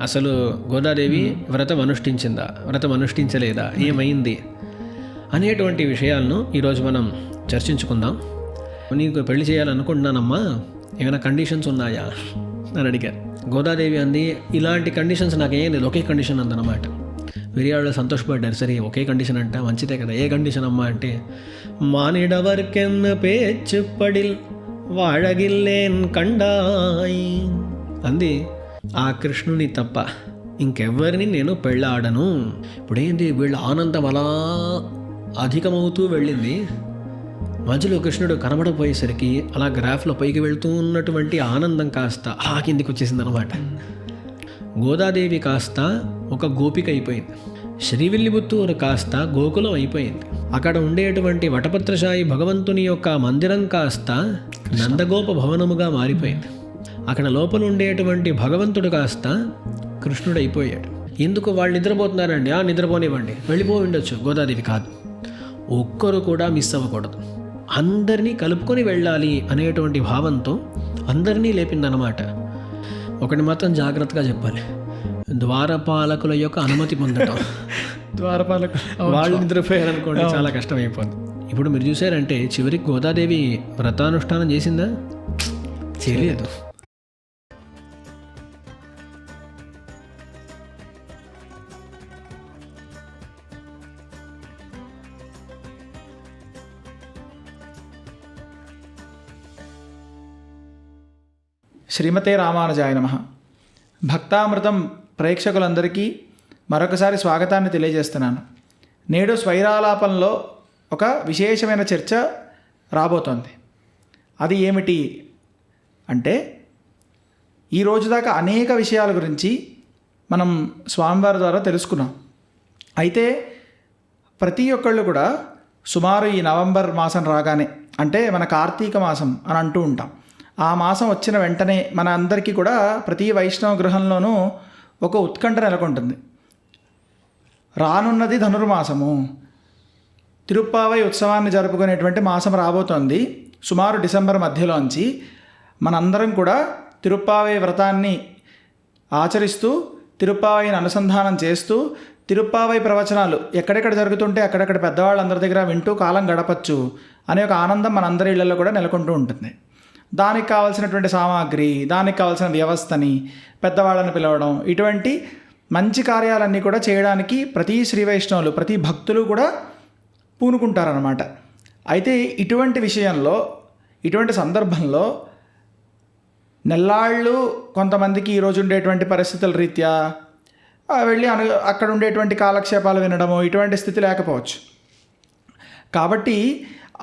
అసలు గోదాదేవి వ్రతం అనుష్ఠించిందా, వ్రతం అనుష్ఠించలేదా, ఏమైంది అనేటువంటి విషయాలను ఈరోజు మనం చర్చించుకుందాం. నీకు పెళ్లి చేయాలనుకుంటున్నానమ్మా, ఏమైనా కండిషన్స్ ఉన్నాయా అని అడిగారు. గోదాదేవి అంది, ఇలాంటి కండిషన్స్ నాకేం లేదు, ఒకే కండిషన్ అందనమాట. విరియాళ్ళు సంతోషపడ్డారు. సరే ఒకే కండిషన్ అంట, మంచిదే కదా, ఏ కండిషన్ అమ్మా అంటే, మానిడవర్కెన్ పేచ్చుపడిల్ వాഴగిల్లేన్ కండాయి అంది. ఆ కృష్ణుని తప్ప ఇంకెవ్వరిని నేను పెళ్ళాడను. ఇప్పుడేంటి వీళ్ళ ఆనందం అలా అధికమవుతూ వెళ్ళింది. మధ్యలో కృష్ణుడు కనబడపోయేసరికి అలా గ్రాఫ్లో పైకి వెళ్తూ ఉన్నటువంటి ఆనందం కాస్త అలా కిందికి వచ్చేసింది అనమాట. గోదాదేవి కాస్త ఒక గోపిక అయిపోయింది, శ్రీవిల్లిపుత్తూరు కాస్త గోకులం అయిపోయింది, అక్కడ ఉండేటువంటి వటపత్రశాయి భగవంతుని యొక్క మందిరం కాస్త నందగోప భవనముగా మారిపోయింది, అక్కడ లోపల ఉండేటువంటి భగవంతుడు కాస్త కృష్ణుడు అయిపోయాడు. ఎందుకు వాళ్ళు నిద్రపోతున్నారండి, నిద్రపోనివ్వండి, వెళ్ళిపో ఉండొచ్చు. గోదాదేవి కాదు, ఒక్కరు కూడా మిస్ అవ్వకూడదు, అందరినీ కలుపుకొని వెళ్ళాలి అనేటువంటి భావంతో అందరినీ లేపిందనమాట. ఒకటి మాత్రం జాగ్రత్తగా చెప్పాలి, ద్వారపాలకుల యొక్క అనుమతి పొందటం. ద్వారపాలకులు వాళ్ళు నిద్రపోయారనుకోండి చాలా కష్టం అయిపోతుంది. ఇప్పుడు మీరు చూసారంటే చివరికి గోదాదేవి వ్రతానుష్ఠానం చేసిందా? చేయలేదు. శ్రీమతే రామానుజాయ నమః. భక్తామృతం ప్రేక్షకులందరికీ మరొకసారి స్వాగతాన్ని తెలియజేస్తున్నాను. నేడు స్వైరాలాపంలో ఒక విశేషమైన చర్చ రాబోతోంది. అది ఏమిటి అంటే, ఈ రోజు దాకా అనేక విషయాల గురించి మనం స్వామివారి ద్వారా తెలుసుకున్నాం. అయితే ప్రతి ఒక్కళ్ళు కూడా సుమారు ఈ నవంబర్ మాసం రాగానే, అంటే మన కార్తీక మాసం అని అంటూ ఉంటాం, ఆ మాసం వచ్చిన వెంటనే మన అందరికీ కూడా ప్రతి వైష్ణవ గృహంలోనూ ఒక ఉత్కంఠ నెలకొంటుంది. రానున్నది ధనుర్మాసము, తిరుప్పావై ఉత్సవాన్ని జరుపుకునేటువంటి మాసం రాబోతోంది. సుమారు డిసెంబర్ మధ్యలోంచి మనందరం కూడా తిరుప్పావై వ్రతాన్ని ఆచరిస్తూ, తిరుప్పావైని అనుసంధానం చేస్తూ, తిరుప్పావై ప్రవచనాలు ఎక్కడెక్కడ జరుగుతుంటే అక్కడెక్కడ పెద్దవాళ్ళందరి దగ్గర వింటూ కాలం గడపచ్చు అనే ఒక ఆనందం మనందరి ఇళ్లలో కూడా నెలకొంటూ ఉంటుంది. దానికి కావాల్సినటువంటి సామాగ్రి, దానికి కావాల్సిన వ్యవస్థని, పెద్దవాళ్ళని పిలవడం, ఇటువంటి మంచి కార్యాలన్నీ కూడా చేయడానికి ప్రతి శ్రీ వైష్ణవులు, ప్రతి భక్తులు కూడా పూనుకుంటారన్నమాట. అయితే ఇటువంటి విషయంలో, ఇటువంటి సందర్భంలో నెల్లాళ్ళు కొంతమందికి ఈరోజు ఉండేటువంటి పరిస్థితుల రీత్యా వెళ్ళి అక్కడ ఉండేటువంటి కాలక్షేపాలు వినడము ఇటువంటి స్థితి లేకపోవచ్చు. కాబట్టి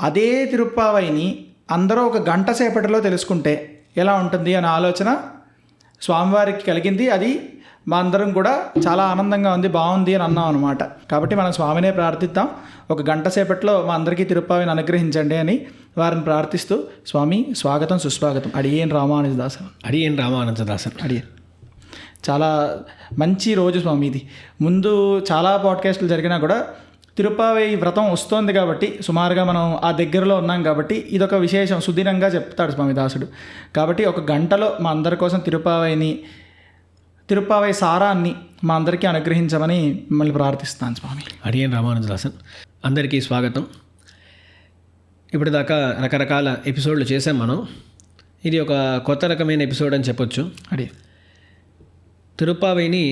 అదే తిరుప్పావైని అందరూ ఒక గంట సేపటిలో తెలుసుకుంటే ఎలా ఉంటుంది అనే ఆలోచన స్వామివారికి కలిగింది. అది మా అందరం కూడా చాలా ఆనందంగా ఉంది, బాగుంది అని అన్నాం అనమాట. కాబట్టి మనం స్వామినే ప్రార్థిద్దాం, ఒక గంట సేపట్లో మా అందరికీ తిరుప్పావిని అనుగ్రహించండి అని వారిని ప్రార్థిస్తూ, స్వామి స్వాగతం సుస్వాగతం. అడియేన్ రామానుజదాసన్. అడియేన్ రామానుజదాసన్. అడియేన్. చాలా మంచి రోజు స్వామి ఇది. ముందు చాలా పాడ్కాస్టులు జరిగినా కూడా తిరుప్పావై వ్రతం వస్తోంది కాబట్టి, సుమారుగా మనం ఆ దగ్గరలో ఉన్నాం కాబట్టి ఇదొక విశేషం, సుదీనంగా చెప్తాడు స్వామి దాసుడు. కాబట్టి ఒక గంటలో మా అందరి కోసం తిరుప్పావై సారాన్ని మా అందరికీ అనుగ్రహించమని మిమ్మల్ని ప్రార్థిస్తాను స్వామి. అడియేన్ రామానుజదాసన్. అందరికీ స్వాగతం. ఇప్పటిదాకా రకరకాల ఎపిసోడ్లు చేసాం మనం. ఇది ఒక కొత్త రకమైన ఎపిసోడ్ అని చెప్పొచ్చు. తిరుప్పావైని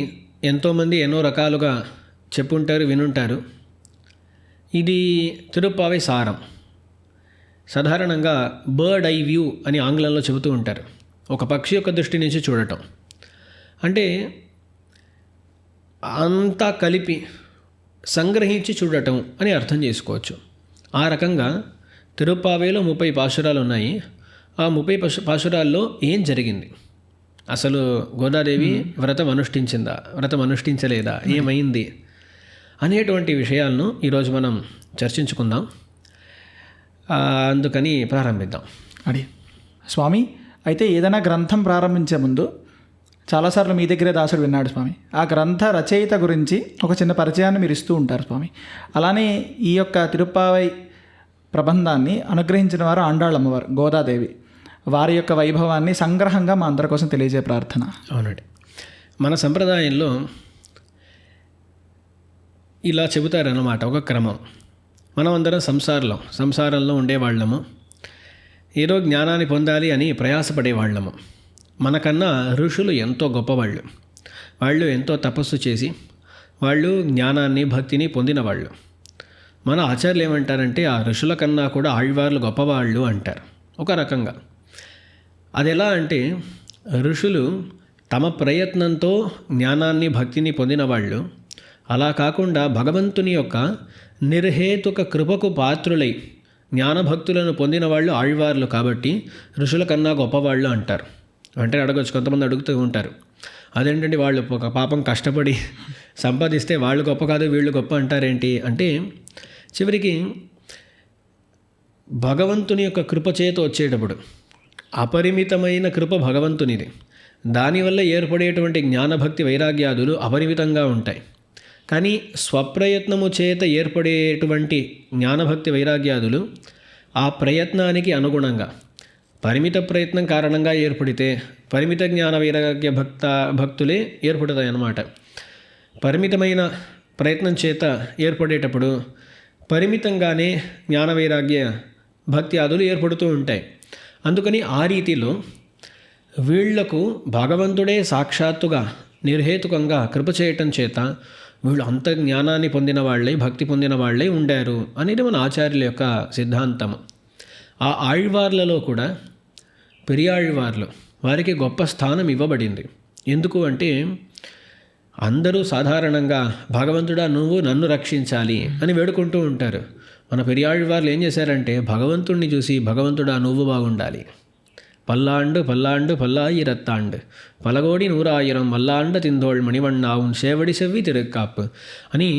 ఎంతోమంది ఎన్నో రకాలుగా చెప్పుంటారు, వినుంటారు. ఇది తిరుప్పావై సారం. సాధారణంగా బర్డ్ ఐ వ్యూ అని ఆంగ్లంలో చెబుతూ ఉంటారు. ఒక పక్షి యొక్క దృష్టి నుంచి చూడటం అంటే అంతా కలిపి సంగ్రహించి చూడటం అని అర్థం చేసుకోవచ్చు. ఆ రకంగా తిరుప్పావైలో 30 పాశురాలు ఉన్నాయి. ఆ 30 పాశురాల్లో ఏం జరిగింది, అసలు గోదాదేవి వ్రతం అనుష్ఠించిందా, వ్రతం అనుష్ఠించలేదా, ఏమైంది అనేటువంటి విషయాలను ఈరోజు మనం చర్చించుకుందాం. అందుకని ప్రారంభిద్దాం. స్వామి, అయితే ఏదైనా గ్రంథం ప్రారంభించే ముందు చాలాసార్లు మీ దగ్గరే దాసుడు విన్నాడు స్వామి, ఆ గ్రంథ రచయిత గురించి ఒక చిన్న పరిచయాన్ని మీరు ఇస్తూ ఉంటారు స్వామి. అలానే ఈ యొక్క తిరుప్పావై ప్రబంధాన్ని అనుగ్రహించిన వారు ఆండాళ్ళమ్మవారు గోదాదేవి. వారి యొక్క వైభవాన్ని సంగ్రహంగా మా అందరి కోసం తెలియజే ప్రార్థన. అవునండి. మన సంప్రదాయంలో ఇలా చెబుతారన్నమాట, ఒక క్రమం. మనం అందరం సంసారంలో ఉండేవాళ్ళము. ఏదో జ్ఞానాన్ని పొందాలి అని ప్రయాసపడేవాళ్ళము. మనకన్నా ఋషులు ఎంతో గొప్పవాళ్ళు. వాళ్ళు ఎంతో తపస్సు చేసి వాళ్ళు జ్ఞానాన్ని భక్తిని పొందినవాళ్ళు. మన ఆచార్యులు ఏమంటారంటే ఆ ఋషుల కన్నా కూడా ఆళ్వార్లు గొప్పవాళ్ళు అంటారు ఒక రకంగా. అది ఎలా అంటే ఋషులు తమ ప్రయత్నంతో జ్ఞానాన్ని భక్తిని పొందిన వాళ్ళు. అలా కాకుండా భగవంతుని యొక్క నిర్హేతుక కృపకు పాత్రులై జ్ఞానభక్తులను పొందిన వాళ్ళు ఆళ్వార్లు కాబట్టి ఋషుల కన్నా గొప్పవాళ్ళు అంటారు. అంటే అడగచ్చు, కొంతమంది అడుగుతూ ఉంటారు, అదేంటంటే వాళ్ళు ఒక పాపం కష్టపడి సంపాదిస్తే వాళ్ళు గొప్ప కాదు వీళ్ళు గొప్ప అంటారేంటి అంటే, చివరికి భగవంతుని యొక్క కృప చేత వచ్చేటప్పుడు అపరిమితమైన కృప భగవంతునిది. దానివల్ల ఏర్పడేటువంటి జ్ఞానభక్తి వైరాగ్యాదులు అపరిమితంగా ఉంటాయి. కానీ స్వప్రయత్నము చేత ఏర్పడేటువంటి జ్ఞానభక్తి వైరాగ్యాదులు ఆ ప్రయత్నానికి అనుగుణంగా పరిమిత ప్రయత్నం కారణంగా ఏర్పడితే పరిమిత జ్ఞాన వైరాగ్య భక్తులే ఏర్పడతాయి అన్నమాట. పరిమితమైన ప్రయత్నం చేత ఏర్పడేటప్పుడు పరిమితంగానే జ్ఞాన వైరాగ్య భక్తి ఆదులు ఏర్పడుతూ ఉంటాయి. అందుకని ఆ రీతిలో వీళ్లకు భగవంతుడే సాక్షాత్తుగా నిర్హేతుకంగా కృప చేయటం చేత వీళ్ళు అంత జ్ఞానాన్ని పొందిన వాళ్ళే భక్తి పొందిన వాళ్ళే ఉండారు అనేది మన ఆచార్యుల యొక్క సిద్ధాంతం. ఆ ఆళ్వార్లలో కూడా పెరియాళ్వార్లు, వారికి గొప్ప స్థానం ఇవ్వబడింది. ఎందుకు అంటే అందరూ సాధారణంగా భగవంతుడా నువ్వు నన్ను రక్షించాలి అని వేడుకుంటూ ఉంటారు. మన పెరియాళ్వార్లు ఏం చేశారంటే భగవంతుడిని చూసి భగవంతుడా నువ్వు బాగుండాలి, பல்லாண்டு பல்லாண்டு பல்லாயிரத்தாண்டு பலகோடி நூறாயிரம் మల్లాండ తిందోళ్ మణివన్నావున్ సేవడి సెవ్వి తిరుక్కాపు అని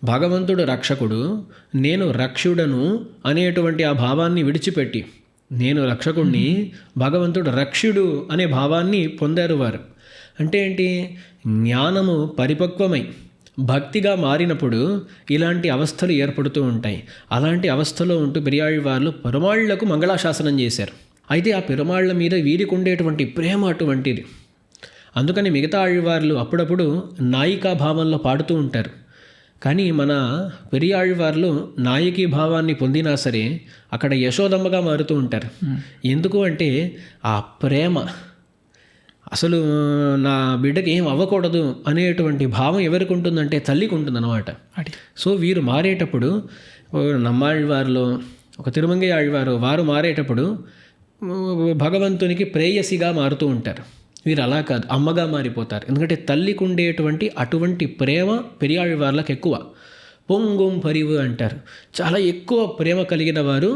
భగవంతుడు రక్షకుడు, నేను రక్షుడను అనేటువంటి ఆ భావాన్ని విడిచిపెట్టి నేను రక్షకుణ్ణి, భగవంతుడు రక్షుడు అనే భావాన్ని పొందారు వారు. అంటే ఏంటి, జ్ఞానము పరిపక్వమై భక్తిగా మారినప్పుడు ఇలాంటి అవస్థలు ఏర్పడుతూ ఉంటాయి. అలాంటి అవస్థలో ఉంటూ పెరియాళ్వార్లు పెరుమాళ్లకు మంగళాశాసనం చేశారు. అయితే ఆ పెరుమాళ్ల మీద వీరికి ఉండేటువంటి ప్రేమ అటువంటిది. అందుకని మిగతా ఆళ్వార్లు అప్పుడప్పుడు నాయికా భావంలో పాడుతూ ఉంటారు. కానీ మన పెరియాళ్వార్లు నాయకీ భావాన్ని పొందినా సరే అక్కడ యశోదమ్మగా మారుతూ ఉంటారు. ఎందుకు అంటే ఆ ప్రేమ, అసలు నా బిడ్డకి ఏం అవ్వకూడదు అనేటువంటి భావం ఎవరికి ఉంటుందంటే తల్లికి ఉంటుందన్నమాట. సో వీరు మారేటప్పుడు నమ్మాళ్వారిలో ఒక తిరుమంగయ్య ఆళ్వారు వారు మారేటప్పుడు భగవంతునికి ప్రేయసిగా మారుతూ ఉంటారు. వీరు అలా కాదు, అమ్మగా మారిపోతారు. ఎందుకంటే తల్లికి ఉండేటువంటి అటువంటి ప్రేమ పెరియాళ్వార్లకు ఎక్కువ. పొంగుం పరివు అంటారు, చాలా ఎక్కువ ప్రేమ కలిగిన వారు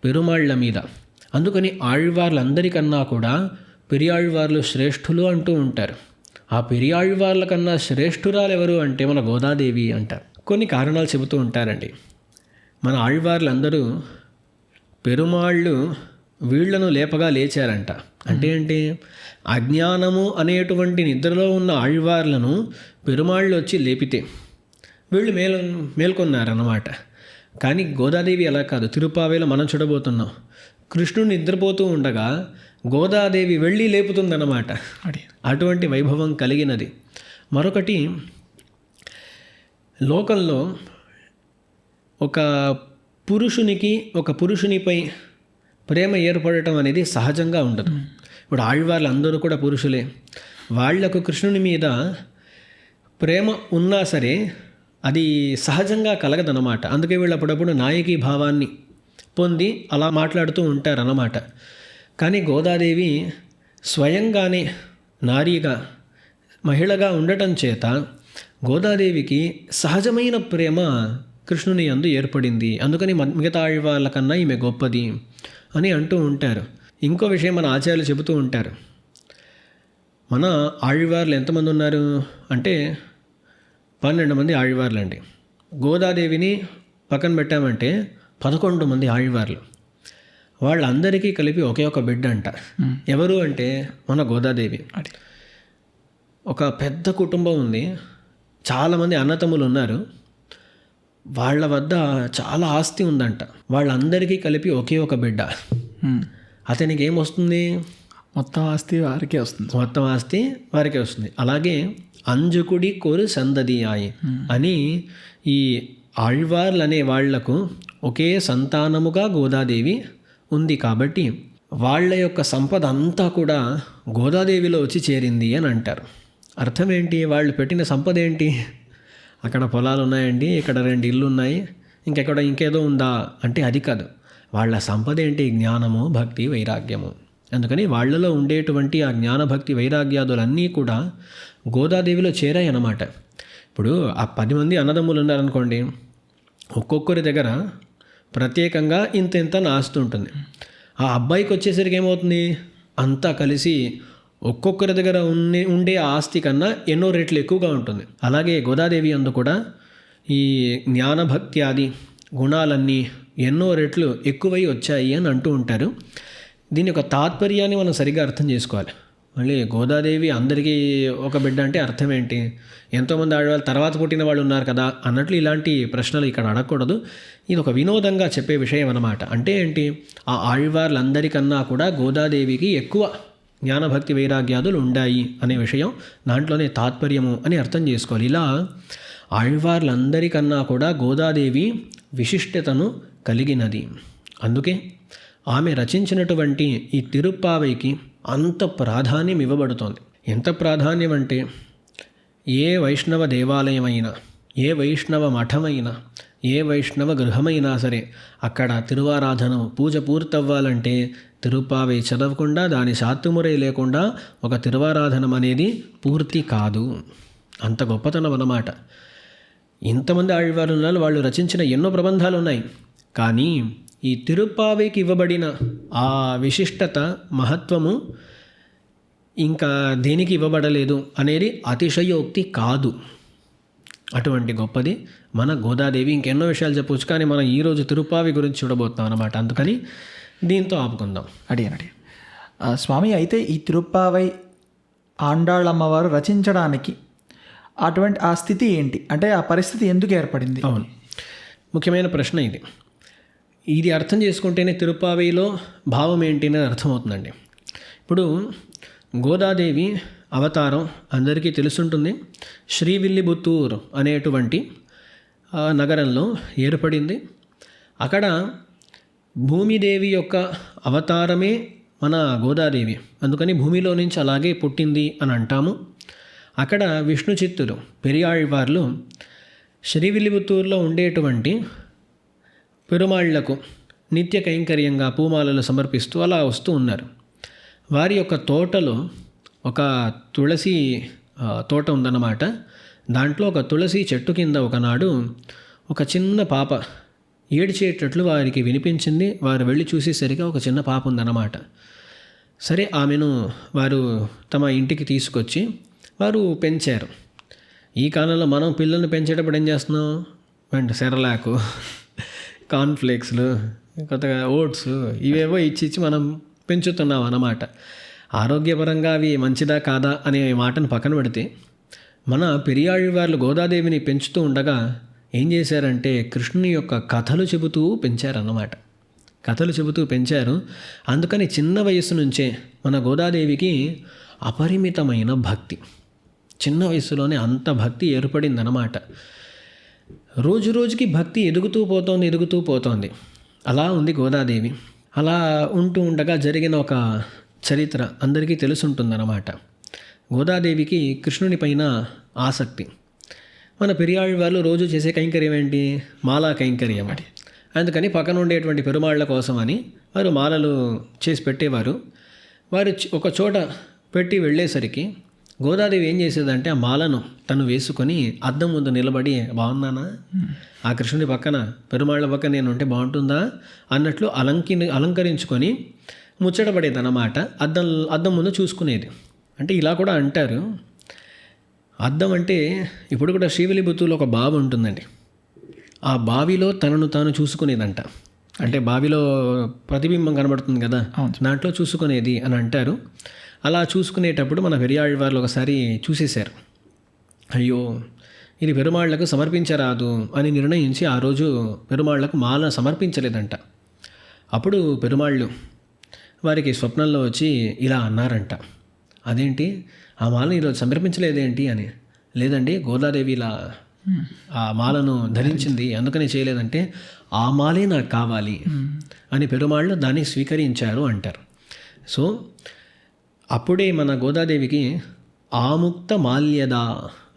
పెరుమాళ్ల మీద. అందుకని ఆళ్వార్లందరికన్నా కూడా పెరియాళ్వార్లు శ్రేష్ఠులు అంటూ ఉంటారు. ఆ పెరియాళ్వార్ల కన్నా శ్రేష్ఠురాలు ఎవరు అంటే మన గోదాదేవి అంటారు. కొన్ని కారణాలు చెబుతూ ఉంటారండి. మన ఆళ్వార్లందరూ పెరుమాళ్ళు వీళ్లను లేపగా లేచారంట. అంటే ఏంటి, అజ్ఞానము అనేటువంటి నిద్రలో ఉన్న ఆళ్వార్లను పెరుమాళ్ళు వచ్చి లేపితే వీళ్ళు మేల్కొన్నారన్నమాట. కానీ గోదాదేవి అలా కాదు. తిరుప్పావేలో మనం చూడబోతున్నాం, కృష్ణుడు నిద్రపోతూ ఉండగా గోదాదేవి వెళ్ళి లేపుతుందన్నమాట. అటువంటి వైభవం కలిగినది. మరొకటి, లోకంలో ఒక పురుషునిపై ప్రేమ ఏర్పడటం అనేది సహజంగా ఉండదు. ఇప్పుడు ఆళ్వార్లు అందరూ కూడా పురుషులే. వాళ్లకు కృష్ణుని మీద ప్రేమ ఉన్నా సరే అది సహజంగా కలగదన్నమాట. అందుకే వీళ్ళు అప్పుడప్పుడు నాయకీ భావాన్ని పొంది అలా మాట్లాడుతూ ఉంటారన్నమాట. కానీ గోదాదేవి స్వయంగానే నారీగా మహిళగా ఉండటం చేత గోదాదేవికి సహజమైన ప్రేమ కృష్ణుని యందు ఏర్పడింది. అందుకని మిగతా ఆళ్వార్ల కన్నా ఈమె గొప్పది అని అంటూ ఉంటారు. ఇంకో విషయం మన ఆచార్యులు చెబుతూ ఉంటారు. మన ఆళ్వార్లు ఎంతమంది ఉన్నారు అంటే 12 మంది ఆళ్వార్లు అండి. గోదాదేవిని పక్కన పెట్టామంటే 11 మంది ఆళ్వార్లు. వాళ్ళందరికీ కలిపి ఒకే ఒక బిడ్డ అంట. ఎవరు అంటే మన గోదాదేవి. ఒక పెద్ద కుటుంబం ఉంది, చాలామంది అన్నతమ్ములు ఉన్నారు, వాళ్ళ వద్ద చాలా ఆస్తి ఉందంట. వాళ్ళందరికీ కలిపి ఒకే ఒక బిడ్డ. అతనికి ఏమొస్తుంది, మొత్తం ఆస్తి వారికే వస్తుంది. మొత్తం ఆస్తి వారికే వస్తుంది. అలాగే అంజుకుడి కొరు సందదియాయి అని ఈ ఆళ్వార్లు అనే వాళ్లకు ఒకే సంతానముగా గోదాదేవి ఉంది కాబట్టి వాళ్ళ యొక్క సంపద అంతా కూడా గోదాదేవిలో వచ్చి చేరింది అని అంటారు. అర్థం ఏంటి? వాళ్ళు పెట్టిన సంపద ఏంటి? అక్కడ పొలాలు ఉన్నాయండి, ఇక్కడ 2 ఇళ్ళు ఉన్నాయి, ఇంకేదో ఉందా అంటే అది కాదు. వాళ్ళ సంపద ఏంటి? జ్ఞానము, భక్తి, వైరాగ్యము. అందుకని వాళ్ళలో ఉండేటువంటి ఆ జ్ఞాన, భక్తి, వైరాగ్యాదులన్నీ కూడా గోదాదేవిలో చేరాయి అన్నమాట. ఇప్పుడు ఆ 10 మంది అన్నదమ్ములు ఉన్నారనుకోండి, ఒక్కొక్కరి దగ్గర ప్రత్యేకంగా ఇంత ఆస్తి ఉంటుంది. ఆ అబ్బాయికి వచ్చేసరికి ఏమవుతుంది? అంతా కలిసి ఒక్కొక్కరి దగ్గర ఉండే ఆస్తి కన్నా ఎన్నో రెట్లు ఎక్కువగా ఉంటుంది. అలాగే గోదాదేవి అందు కూడా ఈ జ్ఞానభక్తి ఆది గుణాలన్నీ ఎన్నో రెట్లు ఎక్కువై వచ్చాయి అని అంటూ ఉంటారు. దీని యొక్క తాత్పర్యాన్ని మనం సరిగ్గా అర్థం చేసుకోవాలి. మళ్ళీ గోదాదేవి అందరికీ ఒక బిడ్డ అంటే అర్థం ఏంటి? ఎంతోమంది ఆడవాళ్ళు తర్వాత పుట్టిన వాళ్ళు ఉన్నారు కదా అన్నట్లు ఇలాంటి ప్రశ్నలు ఇక్కడ అడగకూడదు. ఇది ఒక వినోదంగా చెప్పే విషయం అన్నమాట. అంటే ఏంటి? ఆ ఆళ్వార్లందరికన్నా కూడా గోదాదేవికి ఎక్కువ జ్ఞానభక్తి వైరాగ్యాదులు ఉన్నాయి అనే విషయం దాంట్లోనే తాత్పర్యము అని అర్థం చేసుకోవాలి. ఇలా ఆళ్వార్లందరికన్నా కూడా గోదాదేవి విశిష్టతను కలిగినది. అందుకే ఆమె రచించినటువంటి ఈ తిరుప్పావైకి అంత ప్రాధాన్యం ఇవ్వబడుతోంది. ఎంత ప్రాధాన్యం అంటే ఏ వైష్ణవ దేవాలయమైనా, ఏ వైష్ణవ మఠమైనా, ఏ వైష్ణవ గృహమైనా సరే అక్కడ తిరువారాధన పూజ పూర్తవ్వాలంటే తిరుప్పావై చదవకుండా, దాని శాత్తుమురై లేకుండా ఒక తిరువారాధనం అనేది పూర్తి కాదు. అంత గొప్పతనం అన్నమాట. ఇంతమంది ఆళ్వారు ఉన్నారు, వాళ్ళు రచించిన ఎన్నో ప్రబంధాలు ఉన్నాయి. కానీ ఈ తిరుప్పావైకి ఇవ్వబడిన ఆ విశిష్టత, మహత్వము ఇంకా దేనికి ఇవ్వబడలేదు అనేది అతిశయోక్తి కాదు. అటువంటి గొప్పది మన గోదాదేవి. ఇంకెన్నో విషయాలు చెప్పవచ్చు, కానీ మనం ఈరోజు తిరుప్పావి గురించి చూడబోతున్నాం అన్నమాట. అందుకని దీంతో ఆపుకుందాం. అడిగాను. స్వామి, అయితే ఈ తిరుప్పావై ఆండాళ్ళమ్మవారు రచించడానికి అటువంటి ఆ స్థితి ఏంటి? అంటే ఆ పరిస్థితి ఎందుకు ఏర్పడింది? అవును, ముఖ్యమైన ప్రశ్న ఇది. ఇది అర్థం చేసుకుంటేనే తిరుప్పావైలో భావం ఏంటి అనేది అర్థమవుతుందండి. ఇప్పుడు గోదాదేవి అవతారం అందరికీ తెలుసుంటుంది. శ్రీవిల్లిబుత్తూర్ అనేటువంటి నగరంలో ఏర్పడింది. అక్కడ భూమిదేవి యొక్క అవతారమే మన గోదాదేవి. అందుకని భూమిలో నుంచి అలాగే పుట్టింది అని అంటాము. అక్కడ విష్ణు చిత్తులు పెరియాళ్వార్లు శ్రీవిల్లిబుత్తూరులో ఉండేటువంటి పెరుమాళ్లకు నిత్య కైంకర్యంగా పూమాలలు సమర్పిస్తూ అలా వస్తూ ఉన్నారు. వారి యొక్క తోటలో ఒక తులసి తోట ఉందన్నమాట. దాంట్లో ఒక తులసి చెట్టు కింద ఒకనాడు ఒక చిన్న పాప ఏడ్చేటట్లు వారికి వినిపించింది. వారు వెళ్ళి చూసేసరికి ఒక చిన్న పాప ఉందన్నమాట. సరే, ఆమెను వారు తమ ఇంటికి తీసుకొచ్చి వారు పెంచారు. ఈ కాలంలో మనం పిల్లల్ని పెంచేటప్పుడు ఏం చేస్తున్నాం? అండ్ సెరలాకు, కార్న్ఫ్లేక్స్లు, కొత్తగా ఓట్స్, ఇవేవో ఇచ్చి మనం పెంచుతున్నాం అన్నమాట. ఆరోగ్యపరంగా అవి మంచిదా కాదా అనే మాటను పక్కన పెడితే, మన పెరియాళ్వార్లు గోదాదేవిని పెంచుతూ ఉండగా ఏం చేశారంటే కృష్ణుని యొక్క కథలు చెబుతూ పెంచారన్నమాట. కథలు చెబుతూ పెంచారు. అందుకని చిన్న వయసు నుంచే మన గోదాదేవికి అపరిమితమైన భక్తి, చిన్న వయసులోనే అంత భక్తి ఏర్పడిందన్నమాట. రోజు రోజుకి భక్తి ఎదుగుతూ పోతోంది. అలా ఉంది గోదాదేవి. అలా ఉంటూ ఉండగా జరిగిన ఒక చరిత్ర అందరికీ తెలుసుంటుందన్నమాట. గోదాదేవికి కృష్ణుని పైన ఆసక్తి. మన పెరియాళ్వార్లు రోజు చేసే కైంకర్యం ఏంటి? మాలా కైంకర్యం. అందుకని పక్కన ఉండేటువంటి పెరుమాళ్ల కోసమని వారు మాలలు చేసి పెట్టేవారు. వారు ఒక చోట పెట్టి వెళ్ళేసరికి గోదాదేవి ఏం చేసేదంటే ఆ మాలను తను వేసుకొని అద్దం ముందు నిలబడి, బాగున్నానా, ఆ కృష్ణుడి పక్కన పెరుమాళ్ల పక్కన నేను ఉంటే బాగుంటుందా అన్నట్లు అలంకరించుకొని ముచ్చటపడేదన్నమాట. అద్దం ముందు చూసుకునేది. అంటే ఇలా కూడా అంటారు. అద్దం అంటే ఇప్పుడు కూడా శ్రీవిల్లిబుత్తూరులో ఒక బావి ఉంటుందండి. ఆ బావిలో తనను తాను చూసుకునేదంట. అంటే బావిలో ప్రతిబింబం కనబడుతుంది కదా, దాంట్లో చూసుకునేది అని అంటారు. అలా చూసుకునేటప్పుడు మన పెరియాళ్వార్లు ఒకసారి చూసేశారు. అయ్యో, ఇది పెరుమాళ్లకు సమర్పించరాదు అని నిర్ణయించి ఆ రోజు పెరుమాళ్లకు మాల సమర్పించలేదంట. అప్పుడు పెరుమాళ్ళు వారికి స్వప్నంలో వచ్చి ఇలా అన్నారంట, అదేంటి ఆ మాలను ఈరోజు సమర్పించలేదేంటి అని. లేదండి, గోదాదేవి ఇలా ఆ మాలను ధరించింది అందుకని చేయలేదంటే, ఆ మాలే నాకు కావాలి అని పెరుమాళ్ళు దాన్ని స్వీకరించారు అంటారు. సో అప్పుడే మన గోదాదేవికి ఆముక్త మాల్యద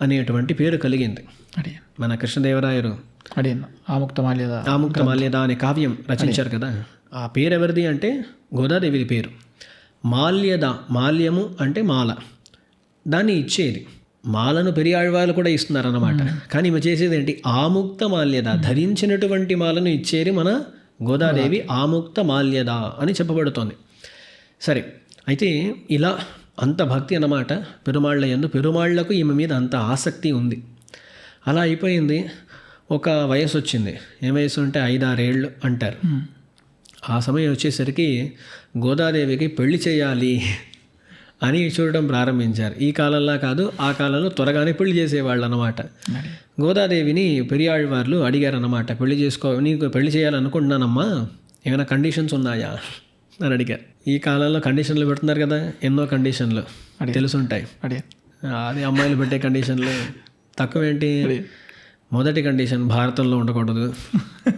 అనేటువంటి పేరు కలిగింది. మన కృష్ణదేవరాయరు ఆముక్త మాల్యద అనే కావ్యం రచించారు కదా, ఆ పేరు ఎవరిది అంటే గోదాదేవి పేరు. మాల్యద, మాల్యము అంటే మాల, దాన్ని ఇచ్చేది. మాలను పెరియాళ్వాళ్ళు కూడా ఇస్తున్నారన్నమాట. కానీ ఈమె చేసేది ఏంటి, ఆముక్త మాల్యద, ధరించినటువంటి మాలను ఇచ్చేది మన గోదాదేవి ఆముక్త మాల్యద అని చెప్పబడుతోంది. సరే, అయితే ఇలా అంత భక్తి అన్నమాట పెరుమాళ్ళ యందు. పెరుమాళ్లకు ఈమె మీద అంత ఆసక్తి ఉంది. అలా అయిపోయింది. ఒక వయసు వచ్చింది. ఏ వయసు అంటే 5-6 ఏళ్ళు అంటారు. ఆ సమయం వచ్చేసరికి గోదాదేవికి పెళ్లి చేయాలి అని చూడడం ప్రారంభించారు. ఈ కాలంలో కాదు, ఆ కాలంలో త్వరగానే పెళ్లి చేసేవాళ్ళు అన్నమాట. గోదాదేవిని పెరియాళ్వార్లు అడిగారు అన్నమాట, నీకు పెళ్లి చేయాలనుకుంటున్నానమ్మా, ఏమైనా కండిషన్స్ ఉన్నాయా అని అడిగారు. ఈ కాలంలో కండిషన్లు పెడుతున్నారు కదా, ఎన్నో కండిషన్లు తెలుసుంటాయి. అది అమ్మాయిలు పెట్టే కండిషన్లు తక్కువేంటి. మొదటి కండిషన్, భారతంలో ఉండకూడదు,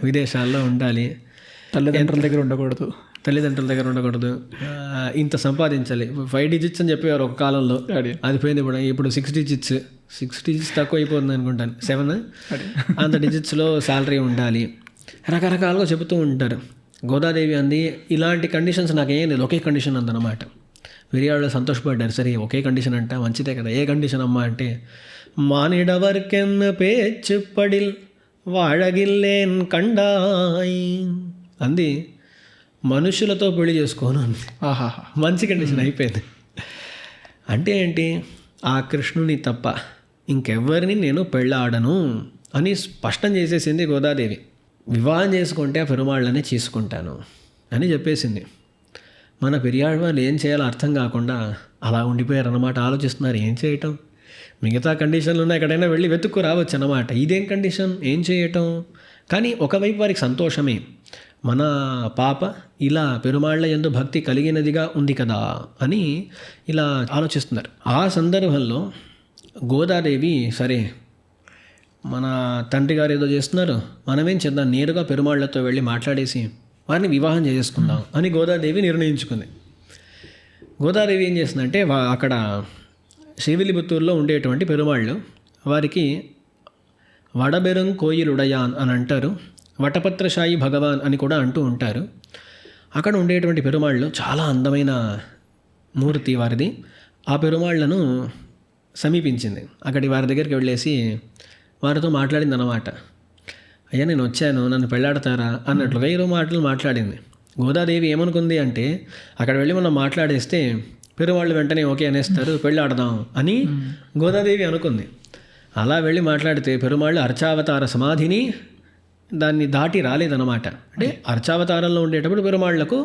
విదేశాల్లో ఉండాలి, తల్లిదండ్రుల దగ్గర ఉండకూడదు, ఇంత సంపాదించాలి. 5 digits అని చెప్పేవారు ఒక కాలంలో, అది పోయింది. ఇప్పుడు 6 digits తక్కువ అయిపోతుంది అనుకుంటాను, 7 అంత డిజిట్స్లో శాలరీ ఉండాలి, రకరకాలుగా చెబుతూ ఉంటారు. గోదాదేవి అంది, ఇలాంటి కండిషన్స్ నాకేం లేదు, ఒకే కండిషన్ అందనమాట. పెరియాళ్ళు సంతోషపడ్డారు. సరే, ఒకే కండిషన్ అంట, మంచిదే కదా. ఏ కండిషన్ అమ్మా అంటే, మానిడవర్కెన్ పేచ్చు పడిల్ వాழగిల్లేన్ కండాయి అంది. మనుషులతో పెళ్లి చేసుకోను అంది. మంచి కండిషన్ అయిపోయింది. అంటే ఏంటి, ఆ కృష్ణుని తప్ప ఇంకెవ్వరిని నేను పెళ్ళాడను అని స్పష్టం చేసేసింది గోదాదేవి. వివాహం చేసుకుంటే ఆ పెరుమాళ్ళనే చేసుకుంటాను అని చెప్పేసింది. మన పెరియాళ్వాళ్ళు ఏం చేయాలో అర్థం కాకుండా అలా ఉండిపోయారు అన్నమాట. ఆలోచిస్తున్నారు, ఏం చేయటం, మిగతా కండిషన్లు ఉన్నాయి, ఎక్కడైనా వెళ్ళి వెతుక్కు రావచ్చు అన్నమాట. ఇదేం కండిషన్, ఏం చేయటం. కానీ ఒకవైపు వారికి సంతోషమే, మన పాప ఇలా పెరుమాళ్ళ యందు భక్తి కలిగినదిగా ఉంది కదా అని ఇలా ఆలోచిస్తున్నారు. ఆ సందర్భంలో గోదాదేవి, సరే మన తండ్రి గారు ఏదో చేస్తున్నారు, మనమేం చేద్దాం, నేరుగా పెరుమాళ్లతో వెళ్ళి మాట్లాడేసి వారిని వివాహం చేసుకుందాం అని గోదాదేవి నిర్ణయించుకుంది. గోదాదేవి ఏం చేస్తుందంటే, అక్కడ శ్రీవిల్లిపుత్తూరులో ఉండేటువంటి పెరుమాళ్ళు, వారికి వడబెరం కోయిలుడయాన్ అని అంటారు, వటపత్రశాయి భగవాన్ అని కూడా అంటూ ఉంటారు. అక్కడ ఉండేటువంటి పెరుమాళ్ళు చాలా అందమైన మూర్తి వారిది. ఆ పెరుమాళ్లను సమీపించింది. అక్కడి వారి దగ్గరికి వెళ్ళేసి వారితో మాట్లాడింది అన్నమాట. అయ్యా, నేను వచ్చాను, నన్ను పెళ్ళాడతారా అన్నట్లుగా 2 మాటలు మాట్లాడింది. గోదాదేవి ఏమనుకుంది అంటే, అక్కడ వెళ్ళి మనం మాట్లాడేస్తే పెరుమాళ్ళు వెంటనే ఓకే అనేస్తారు, పెళ్ళాడదాం అని గోదాదేవి అనుకుంది. అలా వెళ్ళి మాట్లాడితే పెరుమాళ్ళు అర్చావతార సమాధిని దాన్ని దాటి రాలేదన్నమాట. అంటే అర్చావతారంలో ఉండేటప్పుడు పెరుమాళ్లకు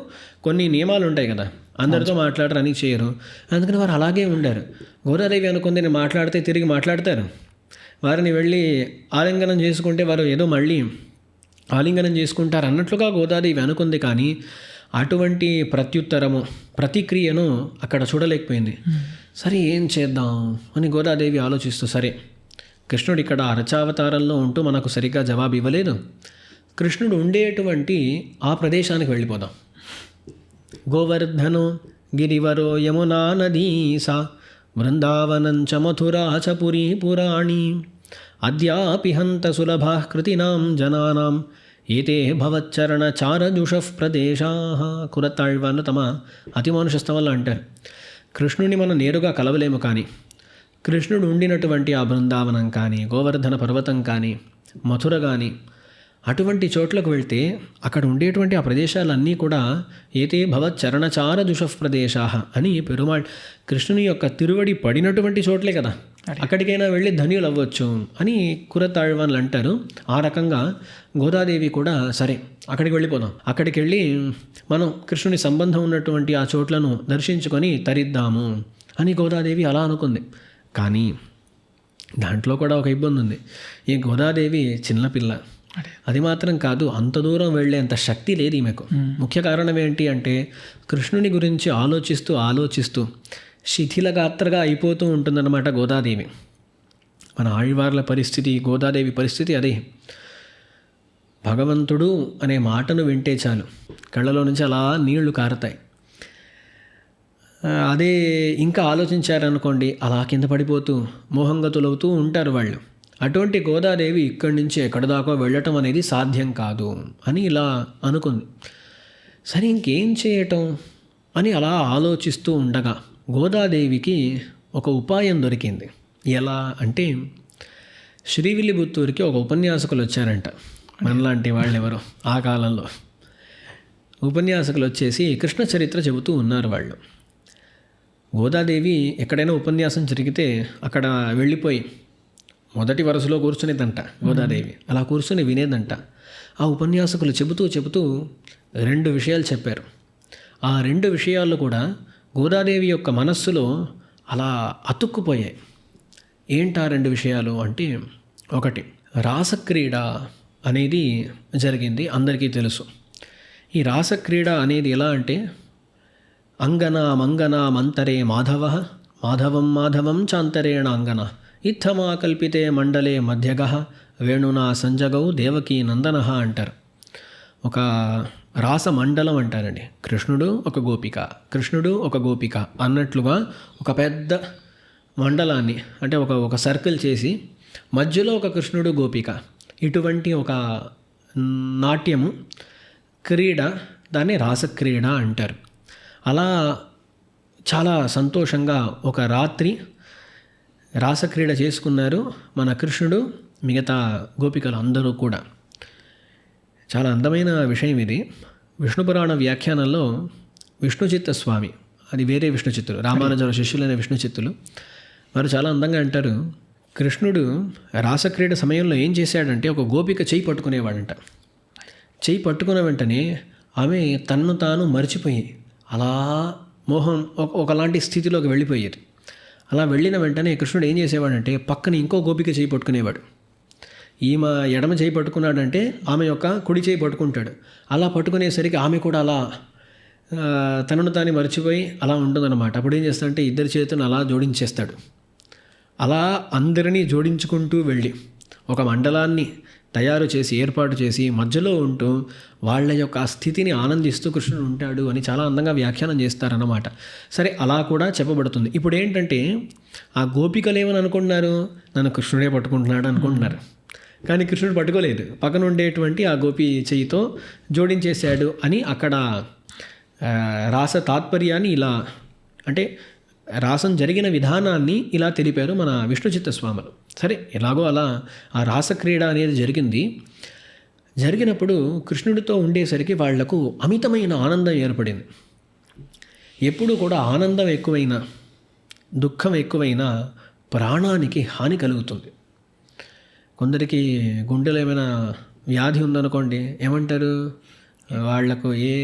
కొన్ని నియమాలు ఉంటాయి కదా, అందరితో మాట్లాడరు, అని చేయరు. అందుకని వారు అలాగే ఉండారు. గోదాదేవి అనుకుంది, నేను మాట్లాడితే తిరిగి మాట్లాడతారు, వారిని వెళ్ళి ఆలింగనం చేసుకుంటే వారు ఏదో మళ్ళీ ఆలింగనం చేసుకుంటారు అన్నట్లుగా గోదాదేవి అనుకుంది. కానీ అటువంటి ప్రతిక్రియను అక్కడ చూడలేకపోయింది. సరే, ఏం చేద్దాం అని గోదాదేవి ఆలోచిస్తూ, సరే కృష్ణుడు ఇక్కడ అర్చావతారంలో ఉంటూ మనకు సరిగ్గా జవాబు ఇవ్వలేదు, కృష్ణుడు ఉండేటువంటి ఆ ప్రదేశానికి వెళ్ళిపోదాం. గోవర్ధనో గిరివరో యమునా నదీ సా బృందావనం చ మథురా చ పురీ పురాణి అద్యాపి హంత సులభా కృతినాం జనానాం ఏతే భవచ్చరణచారజుషః ప్రదేశాః. కురతాళ్వార్లు తమ అతిమానుష స్తవంలో అంటారు, కృష్ణుని మనం నేరుగా కలవలేము, కానీ కృష్ణుడు ఉండినటువంటి ఆ బృందావనం కానీ, గోవర్ధన పర్వతం కానీ, మథుర కానీ, అటువంటి చోట్లకు వెళ్తే అక్కడ ఉండేటువంటి ఆ ప్రదేశాలన్నీ కూడా ఏతే భవచ్చరణచారజుషః ప్రదేశాః అని పెరుమాళ్ కృష్ణుని యొక్క తిరువడి పడినటువంటి చోట్లే కదా, అక్కడికైనా వెళ్ళి ధన్యులు అవ్వచ్చు అని కురతాళ్వాన్లు అంటారు. ఆ రకంగా గోదాదేవి కూడా సరే అక్కడికి వెళ్ళిపోదాం, అక్కడికి వెళ్ళి మనం కృష్ణుని సంబంధం ఉన్నటువంటి ఆ చోట్లను దర్శించుకొని తరిద్దాము అని గోదాదేవి అలా అనుకుంది. కానీ దాంట్లో కూడా ఒక ఇబ్బంది ఉంది. ఈ గోదాదేవి చిన్నపిల్ల, అది మాత్రం కాదు, అంత దూరం వెళ్ళేంత శక్తి లేదు ఈమెకు. ముఖ్య కారణం ఏంటి అంటే కృష్ణుని గురించి ఆలోచిస్తూ ఆలోచిస్తూ శిథిలగాత్రగా అయిపోతూ ఉంటుందన్నమాట గోదాదేవి. మన ఆళ్వార్ల పరిస్థితి, గోదాదేవి పరిస్థితి అదే. భగవంతుడు అనే మాటను వింటే చాలు కళ్ళలో నుంచి అలా నీళ్లు కారతాయి. అదే ఇంకా ఆలోచించారనుకోండి అలా కింద పడిపోతూ మోహంగతులవుతూ ఉంటారు వాళ్ళు. అటువంటి గోదాదేవి ఇక్కడి నుంచి ఎక్కడి దాకా వెళ్ళటం అనేది సాధ్యం కాదు అని ఇలా అనుకుంది. సరే ఇంకేం చేయటం అని అలా ఆలోచిస్తూ ఉండగా గోదాదేవికి ఒక ఉపాయం దొరికింది. ఎలా అంటే శ్రీవిల్లిపుత్తూరుకి ఒక ఉపన్యాసకులు వచ్చారంట. మనలాంటి వాళ్ళు ఎవరో ఆ కాలంలో ఉపన్యాసకులు వచ్చేసి కృష్ణ చరిత్ర చెబుతూ ఉన్నారు వాళ్ళు. గోదాదేవి ఎక్కడైనా ఉపన్యాసం జరిగితే అక్కడ వెళ్ళిపోయి మొదటి వరుసలో కూర్చునేదంట గోదాదేవి. అలా కూర్చుని వినేదంట. ఆ ఉపన్యాసకులు చెబుతూ చెబుతూ 2 విషయాలు చెప్పారు. ఆ 2 విషయాలు కూడా గోదాదేవి యొక్క మనస్సులో అలా అతుక్కుపోయాయి. ఏంటా 2 విషయాలు అంటే, ఒకటి రాసక్రీడ అనేది జరిగింది, అందరికీ తెలుసు. ఈ రాసక్రీడ అనేది ఎలా అంటే అంగనా మంగనా మంతరే మాధవ మాధవం మాధవం చాంతరేణ అంగన ఇత్తమా కల్పితే మండలే మధ్యగ వేణునా సంజగౌ దేవకీ నందన అంటారు. ఒక రాస మండలం అంటారండి. కృష్ణుడు ఒక గోపిక, కృష్ణుడు ఒక గోపిక అన్నట్లుగా ఒక పెద్ద మండలాన్ని అంటే ఒక సర్కిల్ చేసి మధ్యలో ఒక కృష్ణుడు గోపిక, ఇటువంటి ఒక నాట్యము క్రీడ, దాన్ని రాసక్రీడ అంటారు. అలా చాలా సంతోషంగా ఒక రాత్రి రాసక్రీడ చేసుకున్నారు మన కృష్ణుడు, మిగతా గోపికలు అందరూ కూడా. చాలా అందమైన విషయం ఇది. విష్ణు పురాణ వ్యాఖ్యానంలో విష్ణుచిత్త స్వామి, అది వేరే విష్ణుచిత్తులు, రామానుజుల శిష్యులైన విష్ణుచిత్తులు, వారు చాలా అందంగా అంటారు, కృష్ణుడు రాసక్రీడ సమయంలో ఏం చేశాడంటే ఒక గోపిక చేయి పట్టుకునేవాడంట. చేయి పట్టుకున్న వెంటనే ఆమె తన్ను తాను మర్చిపోయి అలా మోహం ఒకలాంటి స్థితిలోకి వెళ్ళిపోయేది. అలా వెళ్ళిన వెంటనే కృష్ణుడు ఏం చేసేవాడంటే పక్కన ఇంకో గోపిక చేయి పట్టుకునేవాడు. ఈమె ఎడమ చేయి పట్టుకున్నాడంటే ఆమె యొక్క కుడి చేయి పట్టుకుంటాడు. అలా పట్టుకునేసరికి ఆమె కూడా అలా తనను తాను మర్చిపోయి అలా ఉంటుందన్నమాట. అప్పుడు ఏం చేస్తాడంటే ఇద్దరి చేతులను అలా జోడించేస్తాడు. అలా అందరినీ జోడించుకుంటూ వెళ్ళి ఒక మండలాన్ని తయారు చేసి ఏర్పాటు చేసి మధ్యలో ఉంటూ వాళ్ళ యొక్క ఆ స్థితిని ఆనందిస్తూ కృష్ణుడు ఉంటాడు అని చాలా అందంగా వ్యాఖ్యానం చేస్తారన్నమాట. సరే, అలా కూడా చెప్పబడుతుంది. ఇప్పుడు ఏంటంటే ఆ గోపికలు ఏమని అనుకుంటున్నారు, నన్ను కృష్ణుడే పట్టుకుంటున్నాడు అనుకుంటున్నారు. కానీ కృష్ణుడు పట్టుకోలేదు, పక్కన ఉండేటువంటి ఆ గోపి చెయ్యితో జోడించేశాడు అని అక్కడ రాస తాత్పర్యాన్ని ఇలా అంటే రాసం జరిగిన విధానాన్ని ఇలా తెలిపారు మన విష్ణుచిత్త స్వాములు. సరే, ఎలాగో అలా ఆ రాసక్రీడ అనేది జరిగింది. జరిగినప్పుడు కృష్ణుడితో ఉండేసరికి వాళ్లకు అమితమైన ఆనందం ఏర్పడింది. ఎప్పుడు కూడా ఆనందం ఎక్కువైనా దుఃఖం ఎక్కువైనా ప్రాణానికి హాని కలుగుతుంది. కొందరికి గుండెలో ఏమైనా వ్యాధి ఉందనుకోండి, ఏమంటారు, వాళ్లకు ఏ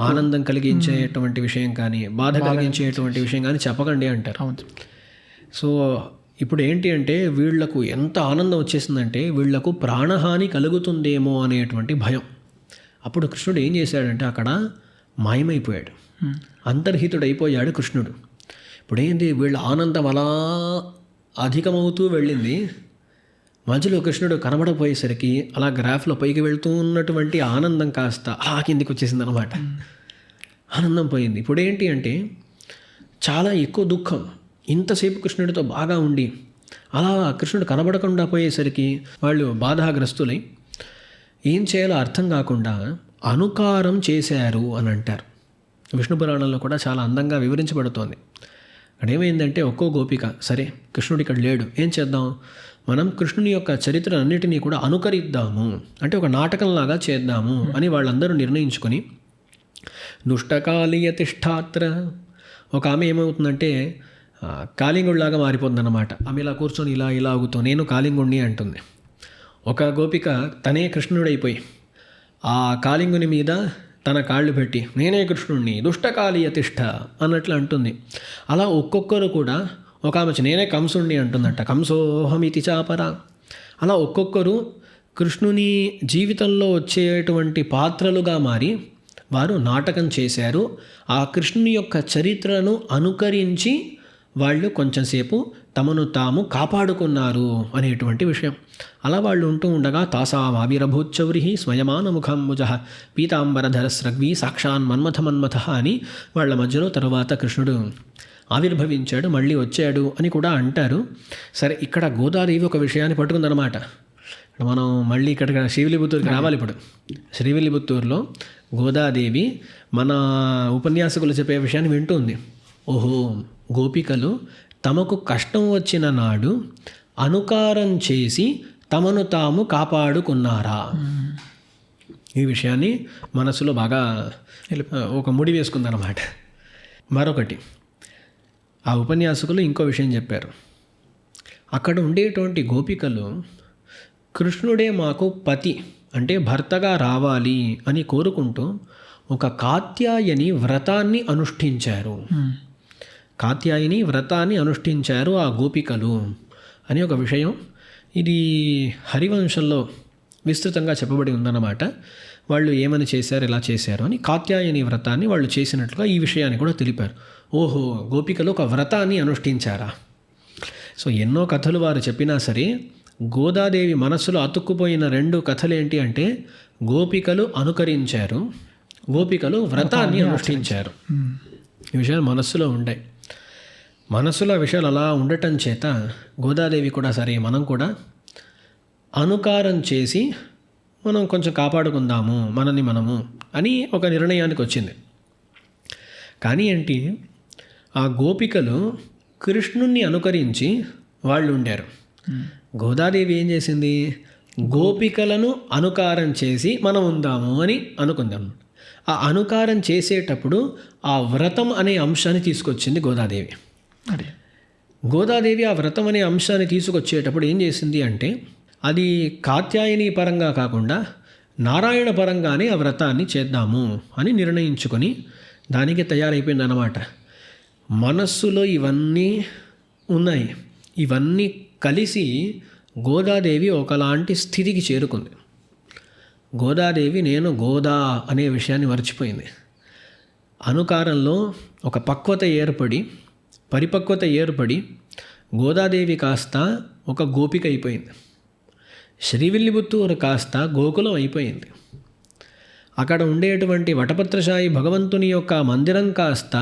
ఆనందం కలిగించేటువంటి విషయం కానీ బాధ కలిగించేటువంటి విషయం కానీ చెప్పకండి అంటారు. సో ఇప్పుడు ఏంటి అంటే వీళ్లకు ఎంత ఆనందం వచ్చేసిందంటే వీళ్లకు ప్రాణహాని కలుగుతుందేమో అనేటువంటి భయం. అప్పుడు కృష్ణుడు ఏం చేశాడంటే అక్కడ మాయమైపోయాడు, అంతర్హితుడైపోయాడు కృష్ణుడు. ఇప్పుడు ఏంటి, వీళ్ళ ఆనందం అలా అధికమవుతూ వెళ్ళింది. మధ్యలో కృష్ణుడు కనబడపోయేసరికి అలా గ్రాఫ్లో పైకి వెళ్తూ ఉన్నటువంటి ఆనందం కాస్త అలా కిందికి వచ్చేసింది అనమాట. ఆనందం పోయింది. ఇప్పుడు ఏంటి అంటే చాలా ఎక్కువ దుఃఖం. ఇంతసేపు కృష్ణుడితో బాగా ఉండి అలా కృష్ణుడు కనబడకుండా పోయేసరికి వాళ్ళు బాధాగ్రస్తులై ఏం చేయాలో అర్థం కాకుండా అనుకారం చేశారు అని అంటారు. విష్ణు పురాణంలో కూడా చాలా అందంగా వివరించబడుతోంది. అక్కడ ఏమైందంటే ఒక్కో గోపిక, సరే కృష్ణుడు ఇక్కడ లేడు, ఏం చేద్దాం, మనం కృష్ణుని యొక్క చరిత్ర అన్నిటినీ కూడా అనుకరిద్దాము, అంటే ఒక నాటకంలాగా చేద్దాము అని వాళ్ళందరూ నిర్ణయించుకొని దుష్టకాళీయ తిష్టాత్ర, ఒక ఆమె ఏమవుతుందంటే కాళింగుడిలాగా మారిపోతుందన్నమాట. ఆమె ఇలా కూర్చొని ఇలా ఇలా ఆగుతూ నేను కాళింగుణ్ణి అంటుంది. ఒక గోపిక తనే కృష్ణుడైపోయి ఆ కాళింగుని మీద తన కాళ్ళు పెట్టి నేనే కృష్ణుణ్ణి దుష్టకాళీయ తిష్ట అన్నట్లు అంటుంది. అలా ఒక్కొక్కరు కూడా, ఒక ఆమె నేనే కంసుణ్ణి అంటుందట, కంసోహమితి చాపర. అలా ఒక్కొక్కరు కృష్ణుని జీవితంలో వచ్చేటువంటి పాత్రలుగా మారి వారు నాటకం చేశారు. ఆ కృష్ణుని యొక్క చరిత్రను అనుకరించి వాళ్ళు కొంచెంసేపు తమను తాము కాపాడుకున్నారు అనేటువంటి విషయం. అలా వాళ్ళు ఉంటూ ఉండగా తాసామావిరభూచ్చౌరి స్వయమాన ముఖంబుజ పీతాంబరధర స్రగ్వి సాక్షాన్ మన్మథ అని వాళ్ళ మధ్యలో తర్వాత కృష్ణుడు ఆవిర్భవించాడు, మళ్ళీ వచ్చాడు అని కూడా అంటారు. సరే, ఇక్కడ గోదాదేవి ఒక విషయాన్ని పట్టుకుందనమాట. మనం మళ్ళీ ఇక్కడ శ్రీవిల్లిపుత్తూరుకి రావాలి. ఇప్పుడు శ్రీవిల్లిపుత్తూరులో గోదాదేవి మన ఉపన్యాసకులు చెప్పే విషయాన్ని వింటుంది. ఓహో, గోపికలు తమకు కష్టం వచ్చిన నాడు అనుకారం చేసి తమను తాము కాపాడుకున్నారా? ఈ విషయాన్ని మనసులో బాగా ఒక ముడి వేసుకుందన్నమాట. మరొకటి, ఆ ఉపన్యాసకులు ఇంకో విషయం చెప్పారు. అక్కడ ఉండేటువంటి గోపికలు కృష్ణుడే మాకు పతి అంటే భర్తగా రావాలి అని కోరుకుంటూ ఒక కాత్యాయని వ్రతాన్ని అనుష్ఠించారు. కాత్యాయని వ్రతాన్ని అనుష్ఠించారు ఆ గోపికలు అని ఒక విషయం. ఇది హరివంశంలో విస్తృతంగా చెప్పబడి ఉందన్నమాట. వాళ్ళు ఏమని చేశారు, ఎలా చేశారు అని కాత్యాయని వ్రతాన్ని వాళ్ళు చేసినట్లుగా ఈ విషయాన్ని కూడా తెలిపారు. ఓహో, గోపికలు ఒక వ్రతాన్ని అనుష్ఠించారా? సో ఎన్నో కథలు వారు చెప్పినా సరే గోదాదేవి మనస్సులో అతుక్కుపోయిన రెండు కథలు ఏంటి అంటే గోపికలు అనుకరించారు, గోపికలు వ్రతాన్ని అనుష్ఠించారు. ఈ విషయాలు మనస్సులో ఉంటాయి. మనస్సులో విషయాలు అలా ఉండటం చేత గోదాదేవి కూడా సరే మనం కూడా అనుకారం చేసి మనం కొంచెం కాపాడుకుందాము మనని మనము అని ఒక నిర్ణయానికి వచ్చింది. కానీ ఏంటి, ఆ గోపికలు కృష్ణుణ్ణి అనుకరించి వాళ్ళు ఉండారు. గోదాదేవి ఏం చేసింది, గోపికలను అనుకారం చేసి మనం ఉందాము అని అనుకుందాం. ఆ అనుకారం చేసేటప్పుడు ఆ వ్రతం అనే అంశాన్ని తీసుకొచ్చింది గోదాదేవి. గోదాదేవి ఆ వ్రతం అనే అంశాన్ని తీసుకొచ్చేటప్పుడు ఏం చేసింది అంటే అది కాత్యాయని పరంగా కాకుండా నారాయణ పరంగానే ఆ వ్రతాన్ని చేద్దాము అని నిర్ణయించుకొని దానికి తయారైపోయింది అన్నమాట. మనస్సులో ఇవన్నీ ఉన్నాయి, ఇవన్నీ కలిసి గోదాదేవి ఒకలాంటి స్థితికి చేరుకుంది. గోదాదేవి నేను గోదా అనే విషయాన్ని మర్చిపోయింది. అనుకారంలో ఒక పక్వత ఏర్పడి పరిపక్వత ఏర్పడి గోదాదేవి కాస్త ఒక గోపిక అయిపోయింది. శ్రీవిల్లిపుత్తూరు కాస్త గోకులం అయిపోయింది. అక్కడ ఉండేటువంటి వటపత్రశాయి భగవంతుని యొక్క మందిరం కాస్త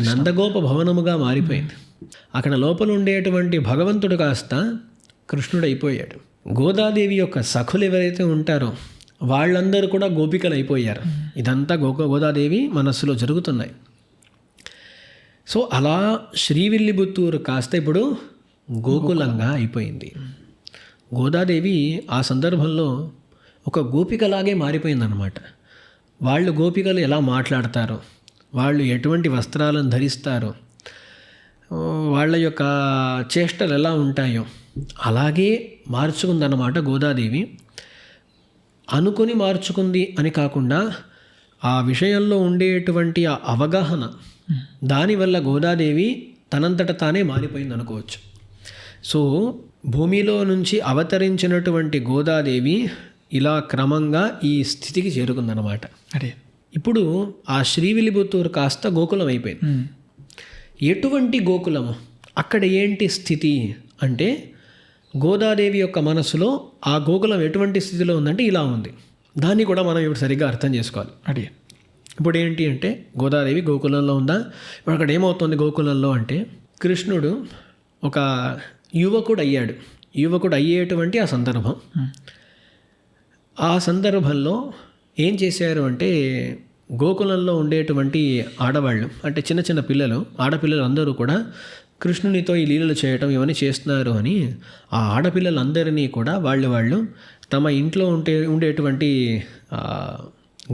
నందగోప భవనముగా మారిపోయింది. అక్కడ లోపల ఉండేటువంటి భగవంతుడు కాస్త కృష్ణుడైపోయాడు. గోదాదేవి యొక్క సఖులు ఎవరైతే ఉంటారో వాళ్ళందరూ కూడా గోపికలు అయిపోయారు. ఇదంతా గోదాదేవి మనస్సులో జరుగుతున్నాయి. సో అలా శ్రీవిల్లిపుత్తూరు కాస్త ఇప్పుడు గోకులంగా అయిపోయింది. గోదాదేవి ఆ సందర్భంలో ఒక గోపికలాగే మారిపోయిందన్నమాట. వాళ్ళు గోపికలు ఎలా మాట్లాడతారో, వాళ్ళు ఎటువంటి వస్త్రాలను ధరిస్తారో, వాళ్ళ యొక్క చేష్టలు ఎలా ఉంటాయో అలాగే మార్చుకుందన్నమాట గోదాదేవి. అనుకుని మార్చుకుంది అని కాకుండా ఆ విషయంలో ఉండేటువంటి ఆ అవగాహన, దానివల్ల గోదాదేవి తనంతట తానే మారిపోయింది అనుకోవచ్చు. సో భూమిలో నుంచి అవతరించినటువంటి గోదాదేవి ఇలా క్రమంగా ఈ స్థితికి చేరుకుందన్నమాట. ఇప్పుడు ఆ శ్రీవిల్లిపుత్తూరు కాస్త గోకులం అయిపోయింది. ఎటువంటి గోకులము, అక్కడ ఏంటి స్థితి అంటే గోదాదేవి యొక్క మనసులో ఆ గోకులం ఎటువంటి స్థితిలో ఉందంటే ఇలా ఉంది. దాన్ని కూడా మనం ఇప్పుడు సరిగ్గా అర్థం చేసుకోవాలి. ఇప్పుడు ఏంటి అంటే గోదాదేవి గోకులంలో ఉందా? ఇప్పుడు అక్కడ ఏమవుతుంది గోకులంలో అంటే కృష్ణుడు ఒక యువకుడు అయ్యాడు. యువకుడు అయ్యేటువంటి ఆ సందర్భం. ఆ సందర్భంలో ఏం చేశారు అంటే గోకులంలో ఉండేటువంటి ఆడవాళ్ళు అంటే చిన్న చిన్న పిల్లలు, ఆడపిల్లలు అందరూ కూడా కృష్ణునితో ఈ లీలలు చేయటం ఇవన్నీ చేస్తున్నారు అని ఆ ఆడపిల్లలందరినీ కూడా వాళ్ళు తమ ఇంట్లో ఉండేటువంటి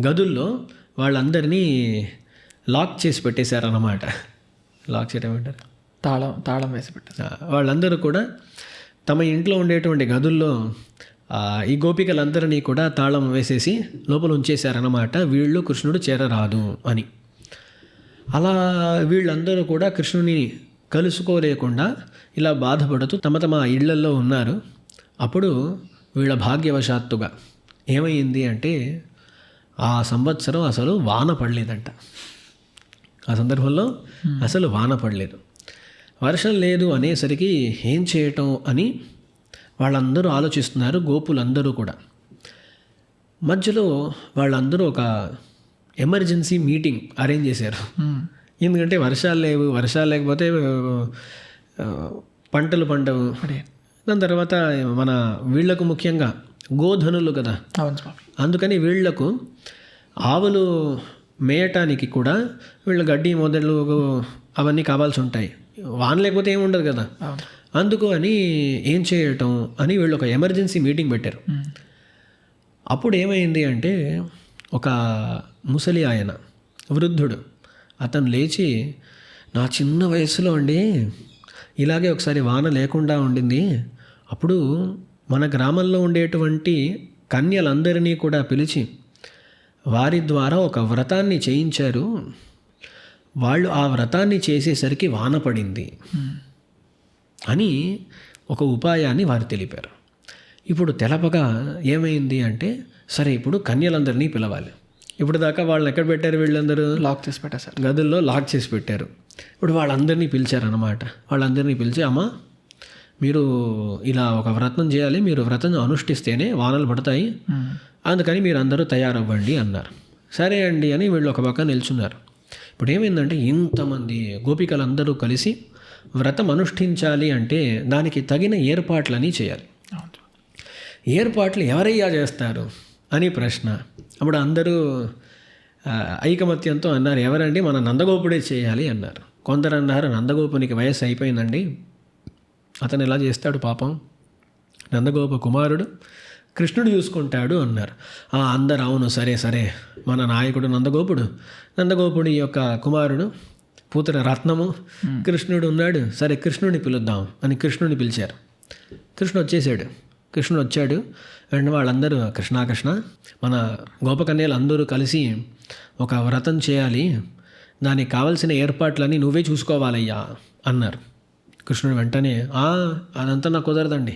గదుల్లో వాళ్ళందరినీ లాక్ చేసి పెట్టేశారన్నమాట. లాక్ చేయడం అంటారు, తాళం వేసి పెట్టారు. వాళ్ళందరూ కూడా తమ ఇంట్లో ఉండేటువంటి గదుల్లో ఈ గోపికలందరినీ కూడా తాళం వేసేసి లోపల ఉంచేశారన్నమాట. వీళ్ళు కృష్ణుడు చేరరాదు అని. అలా వీళ్ళందరూ కూడా కృష్ణుని కలుసుకోలేకుండా ఇలా బాధపడుతూ తమ తమ ఇళ్లల్లో ఉన్నారు. అప్పుడు వీళ్ళ భాగ్యవశాత్తుగా ఏమైంది అంటే ఆ సంవత్సరం అసలు వాన పడలేదంట. ఆ సందర్భంలో అసలు వాన పడలేదు. వర్షం లేదు అనేసరికి ఏం చేయటం అని వాళ్ళందరూ ఆలోచిస్తున్నారు, గోపులందరూ కూడా. మధ్యలో వాళ్ళందరూ ఒక ఎమర్జెన్సీ మీటింగ్ అరేంజ్ చేశారు. ఎందుకంటే వర్షాలు లేవు, వర్షాలు లేకపోతే పంటలు పండవు. దాని తర్వాత మన వీళ్లకు ముఖ్యంగా గోధనులు కదా, అందుకని వీళ్లకు ఆవులు మేయటానికి కూడా వీళ్ళ గడ్డి మొదలు అవన్నీ కావాల్సి ఉంటాయి. వాన లేకపోతే ఏమి ఉండదు కదా. అందుకు అని ఏం చేయటం అని వీళ్ళు ఒక ఎమర్జెన్సీ మీటింగ్ పెట్టారు. అప్పుడు ఏమైంది అంటే ఒక ముసలి ఆయన, వృద్ధుడు, అతను లేచి, నా చిన్న వయసులో అండి ఇలాగే ఒకసారి వాన లేకుండా ఉండింది. అప్పుడు మన గ్రామంలో ఉండేటువంటి కన్యలందరినీ కూడా పిలిచి వారి ద్వారా ఒక వ్రతాన్ని చేయించారు. వాళ్ళు ఆ వ్రతాన్ని చేసేసరికి వాన పడింది అని ఒక ఉపాయాన్ని వారు తెలిపారు. ఇప్పుడు తెలపగా ఏమైంది అంటే, సరే ఇప్పుడు కన్యలందరినీ పిలవాలి. ఇప్పుడు దాకా వాళ్ళని ఎక్కడ పెట్టారు, వీళ్ళందరూ లాక్ చేసి పెట్టారు సార్, గదుల్లో లాక్ చేసి పెట్టారు. ఇప్పుడు వాళ్ళందరినీ పిలిచారన్నమాట. వాళ్ళందరినీ పిలిచి, అమ్మ మీరు ఇలా ఒక వ్రతం చేయాలి, మీరు వ్రతం అనుష్ఠిస్తేనే వానలు పడతాయి, అందుకని మీరు అందరూ తయారవ్వండి అన్నారు. సరే అండి అని వీళ్ళు ఒక పక్క నిల్చున్నారు. ఇప్పుడు ఏమైందంటే ఇంతమంది గోపికలందరూ కలిసి వ్రతం అనుష్ఠించాలి అంటే దానికి తగిన ఏర్పాట్లని చేయాలి. ఏర్పాట్లు ఎవరయ్యా చేస్తారు అని ప్రశ్న. అప్పుడు అందరూ ఐకమత్యంతో అన్నారు, ఎవరండి, మన నందగోపుడే చేయాలి అన్నారు. కొందరు అన్నారు, నందగోపునికి వయస్సు అయిపోయిందండి, అతను ఎలా చేస్తాడు పాపం, నందగోప కుమారుడు కృష్ణుడు చూసుకుంటాడు అన్నారు. అందరు అవును సరే సరే, మన నాయకుడు నందగోపుడి యొక్క కుమారుడు పూతన రత్నము కృష్ణుడు ఉన్నాడు, సరే కృష్ణుడిని పిలుద్దాం అని కృష్ణుడిని పిలిచారు. కృష్ణుడు వచ్చాడు. అండ్ వాళ్ళందరూ కృష్ణ కృష్ణ, మన గోపకన్యలు అందరూ కలిసి ఒక వ్రతం చేయాలి, దానికి కావలసిన ఏర్పాట్లన్నీ నువ్వే చూసుకోవాలయ్యా అన్నారు. కృష్ణుడు వెంటనే, అదంతా నాకు కుదరదండి,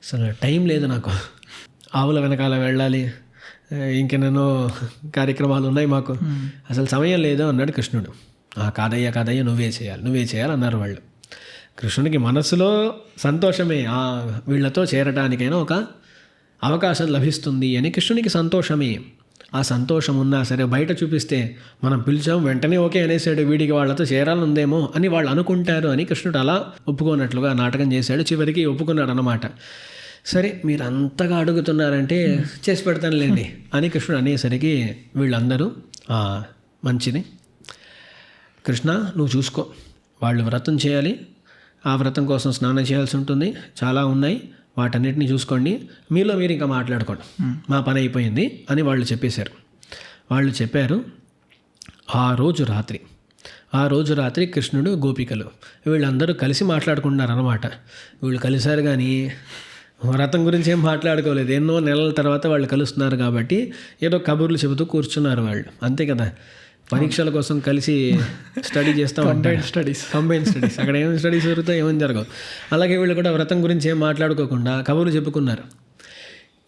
అసలు టైం లేదు నాకు, ఆవుల వెనకాల వెళ్ళాలి, ఇంకెన్నెన్నో కార్యక్రమాలు ఉన్నాయి మాకు, అసలు సమయం లేదు అన్నాడు కృష్ణుడు. కాదయ్యా నువ్వే చేయాలి అన్నారు వాళ్ళు. కృష్ణునికి మనసులో సంతోషమే, వీళ్ళతో చేరడానికైనా ఒక అవకాశం లభిస్తుంది అని కృష్ణునికి సంతోషమే. ఆ సంతోషం ఉన్నా సరే బయట చూపిస్తే మనం పిలిచాం వెంటనే ఓకే అనేసాడు, వీడికి వాళ్ళతో చేరాలనుందేమో అని వాళ్ళు అనుకుంటారు అని కృష్ణుడు అలా ఒప్పుకోనట్లుగా నాటకం చేశాడు. చివరికి ఒప్పుకున్నాడు అన్నమాట. సరే మీరు అంతగా అడుగుతున్నారంటే చేసి పెడతానులేండి అని కృష్ణుడు అనేసరికి వీళ్ళందరూ మంచిది కృష్ణ నువ్వు చూసుకో, వాళ్ళు వ్రతం చేయాలి, ఆ వ్రతం కోసం స్నానం చేయాల్సి ఉంటుంది, చాలా ఉన్నాయి, వాటన్నిటిని చూసుకోండి, మీలో మీరు ఇంకా మాట్లాడుకోండి, మా పని అయిపోయింది అని వాళ్ళు చెప్పేశారు. వాళ్ళు చెప్పారు. ఆ రోజు రాత్రి కృష్ణుడు గోపికలు వీళ్ళందరూ కలిసి మాట్లాడుకుంటున్నారన్నమాట. వీళ్ళు కలిశారు కానీ వ్రతం గురించి ఏం మాట్లాడుకోలేదు. ఎన్నో నెలల తర్వాత వాళ్ళు కలుస్తున్నారు కాబట్టి ఏదో కబుర్లు చెబుతూ కూర్చున్నారు వాళ్ళు, అంతే కదా. పరీక్షల కోసం కలిసి స్టడీ చేస్తూ ఉంటారు, కంబైన్ స్టడీస్, అక్కడ ఏమైనా స్టడీస్ జరుగుతాయి, ఏమైనా జరగవు. అలాగే వీళ్ళు కూడా వ్రతం గురించి ఏం మాట్లాడుకోకుండా కబుర్లు చెప్పుకున్నారు.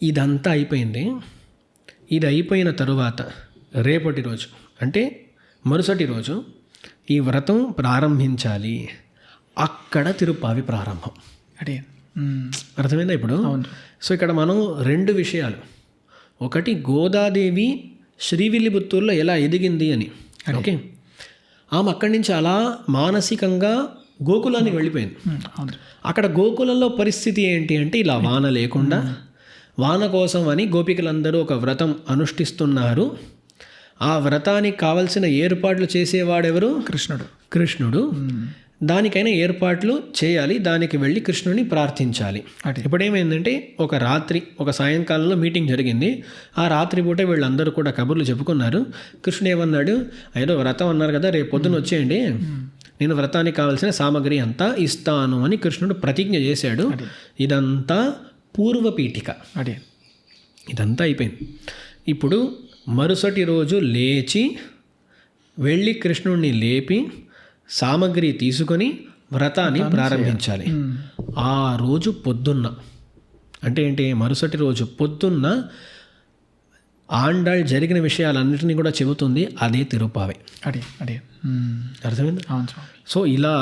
ఇదంతా అయిపోయింది. ఇది అయిపోయిన తరువాత రేపటి రోజు అంటే మరుసటి రోజు ఈ వ్రతం ప్రారంభించాలి. అక్కడ తిరుప్పావి ప్రారంభం. అర్థమైందా ఇప్పుడు? సో ఇక్కడ మనం రెండు విషయాలు, ఒకటి గోదాదేవి శ్రీవిల్లిపుత్తూరులో ఎలా ఎదిగింది అని, ఓకే, ఆమె అక్కడి నుంచి అలా మానసికంగా గోకులానికి వెళ్ళిపోయింది. అక్కడ గోకులంలో పరిస్థితి ఏంటి అంటే ఇలా వాన లేకుండా, వాన కోసం అని గోపికలందరూ ఒక వ్రతం అనుష్ఠిస్తున్నారు. ఆ వ్రతానికి కావలసిన ఏర్పాట్లు చేసేవాడెవరు? కృష్ణుడు. దానికైనా ఏర్పాట్లు చేయాలి, దానికి వెళ్ళి కృష్ణుని ప్రార్థించాలి. ఇప్పుడు ఏమైందంటే ఒక సాయంకాలంలో మీటింగ్ జరిగింది. ఆ రాత్రి పూట వీళ్ళందరూ కూడా కబుర్లు చెప్పుకున్నారు. కృష్ణుడు ఏమన్నాడు, ఏదో వ్రతం అన్నారు కదా, రేపు పొద్దున వచ్చేయండి, నేను వ్రతానికి కావాల్సిన సామగ్రి అంతా ఇస్తాను అని కృష్ణుడు ప్రతిజ్ఞ చేశాడు. ఇదంతా పూర్వపీఠిక. ఇదంతా అయిపోయింది. ఇప్పుడు మరుసటి రోజు లేచి వెళ్ళి కృష్ణుడిని లేపి సామగ్రి తీసుకొని వ్రతాన్ని ప్రారంభించాలి. ఆ రోజు పొద్దున్న అంటే ఏంటి, మరుసటి రోజు పొద్దున్న ఆండాళ్ జరిగిన విషయాలన్నింటినీ కూడా చెబుతుంది. అదే తిరుప్పావై. అడే అడే అర్థమైంది? అవును స్వామి. సో ఇలా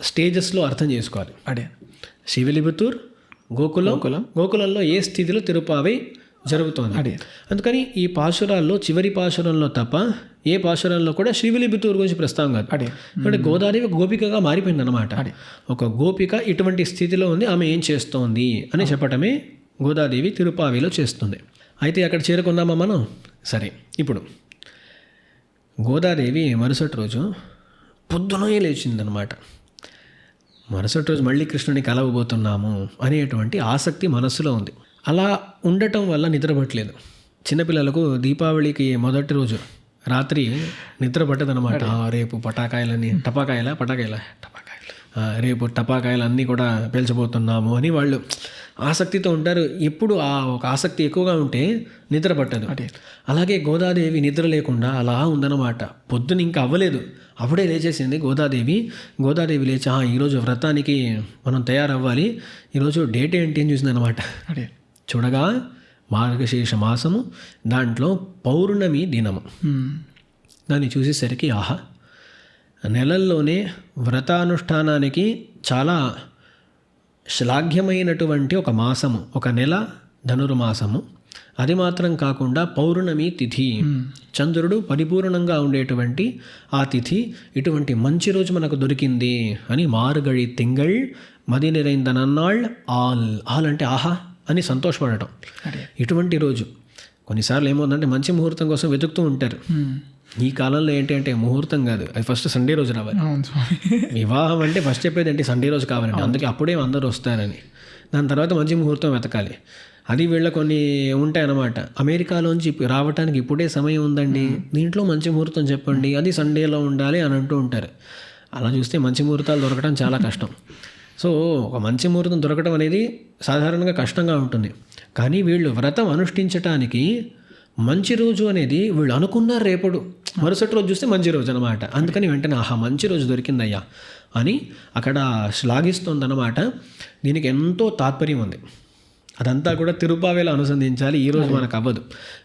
స్టేజెస్లో అర్థం చేసుకోవాలి. అడే శివలిబుతూర్, గోకులంలో ఏ స్థితిలో తిరుప్పావై జరుగుతోంది. అదే అందుకని ఈ పాశురాల్లో చివరి పాశురంలో తప్ప ఏ పాశురంలో కూడా శ్రీవిల్లిబుత్తూరు గురించి ప్రస్తావం కాదు. అదే అంటే గోదాదేవి ఒక గోపికగా మారిపోయింది అనమాట. ఒక గోపిక ఇటువంటి స్థితిలో ఉంది, ఆమె ఏం చేస్తోంది అని చెప్పటమే గోదాదేవి తిరుప్పావైలో చేస్తుంది. అయితే అక్కడ చేరుకున్నామా మనం? సరే, ఇప్పుడు గోదాదేవి మరుసటి రోజు పొద్దునే లేచిందనమాట. మరుసటి రోజు మళ్ళీ కృష్ణుని కలవబోతున్నాము అనేటువంటి ఆసక్తి మనస్సులో ఉంది. అలా ఉండటం వల్ల నిద్రపట్టలేదు. చిన్నపిల్లలకు దీపావళికి మొదటి రోజు రాత్రి నిద్ర పట్టదనమాట. రేపు టపాకాయల రేపు టపాకాయలు అన్నీ కూడా పేల్చబోతున్నాము అని వాళ్ళు ఆసక్తితో ఉంటారు. ఎప్పుడు ఆ ఒక ఆసక్తి ఎక్కువగా ఉంటే నిద్ర పట్టదు. అలాగే గోదాదేవి నిద్ర లేకుండా అలా ఉందన్నమాట. పొద్దున ఇంకా అవ్వలేదు, అప్పుడే లేచేసింది గోదాదేవి లేచి ఈరోజు వ్రతానికి మనం తయారవ్వాలి, ఈరోజు డేట్ ఏంటి అని చూసిందనమాట. చూడగా మార్గశీర్ష మాసము, దాంట్లో పౌర్ణమి దినము. దాన్ని చూసేసరికి నెలల్లోనే వ్రతానుష్ఠానానికి చాలా శ్లాఘ్యమైనటువంటి ఒక మాసము, ఒక నెల ధనుర్మాసము. అది మాత్రం కాకుండా పౌర్ణమి తిథి, చంద్రుడు పరిపూర్ణంగా ఉండేటువంటి ఆ తిథి, ఇటువంటి మంచి రోజు మనకు దొరికింది అని మార్గళి తింగళ్ మది నిరైంద నన్నాళ్ ఆల్ అంటే అని సంతోషపడటం. ఇటువంటి రోజు కొన్నిసార్లు ఏమవుతుందంటే మంచి ముహూర్తం కోసం వెతుకుతూ ఉంటారు. ఈ కాలంలో ఏంటి అంటే ముహూర్తం కాదు, అది ఫస్ట్ సండే రోజు రావాలి. వివాహం అంటే ఫస్ట్ చెప్పేది ఏంటి, సండే రోజు కావాలండి. అందుకే అప్పుడే అందరూ వస్తారని. దాని తర్వాత మంచి ముహూర్తం వెతకాలి. అది వీళ్ళ కొన్ని ఉంటాయన్నమాట. అమెరికాలోంచి రావడానికి ఇప్పుడే సమయం ఉందండి, దీంట్లో మంచి ముహూర్తం చెప్పండి, అది సండేలో ఉండాలి అని అంటూ ఉంటారు. అలా చూస్తే మంచి ముహూర్తాలు దొరకడం చాలా కష్టం. సో ఒక మంచి ముహూర్తం దొరకడం అనేది సాధారణంగా కష్టంగా ఉంటుంది. కానీ వీళ్ళు వ్రతం అనుష్ఠించటానికి మంచి రోజు అనేది వీళ్ళు అనుకున్నారు రేపడు, మరుసటి రోజు చూస్తే మంచి రోజు అనమాట. అందుకని వెంటనే మంచి రోజు దొరికిందయ్యా అని అక్కడ శ్లాఘిస్తుందన్నమాట. దీనికి ఎంతో తాత్పర్యం ఉంది. అదంతా కూడా తిరుప్పావైలో అనుసంధించాలి, ఈరోజు మనకు అవ్వదు.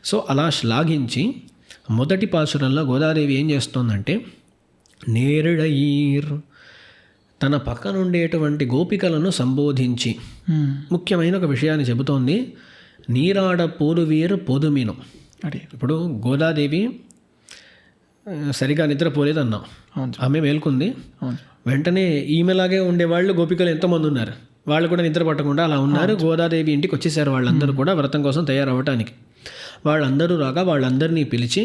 సో అలా శ్లాఘించి మొదటి పాశురంలో గోదాదేవి ఏం చేస్తోందంటే, నేరిళయీర్ తన పక్కన ఉండేటువంటి గోపికలను సంబోధించి ముఖ్యమైన ఒక విషయాన్ని చెబుతోంది. నీరాడ పోరువీరు పొదుమిను. ఇప్పుడు గోదాదేవి సరిగా నిద్రపోలేదన్నాం, ఆమె మేల్కొంది. వెంటనే ఈమెలాగే ఉండేవాళ్ళు గోపికలు ఎంతోమంది ఉన్నారు, వాళ్ళు కూడా నిద్ర పట్టకుండా అలా ఉన్నారు. గోదాదేవి ఇంటికి వచ్చేసారు వాళ్ళందరూ కూడా వ్రతం కోసం తయారవ్వటానికి. వాళ్ళందరూ రాగా వాళ్ళందరినీ పిలిచి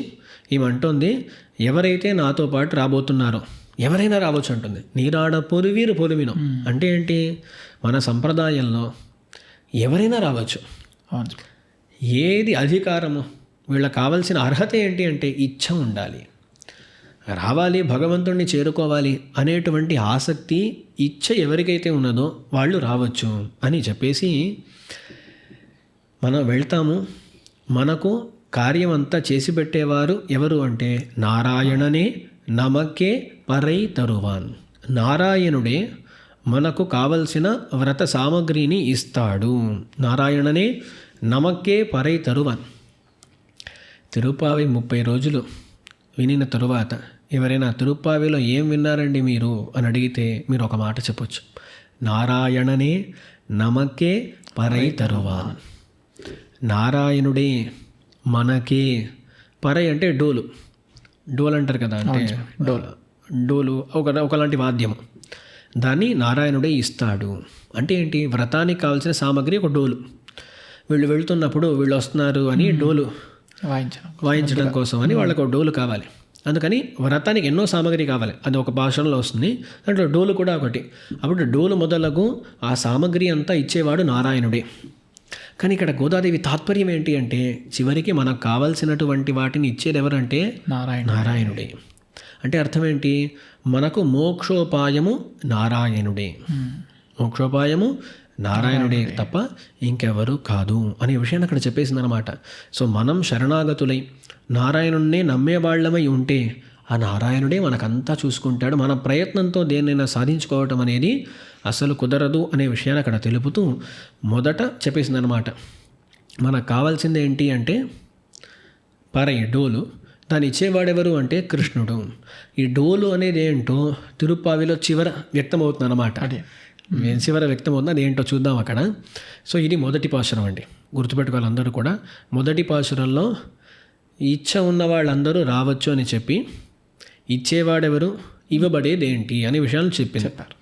ఈమంటోంది, ఎవరైతే నాతో పాటు రాబోతున్నారో ఎవరైనా రావచ్చు అంటుంది. నీరాడ పొరువీరు పొరుమిను అంటే ఏంటి, మన సంప్రదాయంలో ఎవరైనా రావచ్చు. ఏది అధికారము, వీళ్ళకి కావాల్సిన అర్హత ఏంటి అంటే ఇచ్ఛ ఉండాలి, రావాలి, భగవంతుణ్ణి చేరుకోవాలి అనేటువంటి ఆసక్తి, ఇచ్ఛ ఎవరికైతే ఉన్నదో వాళ్ళు రావచ్చు అని చెప్పేసి మనం వెళ్తాము. మనకు కార్యం అంతా చేసి పెట్టేవారు ఎవరు అంటే నారాయణనే నమకే పరై తరువాన్. నారాయణుడే మనకు కావలసిన వ్రత సామగ్రిని ఇస్తాడు. నారాయణనే నమకే పరై తరువాన్. తిరుప్పావై 30 రోజులు వినిన తరువాత ఎవరైనా తిరుప్పావైలో ఏం విన్నారండి మీరు అని అడిగితే మీరు ఒక మాట చెప్పొచ్చు, నారాయణనే నమకే పరై తరువాన్. నారాయణుడే మనకే, పరై అంటే డోలు అంటారు కదా, అంటే డోలు ఒకలాంటి వాద్యము, దాన్ని నారాయణుడే ఇస్తాడు. అంటే ఏంటి, వ్రతానికి కావాల్సిన సామగ్రి ఒక డోలు. వీళ్ళు వెళ్తున్నప్పుడు వీళ్ళు వస్తున్నారు అని డోలు వాయించడం కోసం అని వాళ్ళకు ఒక డోలు కావాలి. అందుకని వ్రతానికి ఎన్నో సామగ్రి కావాలి, అది ఒక భాషలో వస్తుంది, దాంట్లో డోలు కూడా ఒకటి. అప్పుడు డోలు మొదలగు ఆ సామగ్రి అంతా ఇచ్చేవాడు నారాయణుడే. కానీ ఇక్కడ గోదాదేవి తాత్పర్యం ఏంటి అంటే, చివరికి మనకు కావాల్సినటువంటి వాటిని ఇచ్చేది ఎవరంటే నారాయణుడే. అంటే అర్థం ఏంటి, మనకు మోక్షోపాయము నారాయణుడే, మోక్షోపాయము నారాయణుడే తప్ప ఇంకెవరు కాదు అనే విషయాన్ని అక్కడ చెప్పేసింది అనమాట. సో మనం శరణాగతులై నారాయణుడినే నమ్మేవాళ్ళమై ఉంటే ఆ నారాయణుడే మనకంతా చూసుకుంటాడు. మన ప్రయత్నంతో దేన్నైనా సాధించుకోవటం అనేది అసలు కుదరదు అనే విషయాన్ని అక్కడ తెలుపుతూ మొదట చెప్పేసిందనమాట. మనకు కావాల్సింది ఏంటి అంటే పరై డోలు, దాన్ని ఇచ్చేవాడెవరు అంటే కృష్ణుడు. ఈ డోలు అనేది ఏంటో తిరుప్పావిలో చివర వ్యక్తమవుతుంది అనమాట. చివర వ్యక్తమవుతుంది, అది ఏంటో చూద్దాం అక్కడ. సో ఇది మొదటి పాశురం అండి, గుర్తుపెట్టుకోవాలి అందరూ కూడా. మొదటి పాశురంలో ఇచ్చ ఉన్న వాళ్ళందరూ రావచ్చు అని చెప్పి ఇచ్చేవాడెవరు, ఇవ్వబడేదేంటి అనే విషయాలు చెప్పారు.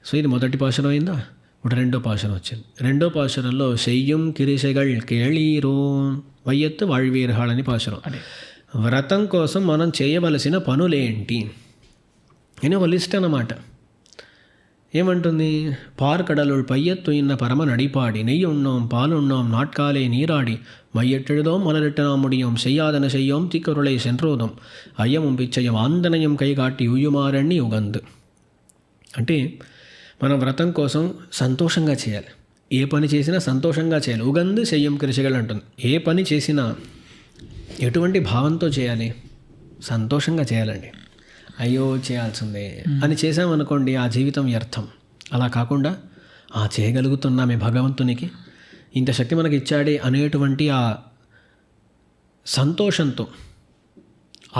సో ఇది మొదటి పాశురం అయిందా. ఇప్పుడు రెండో పాశురం వచ్చింది. రెండో పాశురంలో శయ్యం కిరిసెగళ్ కేళీరో వయ్యత్తు వాళ్వీర్హాళ్ అని పాశురం. వ్రతం కోసం మనం చేయవలసిన పనులేంటి అని ఒక లిస్ట్ అన్నమాట. ఏమంటుంది? పార్కడలుள் పయ్యత్తు ఇన్న పరమ నడిపాడి నెయ్యి ఉన్నోం పాలున్నోం నాట్కాలే నీరాడి மையெட்டெழுதோம் மலரிட்டனாம் முடியும் செய்யாதன செய்யோம் தீக்கருளை சென்றோதும் అయ్యముం పిచ్చయం ఆందనయం కైగాటి ఉయ్యుమారణి ఉగంద్. అంటే మనం వ్రతం కోసం సంతోషంగా చేయాలి. ఏ పని చేసినా సంతోషంగా చేయాలి. ఉగంద్ శయ్యం కిరిసెగళ్ అంటుంది. ఏ పని చేసినా ఎటువంటి భావంతో చేయాలి? సంతోషంగా చేయాలండి. అయ్యో చేయాల్సిందే అని చేసామనుకోండి, ఆ జీవితం వ్యర్థం. అలా కాకుండా చేయగలుగుతున్నామే భగవంతునికి, ఇంత శక్తి మనకి ఇచ్చాడే అనేటువంటి ఆ సంతోషంతో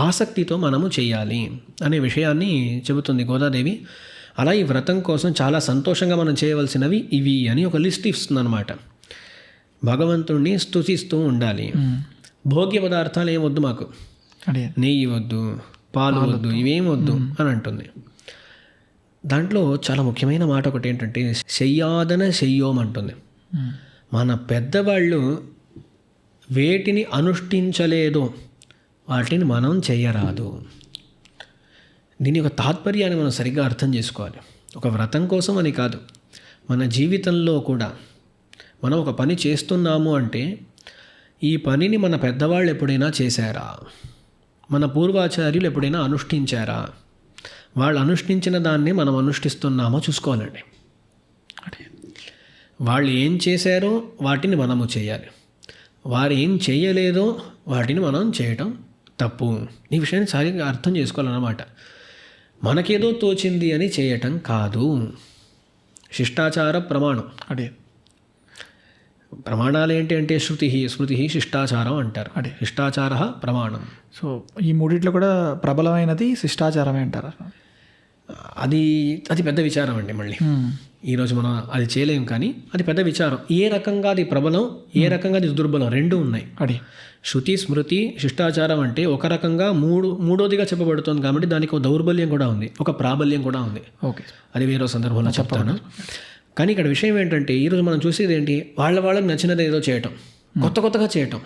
ఆసక్తితో మనము చేయాలి అనే విషయాన్ని చెబుతుంది గోదాదేవి. అలా ఈ వ్రతం కోసం చాలా సంతోషంగా మనం చేయవలసినవి ఇవి అని ఒక లిస్ట్ ఇస్తుంది అనమాట. భగవంతుణ్ణి స్తుతిస్తూ ఉండాలి. భోగ్య పదార్థాలు ఏం వద్దు మాకు, నెయ్యి వద్దు, పాలు వద్దు, ఇవేం వద్దు అని అంటుంది. దాంట్లో చాలా ముఖ్యమైన మాట ఒకటి ఏంటంటే శయ్యాదన శయ్యోం అంటుంది. మన పెద్దవాళ్ళు వేటిని అనుష్ఠించలేదో వాటిని మనం చెయ్యరాదు. దీని యొక్క తాత్పర్యాన్ని మనం సరిగ్గా అర్థం చేసుకోవాలి. ఒక వ్రతం కోసం అని కాదు, మన జీవితంలో కూడా మనం ఒక పని చేస్తున్నాము అంటే ఈ పనిని మన పెద్దవాళ్ళు ఎప్పుడైనా చేశారా, మన పూర్వాచార్యులు ఎప్పుడైనా అనుష్ఠించారా, వాళ్ళు అనుష్ఠించిన దాన్ని మనం అనుష్ఠిస్తున్నామో చూసుకోవాలండి. వాళ్ళు ఏం చేశారో వాటిని మనము చేయాలి, వారు ఏం చేయలేదో వాటిని మనం చేయటం తప్పు. ఈ విషయాన్ని సరిగ్గా అర్థం చేసుకోవాలన్నమాట. మనకేదో తోచింది అని చేయటం కాదు. శిష్టాచార ప్రమాణం. ప్రమాణాలు ఏంటి అంటే శృతి స్మృతి శిష్టాచారం అంటారు. శిష్టాచార ప్రమాణం. సో ఈ మూడిట్లో కూడా ప్రబలమైనది శిష్టాచారమే అంటారు. అది పెద్ద విచారం అండి. మళ్ళీ ఈరోజు మనం అది చేయలేం, కానీ అది పెద్ద విచారం. ఏ రకంగా అది ప్రబలం, ఏ రకంగా అది దుర్బలం, రెండు ఉన్నాయి. శృతి స్మృతి శిష్టాచారం అంటే ఒక రకంగా మూడోదిగా చెప్పబడుతుంది కాబట్టి దానికి ఒక దౌర్బల్యం కూడా ఉంది, ఒక ప్రాబల్యం కూడా ఉంది. ఓకే, అది వేరే సందర్భంలో చెప్తాను. కానీ ఇక్కడ విషయం ఏంటంటే ఈరోజు మనం చూసేది ఏంటి, వాళ్ళకి నచ్చినది ఏదో చేయటం, కొత్తగా చేయటం,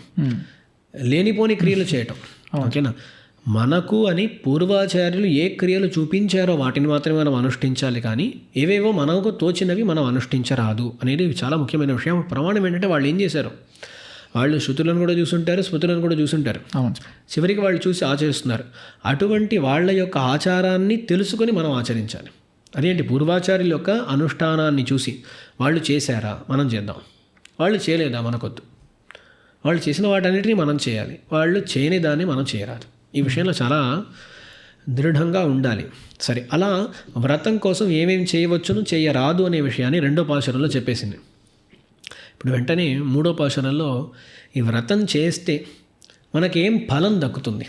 లేనిపోని క్రియలు చేయటం. ఓకేనా? మనకు అని పూర్వాచార్యులు ఏ క్రియలు చూపించారో వాటిని మాత్రమే మనం అనుష్ఠించాలి, కానీ ఏవేవో మనకు తోచినవి మనం అనుష్ఠించరాదు అనేది చాలా ముఖ్యమైన విషయం. ప్రమాణం ఏంటంటే వాళ్ళు ఏం చేశారు, వాళ్ళు శృతులను కూడా చూసుంటారు, స్మృతులను కూడా చూసుంటారు, చివరికి వాళ్ళు చూసి ఆచరిస్తున్నారు. అటువంటి వాళ్ళ యొక్క ఆచారాన్ని తెలుసుకొని మనం ఆచరించాలి. అదేంటి, పూర్వాచార్యుల యొక్క అనుష్ఠానాన్ని చూసి వాళ్ళు చేశారా మనం చేద్దాం, వాళ్ళు చేయలేదా మనకొద్దు, వాళ్ళు చేసిన వాటన్నిటిని మనం చేయాలి, వాళ్ళు చేయని దాన్ని మనం చేయరాదు. ఈ విషయంలో చాలా దృఢంగా ఉండాలి. సరే, అలా వ్రతం కోసం ఏమేమి చేయవచ్చును చేయరాదు అనే విషయాన్ని రెండో పాశురంలో చెప్పేసింది. ఇప్పుడు వెంటనే మూడో పాశురంలో ఈ వ్రతం చేస్తే మనకేం ఫలం దక్కుతుంది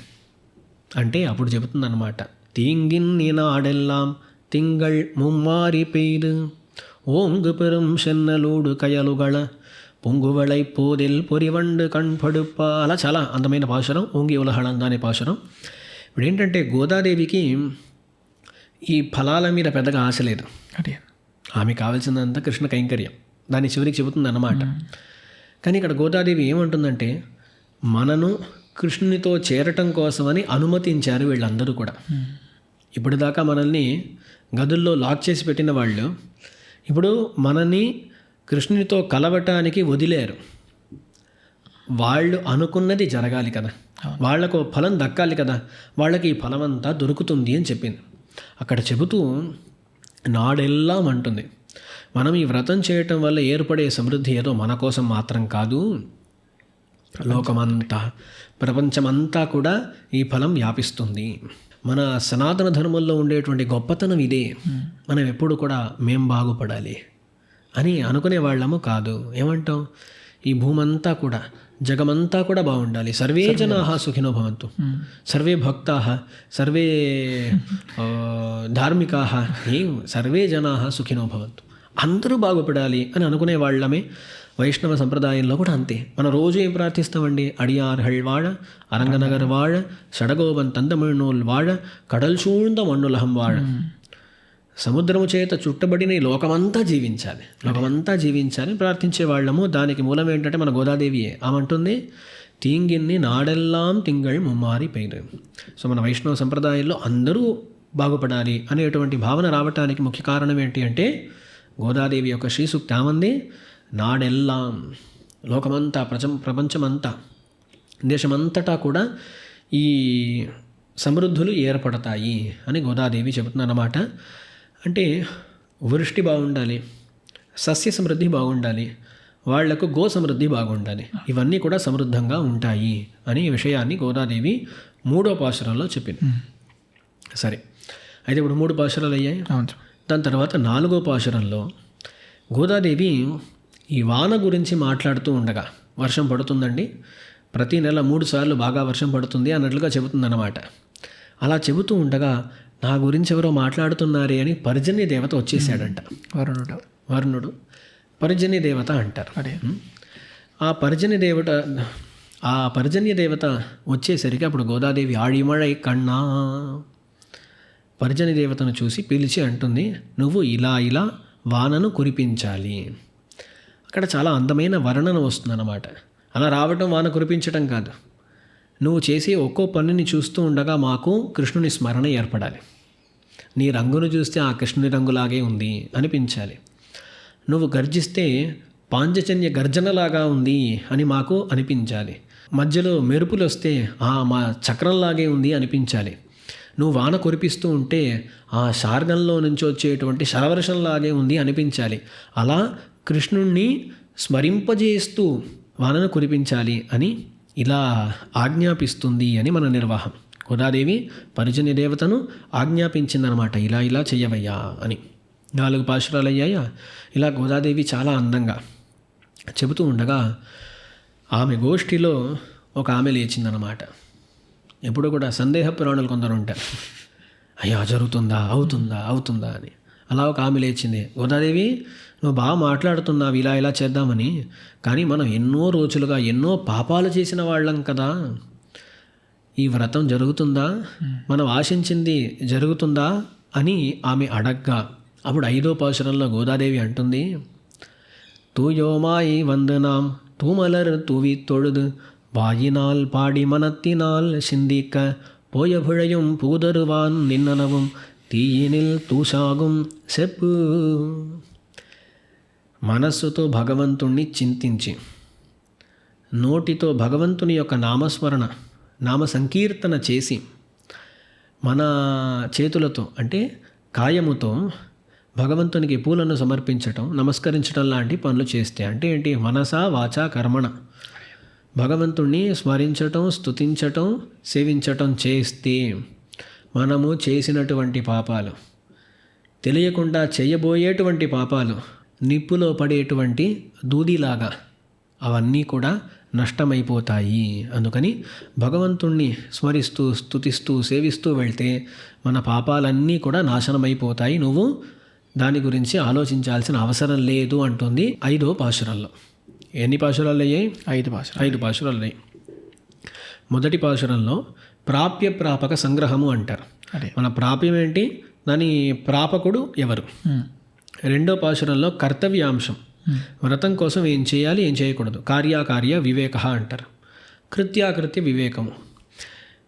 అంటే అప్పుడు చెబుతుంది అన్నమాట. తీంగిన్ నాడెల్లాం తింగళ్ ముమ్మారి పెయిర్ ఓంగు పెரும் చెన్నలూడు కయలుగళ పొంగువళై పోదెల్ పొరివండు కణ్పడుప్ప. అలా చాలా అందమైన పాశురం, ఓంగి ఉలహళంద అనే పాశురం. ఇప్పుడు ఏంటంటే గోదాదేవికి ఈ ఫలాల మీద పెద్దగా ఆశ లేదు. ఆమె కావాల్సిందంతా కృష్ణ కైంకర్యం, దాన్ని చివరికి చెబుతుంది అన్నమాట. కానీ ఇక్కడ గోదాదేవి ఏమంటుందంటే మనను కృష్ణునితో చేరటం కోసమని అనుమతించారు వీళ్ళందరూ కూడా. ఇప్పటిదాకా మనల్ని గదుల్లో లాక్ చేసి పెట్టిన వాళ్ళు ఇప్పుడు మనని కృష్ణునితో కలవటానికి వదిలేరు. వాళ్ళు అనుకున్నది జరగాలి కదా, వాళ్లకు ఫలం దక్కాలి కదా, వాళ్ళకి ఈ ఫలం అంతా దొరుకుతుంది అని చెప్పింది. అక్కడ చెబుతూ నాడెల్లాం అంటుంది, మనం ఈ వ్రతం చేయటం వల్ల ఏర్పడే సమృద్ధి ఏదో మన కోసం మాత్రం కాదు, లోకమంతా ప్రపంచమంతా కూడా ఈ ఫలం వ్యాపిస్తుంది. మన సనాతన ధర్మంలో ఉండేటువంటి గొప్పతనం ఇదే. మనం ఎప్పుడు కూడా మేం బాగుపడాలి అని అనుకునే వాళ్ళము కాదు. ఏమంటాం, ఈ భూమంతా కూడా జగమంతా కూడా బాగుండాలి. సర్వే జనాః సుఖినో భవంతు, సర్వే భక్తాః, సర్వే ధార్మికాః, సర్వే జనాః సుఖినో భవంతు, అందరూ బాగుపడాలి అని అనుకునే వాళ్ళమే. వైష్ణవ సంప్రదాయంలో కూడా అంతే. మనం రోజు ఏం ప్రార్థిస్తామండి? అడియార్హళ్ వాழ, అరంగనగర్ వాழ, షడగోబన్ తందమిழ்నూల్ వాழ, కడల్ సూழ்ந்த మన్నులహం వాழ. సముద్రము చేత చుట్టబడిన ఈ లోకమంతా జీవించాలి, లోకమంతా జీవించాలి ప్రార్థించే వాళ్ళము. దానికి మూలం ఏంటంటే మన గోదాదేవియే. ఆమంటుంది తీంగిన్ని నాడెల్లాం తింగళ్ ముమ్మారి పెయిరు. సో మన వైష్ణవ సంప్రదాయంలో అందరూ బాగుపడాలి అనేటువంటి భావన రావటానికి ముఖ్య కారణం ఏంటి అంటే గోదాదేవి యొక్క శ్రీ సూక్తి. ఆమంది నాడెల్లాం, లోకమంతా, ప్రపంచమంతా, దేశమంతటా కూడా ఈ సమృద్ధులు ఏర్పడతాయి అని గోదాదేవి చెబుతుందన్నమాట. అంటే వృష్టి బాగుండాలి, సస్య సమృద్ధి బాగుండాలి, వాళ్లకు గో సమృద్ధి బాగుండాలి, ఇవన్నీ కూడా సమృద్ధంగా ఉంటాయి అని ఈ విషయాన్ని గోదాదేవి 3వ పాశురంలో చెప్పింది. సరే, అయితే ఇప్పుడు 3 పాశురాలు అయ్యాయి. దాని తర్వాత 4వ పాశురంలో గోదాదేవి ఈ వాన గురించి మాట్లాడుతూ ఉండగా, వర్షం పడుతుందండి, ప్రతి నెల 3 సార్లు బాగా వర్షం పడుతుంది అన్నట్లుగా చెబుతుందన్నమాట. అలా చెబుతూ ఉండగా నా గురించి ఎవరో మాట్లాడుతున్నారే అని పర్జన్య దేవత వచ్చేసాడంట. వరుణుడు పర్జన్య దేవత అంటారు. ఆ పర్జన్య దేవత వచ్చేసరికి అప్పుడు గోదాదేవి ఆడిమళై కన్నా పర్జన్య దేవతను చూసి పిలిచి అంటుంది, నువ్వు ఇలా ఇలా వానను కురిపించాలి. అక్కడ చాలా అందమైన వర్ణన వస్తుందన్నమాట. అలా రావటం వాన కురిపించటం కాదు, నువ్వు చేసే ఒక్కో పనిని చూస్తూ ఉండగా మాకు కృష్ణుని స్మరణ ఏర్పడాలి. నీ రంగును చూస్తే ఆ కృష్ణుని రంగులాగే ఉంది అనిపించాలి. నువ్వు గర్జిస్తే పాంచజన్య గర్జనలాగా ఉంది అని మాకు అనిపించాలి. మధ్యలో మెరుపులు వస్తే మా చక్రంలాగే ఉంది అనిపించాలి. నువ్వు వాన కురిపిస్తూ ఉంటే ఆ శార్గంలో నుంచి వచ్చేటువంటి శరవర్షంలాగే ఉంది అనిపించాలి. అలా కృష్ణుణ్ణి స్మరింపజేస్తూ వానను కురిపించాలి అని ఇలా ఆజ్ఞాపిస్తుంది అని మన నిర్వాహం. గోదాదేవి పర్జన్య దేవతను ఆజ్ఞాపించిందనమాట, ఇలా ఇలా చెయ్యవయ్యా అని. 4 పాశురాలు అయ్యాయా. ఇలా గోదాదేవి చాలా అందంగా చెబుతూ ఉండగా ఆమె గోష్ఠిలో ఒక ఆమె లేచిందనమాట. ఎప్పుడు కూడా సందేహ పురాణులు కొందరు ఉంటారు, అయ్యా జరుగుతుందా, అవుతుందా అని. అలా ఒక ఆమె లేచింది, గోదాదేవి నువ్వు బాగా మాట్లాడుతున్నావు ఇలా ఇలా చేద్దామని, కానీ మనం ఎన్నో రోజులుగా ఎన్నో పాపాలు చేసిన వాళ్ళం కదా, ఈ వ్రతం జరుగుతుందా, మనం ఆశించింది జరుగుతుందా అని ఆమె అడగ్గా, అప్పుడు 5వ పాశురంలో గోదాదేవి అంటుంది, తూయోమాయి వందనాం తూమలర్ తూవి తొழுது வாயினால் பாடி மனத்தினால் சிந்திக்க போயபுழையும் பூதருவான் நின்னனவும் తీయినిల్ తూషాగుం సెప్పు. మనస్సుతో భగవంతుణ్ణి చింతించి, నోటితో భగవంతుని యొక్క నామస్మరణ, నామ సంకీర్తన చేసి, మన చేతులతో అంటే కాయముతో భగవంతునికి పూలను సమర్పించటం, నమస్కరించడం లాంటి పనులు చేస్తే, అంటే ఏంటి, మనసా వాచా కర్మణ భగవంతుణ్ణి స్మరించటం, స్తుతించటం, సేవించటం చేస్తే మనము చేసినటువంటి పాపాలు, తెలియకుండా చేయబోయేటువంటి పాపాలు, నిప్పులో పడేటువంటి దూదిలాగా అవన్నీ కూడా నష్టమైపోతాయి. అందుకని భగవంతుణ్ణి స్మరిస్తూ, స్తుతిస్తూ, సేవిస్తూ వెళ్తే మన పాపాలన్నీ కూడా నాశనమైపోతాయి. నువ్వు దాని గురించి ఆలోచించాల్సిన అవసరం లేదు అంటుంది 5వ పాశురంలో. ఎన్ని పాశురాలు అయ్యాయి? 5 పాశురాలు అయ్యాయి. మొదటి పాశురంలో ప్రాప్య ప్రాపక సంగ్రహము అంటారు. మన ప్రాప్యం ఏంటి, దాని ప్రాపకుడు ఎవరు. 2వ పాశురంలో కర్తవ్యాంశం, వ్రతం కోసం ఏం చేయాలి ఏం చేయకూడదు, కార్యాకార్య వివేక అంటారు, కృత్యాకృత్య వివేకము.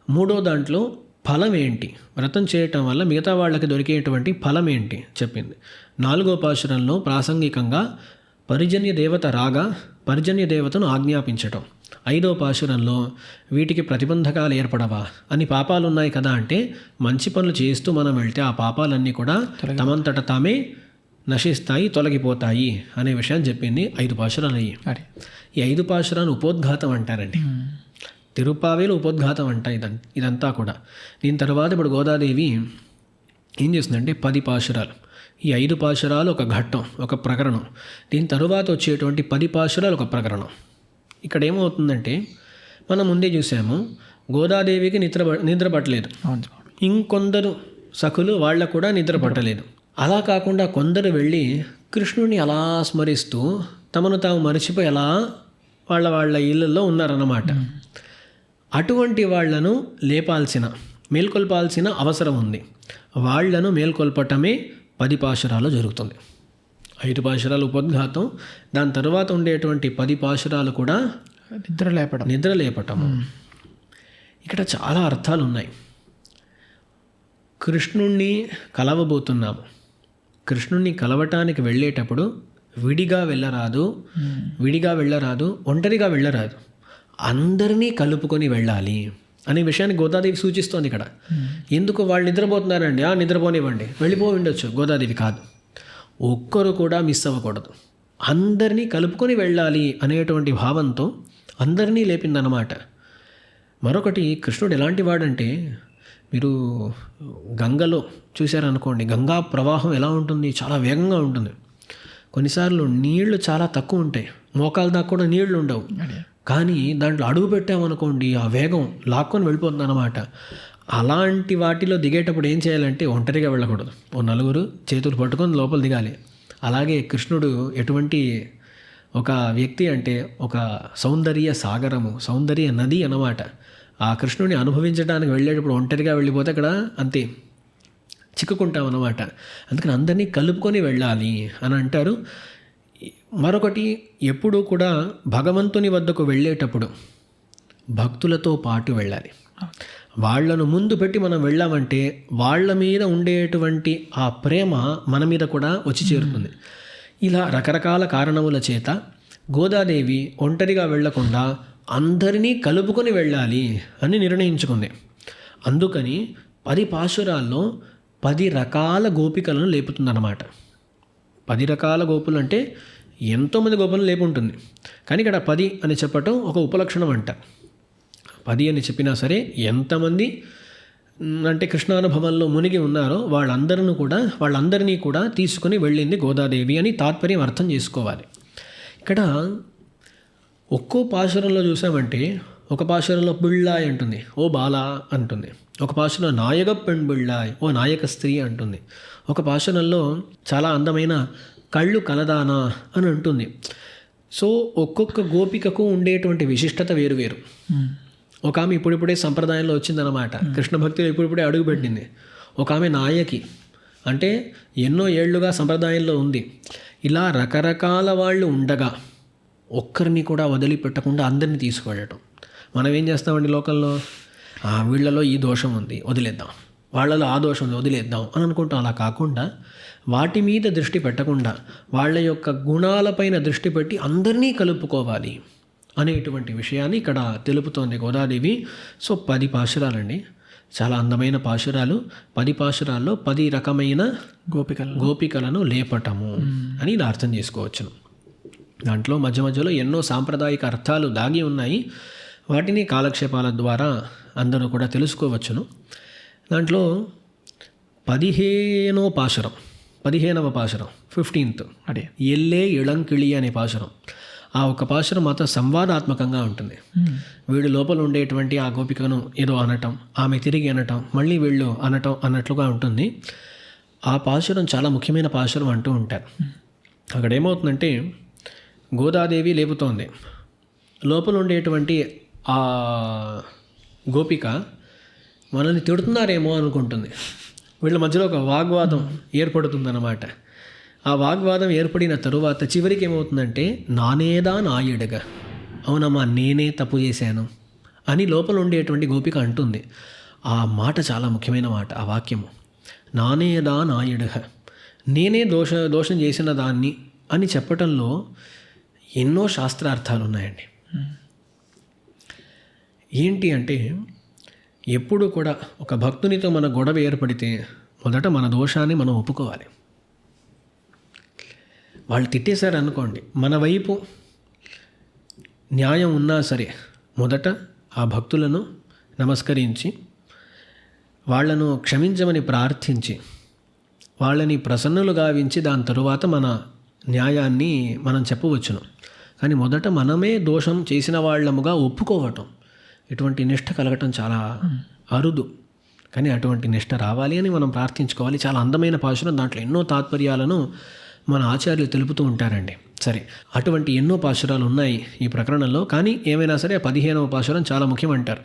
3వ దాంట్లో ఫలం ఏంటి, వ్రతం చేయటం వల్ల మిగతా వాళ్ళకి దొరికేటువంటి ఫలం ఏంటి చెప్పింది. 4వ పాశురంలో ప్రాసంగికంగా పర్జన్య దేవత రాగా పర్జన్య దేవతను ఆజ్ఞాపించటం. 5వ పాశురంలో వీటికి ప్రతిబంధకాలు ఏర్పడవా, అని పాపాలు ఉన్నాయి కదా అంటే మంచి పనులు చేస్తూ మనం వెళ్తే ఆ పాపాలన్నీ కూడా తమంతట తామే నశిస్తాయి, తొలగిపోతాయి అనే విషయాన్ని చెప్పింది. 5 పాశురాలు అయ్యి. ఈ 5 పాశురాన్ని ఉపోద్ఘాతం అంటారండి. తిరుప్పావేలు ఉపోద్ఘాతం అంట ఇదంతా కూడా. దీని తర్వాత ఇప్పుడు గోదాదేవి ఏం చేస్తుందంటే 10 పాశురాలు, ఈ 5 పాశురాలు ఒక ఘట్టం, ఒక ప్రకరణం. దీని తరువాత వచ్చేటువంటి 10 పాశురాలు ఒక ప్రకరణం. ఇక్కడ ఏమవుతుందంటే మనం ముందే చూసాము, గోదాదేవికి నిద్ర పట్టలేదు, ఇంకొందరు సఖులు వాళ్ళకు కూడా నిద్ర పట్టలేదు. అలా కాకుండా కొందరు వెళ్ళి కృష్ణుడిని అలా స్మరిస్తూ తమను తాము మరిచిపోయి అలా వాళ్ళ ఇళ్ళల్లో ఉన్నారన్నమాట. అటువంటి వాళ్లను మేల్కొల్పాల్సిన అవసరం ఉంది. వాళ్లను మేల్కొల్పటమే 10 పాశురాలు జరుగుతుంది. 5 పాశురాలు ఉపోద్ఘాతం, దాని తర్వాత ఉండేటువంటి 10 పాశురాలు కూడా నిద్ర లేపటము. ఇక్కడ చాలా అర్థాలు ఉన్నాయి. కృష్ణుణ్ణి కలవబోతున్నాము. కృష్ణుణ్ణి కలవటానికి వెళ్ళేటప్పుడు విడిగా వెళ్ళరాదు, ఒంటరిగా వెళ్ళరాదు, అందరినీ కలుపుకొని వెళ్ళాలి అనే విషయాన్ని గోదాదేవి సూచిస్తోంది ఇక్కడ. ఎందుకు వాళ్ళు నిద్రపోతున్నారండి, నిద్రపోనివ్వండి, వెళ్ళిపో ఉండొచ్చు. గోదాదేవి కాదు, ఒక్కరు కూడా మిస్ అవ్వకూడదు, అందరినీ కలుపుకొని వెళ్ళాలి అనేటువంటి భావంతో అందరినీ లేపిందన్నమాట. మరొకటి, కృష్ణుడు ఎలాంటి వాడంటే, మీరు గంగలో చూశారనుకోండి, గంగా ప్రవాహం ఎలా ఉంటుంది, చాలా వేగంగా ఉంటుంది. కొన్నిసార్లు నీళ్లు చాలా తక్కువ ఉంటాయి, మోకాల దాకా కూడా నీళ్లు ఉండవు. కానీ దాంట్లో అడుగు పెట్టామనుకోండి, ఆ వేగం లాక్కొని వెళ్ళిపోతుంది అన్నమాట. అలాంటి వాటిలో దిగేటప్పుడు ఏం చేయాలంటే ఒంటరిగా వెళ్ళకూడదు, ఓ నలుగురు చేతులు పట్టుకొని లోపల దిగాలి. అలాగే కృష్ణుడు ఎటువంటి ఒక వ్యక్తి అంటే ఒక సౌందర్య సాగరము, సౌందర్య నది అన్నమాట. ఆ కృష్ణుడిని అనుభవించడానికి వెళ్ళేటప్పుడు ఒంటరిగా వెళ్ళిపోతే అక్కడ అంతే చిక్కుకుంటాం అన్నమాట. అందుకని అందరినీ కలుపుకొని వెళ్ళాలి అని అంటారు. మరొకటి, ఎప్పుడూ కూడా భగవంతుని వద్దకు వెళ్ళేటప్పుడు భక్తులతో పాటు వెళ్ళాలి. వాళ్లను ముందు పెట్టి మనం వెళ్ళామంటే వాళ్ళ మీద ఉండేటువంటి ఆ ప్రేమ మన మీద కూడా వచ్చి చేరుతుంది. ఇలా రకరకాల కారణముల చేత గోదాదేవి ఒంటరిగా వెళ్లకుండా అందరినీ కలుపుకొని వెళ్ళాలి అని నిర్ణయించుకుంది. అందుకని 10 పాశురాల్లో 10 రకాల గోపికలను లేపుతుందన్నమాట. 10 రకాల గోపులు అంటే ఎంతోమంది గోపులను లేపు ఉంటుంది, కానీ ఇక్కడ 10 అని చెప్పటం ఒక ఉపలక్షణం అంట. 10 అని చెప్పినా సరే ఎంతమంది అంటే కృష్ణానుభవంలో మునిగి ఉన్నారో వాళ్ళందరినీ కూడా తీసుకుని వెళ్ళింది గోదాదేవి అని తాత్పర్యం అర్థం చేసుకోవాలి. ఇక్కడ ఒక్కో పాశురంలో చూసామంటే, ఒక పాశురంలో బిళ్ళాయ్ అంటుంది, ఓ బాలా అంటుంది. ఒక పాశురంలో నాయక పెణ్ బిళ్ళాయ్, ఓ నాయక స్త్రీ అంటుంది. ఒక పాశురంలో చాలా అందమైన కళ్ళు కలదానా అని అంటుంది. సో ఒక్కొక్క గోపికకు ఉండేటువంటి విశిష్టత వేరువేరు. ఒక ఆమె ఇప్పుడిప్పుడే సంప్రదాయంలో వచ్చిందనమాట, కృష్ణ భక్తిలో ఇప్పుడిప్పుడే అడుగుపెట్టింది. ఒక ఆమె నాయకి అంటే ఎన్నో ఏళ్లుగా సంప్రదాయంలో ఉంది. ఇలా రకరకాల వాళ్ళు ఉండగా ఒక్కరిని కూడా వదిలిపెట్టకుండా అందరినీ తీసుకువెళ్ళటం. మనం ఏం చేస్తామండి లోకల్లో, వీళ్ళలో ఈ దోషం ఉంది వదిలేద్దాం, వాళ్ళలో ఆ దోషం ఉంది వదిలేద్దాం అని అనుకుంటాం. అలా కాకుండా వాటి మీద దృష్టి పెట్టకుండా వాళ్ళ యొక్క గుణాలపైన దృష్టి పెట్టి అందరినీ కలుపుకోవాలి అనేటువంటి విషయాన్ని ఇక్కడ తెలుపుతోంది గోదాదేవి. సో 10 పాశురాలండి, చాలా అందమైన పాశురాలు. 10 పాశురాల్లో 10 రకమైన గోపికలను లేపటము అని ఇలా అర్థం చేసుకోవచ్చును. దాంట్లో మధ్యలో ఎన్నో సాంప్రదాయిక అర్థాలు దాగి ఉన్నాయి. వాటిని కాలక్షేపాల ద్వారా అందరూ కూడా తెలుసుకోవచ్చును. దాంట్లో 15వ పాశురం 15th అదే ఎల్లే ఇళంకిళి అనే పాశురం. ఆ ఒక పాశురం మాత్రం సంవాదాత్మకంగా ఉంటుంది. వీళ్ళు లోపల ఉండేటువంటి ఆ గోపికను ఏదో అనటం, ఆమె తిరిగి అనటం, మళ్ళీ వీళ్ళు అనటం అన్నట్లుగా ఉంటుంది. ఆ పాశురం చాలా ముఖ్యమైన పాశురం అంటూ ఉంటారు. అక్కడ ఏమవుతుందంటే, గోదాదేవి లేపుతోంది, లోపల ఉండేటువంటి ఆ గోపిక మనల్ని తిడుతున్నారేమో అనుకుంటుంది. వీళ్ళ మధ్యలో ఒక వాగ్వాదం ఏర్పడుతుందన్నమాట. ఆ వాగ్వాదం ఏర్పడిన తరువాత చివరికి ఏమవుతుందంటే, నానేదా నాయుడుగా, అవునమ్మా నేనే తప్పు చేశాను అని లోపల ఉండేటువంటి గోపిక అంటుంది. ఆ మాట చాలా ముఖ్యమైన మాట, ఆ వాక్యము నానేదా నాయుడుగా, నేనే దోషం చేసిన దాన్ని అని చెప్పటంలో ఎన్నో శాస్త్రార్థాలు ఉన్నాయండి. ఏంటి అంటే, ఎప్పుడు కూడా ఒక భక్తునితో మన గొడవ ఏర్పడితే మొదట మన దోషాన్ని మనం ఒప్పుకోవాలి. వాళ్ళు తిట్టేశారు అనుకోండి, మన వైపు న్యాయం ఉన్నా సరే మొదట ఆ భక్తులను నమస్కరించి వాళ్లను క్షమించమని ప్రార్థించి వాళ్ళని ప్రసన్నులు గావించి దాని తరువాత మన న్యాయాన్ని మనం చెప్పవచ్చును. కానీ మొదట మనమే దోషం చేసిన వాళ్ళముగా ఒప్పుకోవటం, ఇటువంటి నిష్ఠ కలగటం చాలా అరుదు. కానీ అటువంటి నిష్ఠ రావాలి అని మనం ప్రార్థించుకోవాలి. చాలా అందమైన పాశురం, దాంట్లో ఎన్నో తాత్పర్యాలను మన ఆచార్యులు తెలుపుతూ ఉంటారండి. సరే, అటువంటి ఎన్నో పాశురాలు ఉన్నాయి ఈ ప్రకరణంలో. కానీ ఏమైనా సరే 15వ పాశురం చాలా ముఖ్యమంటారు.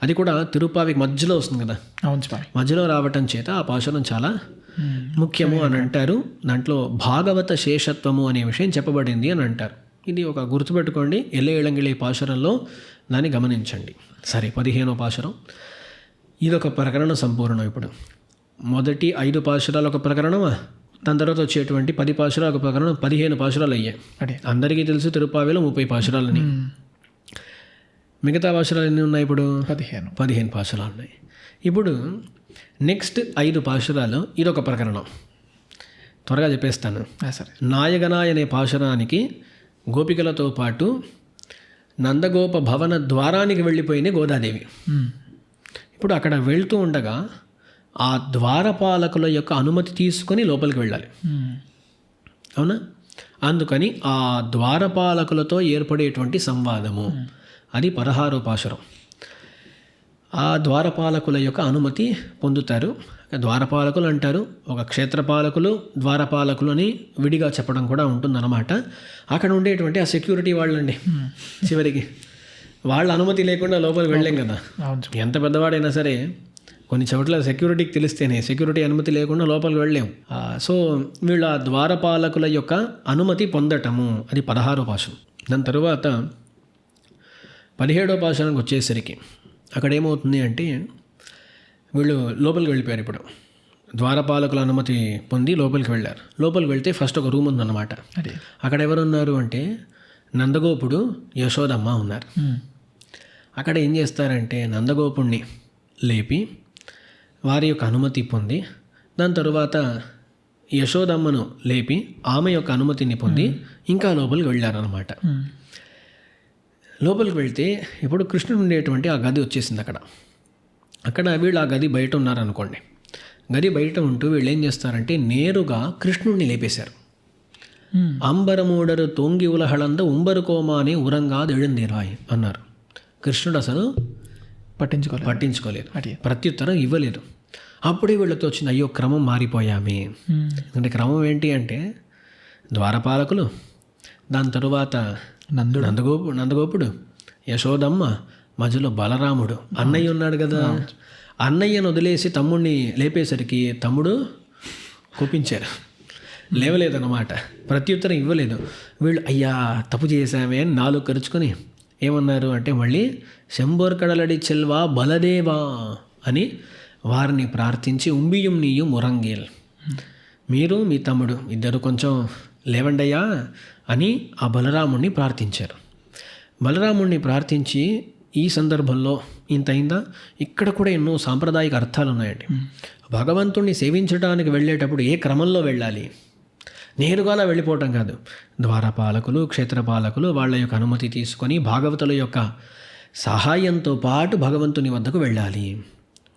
అది కూడా తిరుప్పావికి మధ్యలో వస్తుంది కదా, అవును స్వామి, మధ్యలో రావటం చేత ఆ పాశురం చాలా ముఖ్యము అని అంటారు. దాంట్లో భాగవత శేషత్వము అనే విషయం చెప్పబడింది అని అంటారు. ఇది ఒక గుర్తుపెట్టుకోండి, ఎల్లే ఇళంగిళి పాశురంలో దాన్ని గమనించండి. సరే, 15వ పాశురం ఇదొక ప్రకరణం సంపూర్ణం. ఇప్పుడు మొదటి 5 పాశురాలు ఒక ప్రకరణం, దాని తర్వాత వచ్చేటువంటి 10 పాశురాలు ఒక ప్రకరణం, 15 పాశురాలు అయ్యాయి. అందరికీ తెలుసు తిరుప్పావిలో 30 పాశురాలని. మిగతా పాశురాలు ఎన్ని ఉన్నాయి ఇప్పుడు? 15 పాశురాలు ఉన్నాయి. ఇప్పుడు నెక్స్ట్ 5 పాశురాలు ఇదొక ప్రకరణం, త్వరగా చెప్పేస్తాను. నాయగనాయ అనే పాశురానికి గోపికలతో పాటు నందగోప భవన ద్వారానికి వెళ్ళిపోయిన గోదాదేవి. ఇప్పుడు అక్కడ వెళ్తూ ఉండగా ఆ ద్వారపాలకుల యొక్క అనుమతి తీసుకొని లోపలికి వెళ్ళాలి, అవునా? అందుకని ఆ ద్వారపాలకులతో ఏర్పడేటువంటి సంవాదము, అది 16వ పాశురం. ఆ ద్వారపాలకుల యొక్క అనుమతి పొందుతారు. ద్వారపాలకులు అంటారు, ఒక క్షేత్రపాలకులు ద్వారపాలకులు అని విడిగా చెప్పడం కూడా ఉంటుందన్నమాట. అక్కడ ఉండేటువంటి ఆ సెక్యూరిటీ వాళ్ళండి, చివరికి వాళ్ళ అనుమతి లేకుండా లోపలికి వెళ్ళలేం కదా. ఎంత పెద్దవాడైనా సరే కొన్ని చోట్ల సెక్యూరిటీకి తెలిస్తేనే, సెక్యూరిటీ అనుమతి లేకుండా లోపలికి వెళ్ళలేం. సో వీళ్ళ ద్వారపాలకుల యొక్క అనుమతి పొందటము, అది 16వ పాశురం. దాని తరువాత 17వ పాశురానికి వచ్చేసరికి అక్కడ ఏమవుతుంది అంటే, వీళ్ళు లోపలికి వెళ్ళిపోయారు. ఇప్పుడు ద్వారపాలకుల అనుమతి పొంది లోపలికి వెళ్ళారు. లోపలికి వెళ్తే ఫస్ట్ ఒక రూమ్ ఉందన్నమాట. అక్కడ ఎవరున్నారు అంటే నందగోపుడు, యశోదమ్మ ఉన్నారు. అక్కడ ఏం చేస్తారంటే నందగోపుణ్ణి లేపి వారి యొక్క అనుమతి పొంది, దాని తరువాత యశోదమ్మను లేపి ఆమె యొక్క అనుమతిని పొంది ఇంకా లోపలికి వెళ్ళారనమాట. లోపలికి వెళ్తే ఇప్పుడు కృష్ణుడు ఉండేటువంటి ఆ గది వచ్చేసింది. అక్కడ వీళ్ళు ఆ గది బయట ఉన్నారనుకోండి. గది బయట ఉంటూ వీళ్ళు ఏం చేస్తారంటే నేరుగా కృష్ణుడిని లేపేశారు. అంబరమూడరు తొంగి ఉలహళంద ఉంబరు కోమాని ఉరంగాది ఎഴുందిరాయ్ అన్నారు. కృష్ణుడు అసలు పట్టించుకోలేదు, ప్రత్యుత్తరం ఇవ్వలేదు. అప్పుడే వీళ్ళతో వచ్చింది, అయ్యో క్రమం మారిపోయామే. అంటే క్రమం ఏంటి అంటే ద్వారపాలకులు, దాని తరువాత నందగోపుడు, యశోదమ్మ, మధ్యలో బలరాముడు, అన్నయ్య ఉన్నాడు కదా. అన్నయ్యను వదిలేసి తమ్ముడిని లేపేసరికి తమ్ముడు కోపించారు, లేవలేదన్నమాట, ప్రత్యుత్తరం ఇవ్వలేదు. వీళ్ళు అయ్యా తప్పు చేశామే అని 4 ఖర్చుకొని ఏమన్నారు అంటే మళ్ళీ శంబోర్ కడలడి చెల్వా బలదేవా అని వారిని ప్రార్థించి ఉంబియం నీయు మురంగేల్, మీరు మీ తమ్ముడు ఇద్దరు కొంచెం లేవండయ్యా అని ఆ బలరాముణ్ణి ప్రార్థించారు. బలరాముణ్ణి ప్రార్థించి ఈ సందర్భంలో ఇంత అయిందా? ఇక్కడ కూడా ఎన్నో సాంప్రదాయిక అర్థాలు ఉన్నాయండి. భగవంతుణ్ణి సేవించడానికి వెళ్ళేటప్పుడు ఏ క్రమంలో వెళ్ళాలి? నేరుగా వెళ్ళిపోవటం కాదు. ద్వారపాలకులు, క్షేత్రపాలకులు వాళ్ళ యొక్క అనుమతి తీసుకొని భాగవతుల యొక్క సహాయంతో పాటు భగవంతుని వద్దకు వెళ్ళాలి.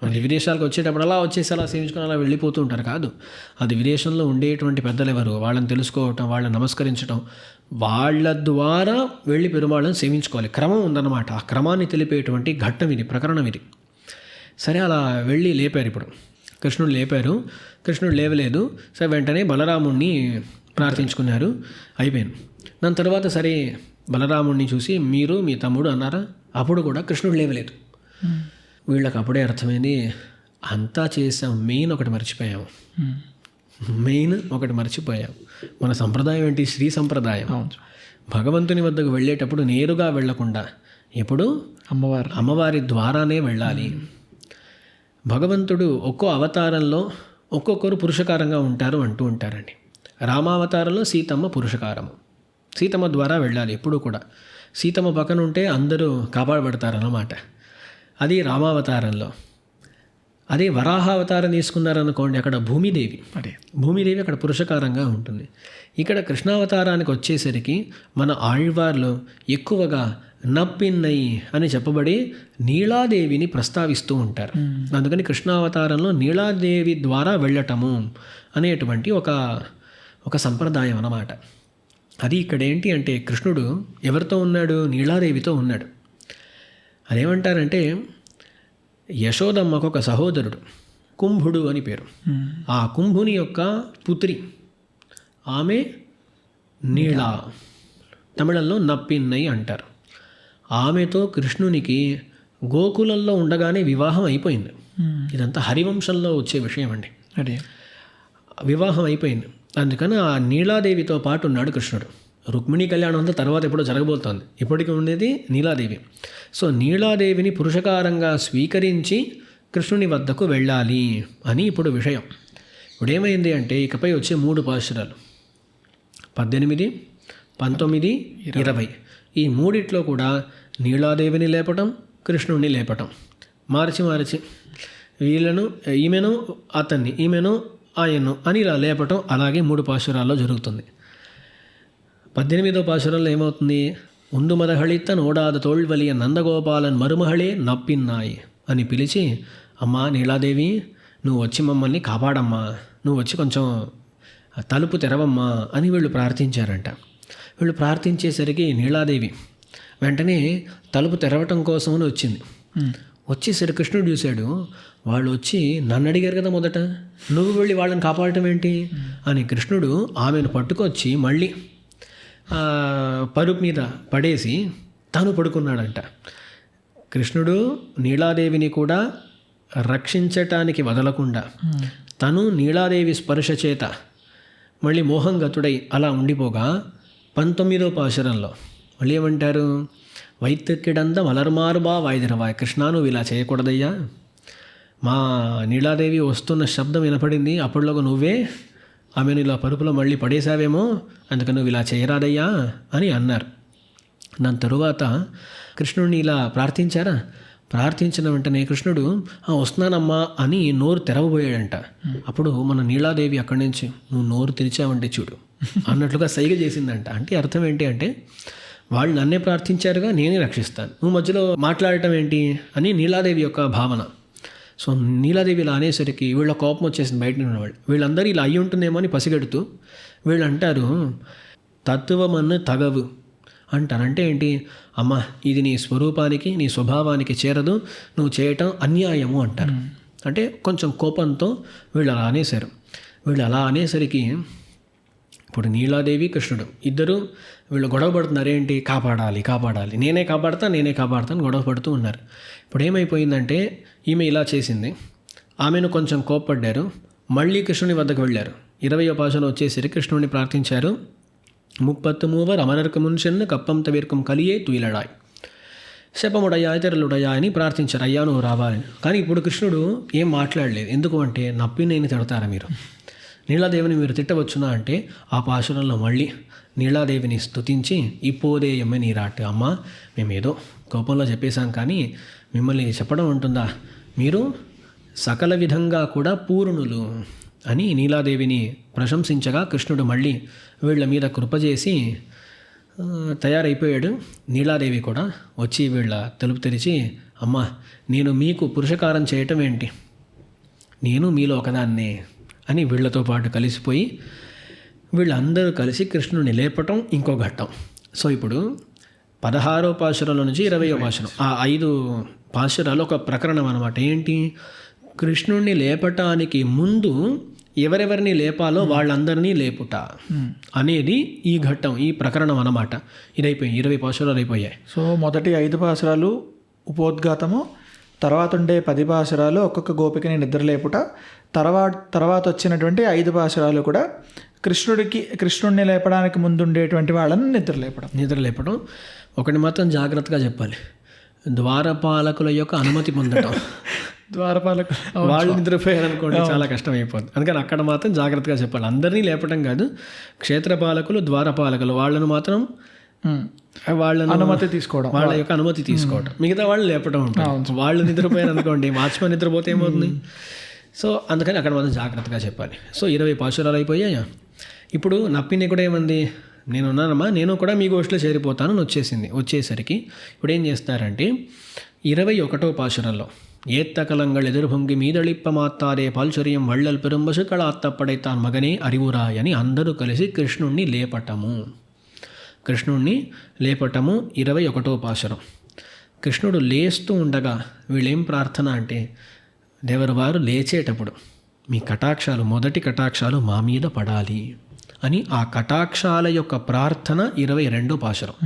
వాళ్ళు విదేశాలకు వచ్చేటప్పుడు అలా వచ్చేసి అలా సేవించుకొని అలా వెళ్ళిపోతూ ఉంటారు కాదు. అది విదేశంలో ఉండేటువంటి పెద్దలు ఎవరు, వాళ్ళని తెలుసుకోవటం, వాళ్ళని నమస్కరించడం, వాళ్ళ ద్వారా వెళ్ళి పెరుమాళ్ళని సేవించుకోవాలి. క్రమం ఉందన్నమాట. ఆ క్రమాన్ని తెలిపేటువంటి ఘట్టం ఇది, ప్రకరణం ఇది. సరే, అలా వెళ్ళి లేపారు. ఇప్పుడు కృష్ణుడు లేపారు, కృష్ణుడు లేవలేదు. సరే, వెంటనే బలరాముణ్ణి ప్రార్థించుకున్నారు, అయిపోయింది. దాని తర్వాత సరే బలరాముణ్ణి చూసి మీరు మీ తమ్ముడు అన్నారా, అప్పుడు కూడా కృష్ణుడు లేవలేదు. వీళ్ళకి అప్పుడే అర్థమైంది, అంతా చేసాం, మెయిన్ ఒకటి మర్చిపోయాము. మన సంప్రదాయం ఏంటి? శ్రీ సంప్రదాయం. భగవంతుని వద్దకు వెళ్ళేటప్పుడు నేరుగా వెళ్ళకుండా ఎప్పుడు అమ్మవారి ద్వారానే వెళ్ళాలి. భగవంతుడు ఒక్కో అవతారంలో ఒక్కొక్కరు పురుషకారంగా ఉంటారు అంటూ ఉంటారండి. రామావతారంలో సీతమ్మ పురుషకారము, సీతమ్మ ద్వారా వెళ్ళాలి ఎప్పుడు కూడా. సీతమ్మ పక్కన ఉంటే అందరూ కాపాడబడతారన్నమాట. అది రామావతారంలో. అదే వరాహావతారం తీసుకున్నారనుకోండి, అక్కడ భూమిదేవి అక్కడ పురుషకారంగా ఉంటుంది. ఇక్కడ కృష్ణావతారానికి వచ్చేసరికి మన ఆళ్వార్లు ఎక్కువగా నప్పిన్నై అని చెప్పబడి నీలాదేవిని ప్రస్తావిస్తూ ఉంటారు. అందుకని కృష్ణావతారంలో నీలాదేవి ద్వారా వెళ్ళటము అనేటువంటి ఒక సంప్రదాయం అన్నమాట. అది ఇక్కడ ఏంటి అంటే కృష్ణుడు ఎవరితో ఉన్నాడు? నీలాదేవితో ఉన్నాడు. అదేమంటారంటే యశోదమ్మకు ఒక సహోదరుడు కుంభుడు అని పేరు. ఆ కుంభుని యొక్క పుత్రి ఆమె నీళ, తమిళంలో నప్పిన్నై అంటారు. ఆమెతో కృష్ణునికి గోకులంలో ఉండగానే వివాహం అయిపోయింది. ఇదంతా హరివంశంలో వచ్చే విషయం అండి. అదే వివాహం అయిపోయింది. అందుకని ఆ నీలాదేవితో పాటు ఉన్నాడు కృష్ణుడు. రుక్మిణీ కళ్యాణం అంతా తర్వాత ఎప్పుడో జరగబోతోంది. ఇప్పటికీ ఉండేది నీలాదేవి. సో నీలాదేవిని పురుషకారంగా స్వీకరించి కృష్ణుని వద్దకు వెళ్ళాలి అని ఇప్పుడు విషయం. ఇప్పుడు ఏమైంది అంటే ఇకపై వచ్చే 3 పాశురాలు 18, 19, 20 ఈ మూడిట్లో కూడా నీలాదేవిని లేపటం, కృష్ణుడిని లేపటం, మార్చి ఈమెను అతన్ని, ఈమెను ఆయన్ను అని ఇలా లేపటం అలాగే 3 పాశురాల్లో జరుగుతుంది. 18వ పాశురంలో ఏమవుతుంది? ఉందు మదహళిత నోడాద తోళ్వలియ నందగోపాలన్ మరుమహళే నప్పిన్నాయి అని పిలిచి, అమ్మా నీలాదేవి నువ్వు వచ్చి మమ్మల్ని కాపాడమ్మా, నువ్వు వచ్చి కొంచెం తలుపు తెరవమ్మా అని వీళ్ళు ప్రార్థించారంట. వీళ్ళు ప్రార్థించేసరికి నీలాదేవి వెంటనే తలుపు తెరవటం కోసమని వచ్చింది. వచ్చి శ్రీకృష్ణుడు చూశాడు. వాళ్ళు వచ్చి నన్ను అడిగారు కదా మొదట, నువ్వు వెళ్ళి వాళ్ళని కాపాడటం ఏంటి అని కృష్ణుడు ఆమెను పట్టుకొచ్చి మళ్ళీ పరుపు మీద పడేసి తను పడుకున్నాడంట. కృష్ణుడు నీలాదేవిని కూడా రక్షించటానికి వదలకుండా తను నీలాదేవి స్పర్శ చేత మళ్ళీ మోహంగతుడై అలా ఉండిపోగా 19వ పాశురంలో మళ్ళీ ఏమంటారు? వైత్తికిడంద మలర్మారుబా వాయిదిరవాయ్, కృష్ణ నువ్వు ఇలా చేయకూడదయ్యా, మా నీలాదేవి వస్తున్న శబ్దం వినపడింది, అప్పటిలోగా నువ్వే ఆమెను ఇలా పరుపులో మళ్ళీ పడేశావేమో, అందుకని నువ్వు ఇలా చేయరాదయ్యా అని అన్నారు. దాని తరువాత కృష్ణుడిని ఇలా ప్రార్థించారా? ప్రార్థించిన వెంటనే కృష్ణుడు వస్తున్నానమ్మా అని నోరు తెరవబోయాడంట. అప్పుడు మన నీలాదేవి అక్కడి నుంచి నువ్వు నోరు తెరిచావంటే చూడు అన్నట్లుగా సైగ చేసిందంట. అంటే అర్థం ఏంటి అంటే వాళ్ళు నన్నే ప్రార్థించారుగా, నేనే రక్షిస్తాను, నువ్వు మధ్యలో మాట్లాడటం ఏంటి అని నీలాదేవి యొక్క భావన. సో నీలాదేవి ఇలా అనేసరికి వీళ్ళ కోపం వచ్చేసింది బయట ఉన్నవాళ్ళు. వీళ్ళందరూ ఇలా అయ్యి ఉంటుందేమో అని పసిగడుతూ వీళ్ళు అంటారు తత్వమన్ను తగవు అంటారు. అంటే ఏంటి? అమ్మ ఇది నీ స్వరూపానికి నీ స్వభావానికి చేరదు, నువ్వు చేయటం అన్యాయము అంటారు. అంటే కొంచెం కోపంతో వీళ్ళు అలా అనేశారు. వీళ్ళు అలా అనేసరికి ఇప్పుడు నీలాదేవి కృష్ణుడు ఇద్దరు వీళ్ళు గొడవ పడుతున్నారు. ఏంటి? కాపాడాలి, నేనే కాపాడతాను గొడవ పడుతూ ఉన్నారు. ఇప్పుడు ఏమైపోయిందంటే ఈమె ఇలా చేసింది, ఆమెను కొంచెం కోప్పడ్డారు, మళ్ళీ కృష్ణుని వద్దకు వెళ్ళారు. 20వ పాశురంలో వచ్చేసరికి కృష్ణుడిని ప్రార్థించారు. 33 అమరర్కు మున్షన్ను కప్పం తవిర్కం కలియే తుయిలడాయ్ శపముడయ్యా తెరలుడయ్యా అని ప్రార్థించారు, అయ్యా నువ్వు రావాలని. కానీ ఇప్పుడు కృష్ణుడు ఏం మాట్లాడలేదు. ఎందుకు అంటే నప్పినైనా తిడతారా మీరు, నీలాదేవిని మీరు తిట్టవచ్చునా అంటే ఆ పాశురంలో మళ్ళీ నీలాదేవిని స్తుతించి ఇప్పోదే ఎమ్మె నీరాట్, అమ్మ మేమేదో కోపంలో చెప్పేశాం కానీ మిమ్మల్ని చెప్పడం ఉంటుందా, మీరు సకల విధంగా కూడా పూర్ణులు అని నీలాదేవిని ప్రశంసించగా కృష్ణుడు మళ్ళీ వీళ్ళ మీద కృప చేసి తయారైపోయాడు. నీలాదేవి కూడా వచ్చి వీళ్ళ తలుపు తెరిచి, అమ్మ నేను మీకు పురుషకారం చేయటం ఏంటి, నేను మీలో ఒకదాన్నే అని వీళ్ళతో పాటు కలిసిపోయి వీళ్ళందరూ కలిసి కృష్ణుని లేపటం ఇంకో ఘట్టం. సో ఇప్పుడు 16వ పాశురంలో నుంచి 20వ పాశురం ఆ 5 పాశురాలు ఒక ప్రకరణం అన్నమాట. ఏంటి? కృష్ణుణ్ణి లేపటానికి ముందు ఎవరెవరిని లేపాలో వాళ్ళందరినీ లేపుట అనేది ఈ ఘట్టం, ఈ ప్రకరణం అన్నమాట. ఇదైపోయి 20 పాశురాలు అయిపోయాయి. సో మొదటి 5 పాశురాలు ఉపోద్ఘాతము, తర్వాత ఉండే 10 పాశురాలు ఒక్కొక్క గోపికని నిద్రలేపుట, తర్వాత వచ్చినటువంటి 5 పాశురాలు కూడా కృష్ణుడిని లేపడానికి ముందు ఉండేటువంటి వాళ్ళని నిద్రలేపడం. ఒకటి మాత్రం జాగ్రత్తగా చెప్పాలి, ద్వారపాలకుల యొక్క అనుమతి పొందటం. ద్వారపాలకులు వాళ్ళు నిద్రపోయారు అనుకోండి చాలా కష్టం అయిపోతుంది. అందుకని అక్కడ మాత్రం జాగ్రత్తగా చెప్పాలి. అందరినీ లేపటం కాదు, క్షేత్రపాలకులు ద్వారపాలకులు వాళ్ళను మాత్రం వాళ్ళ అనుమతి తీసుకోవడం, వాళ్ళ యొక్క అనుమతి తీసుకోవడం, మిగతా వాళ్ళు లేపటం ఉంటుంది. వాళ్ళు నిద్రపోయారు అనుకోండి, వాచ్మెన్ నిద్రపోతే ఏమవుతుంది? సో అందుకని అక్కడ మాత్రం జాగ్రత్తగా చెప్పాలి. సో 20 పాశురాలు అయిపోయాయా. ఇప్పుడు నప్పిని కూడా ఏమంది, నేనున్నానమ్మా, నేను కూడా మీ గోష్ఠిలో చేరిపోతాను అని వచ్చేసింది. వచ్చేసరికి ఇప్పుడు ఏం చేస్తారంటే 21వ పాశురంలో ఏత్తకలంగళ్ ఎదురుభొంగి మీదళిప్ప మాత్తారే పాల్చొరియం వళ్ళల్ పెరుంబసు కళాత్తప్పడైతాన్ మగనే అరివురాయ్ అని అందరూ కలిసి కృష్ణుణ్ణి లేపటము. 21వ పాశురం. కృష్ణుడు లేస్తూ ఉండగా వీళ్ళేం ప్రార్థన అంటే, దేవరు వారు లేచేటప్పుడు మీ కటాక్షాలు, మొదటి కటాక్షాలు మా మీద పడాలి అని ఆ కటాక్షాల యొక్క ప్రార్థన 22వ పాశురం.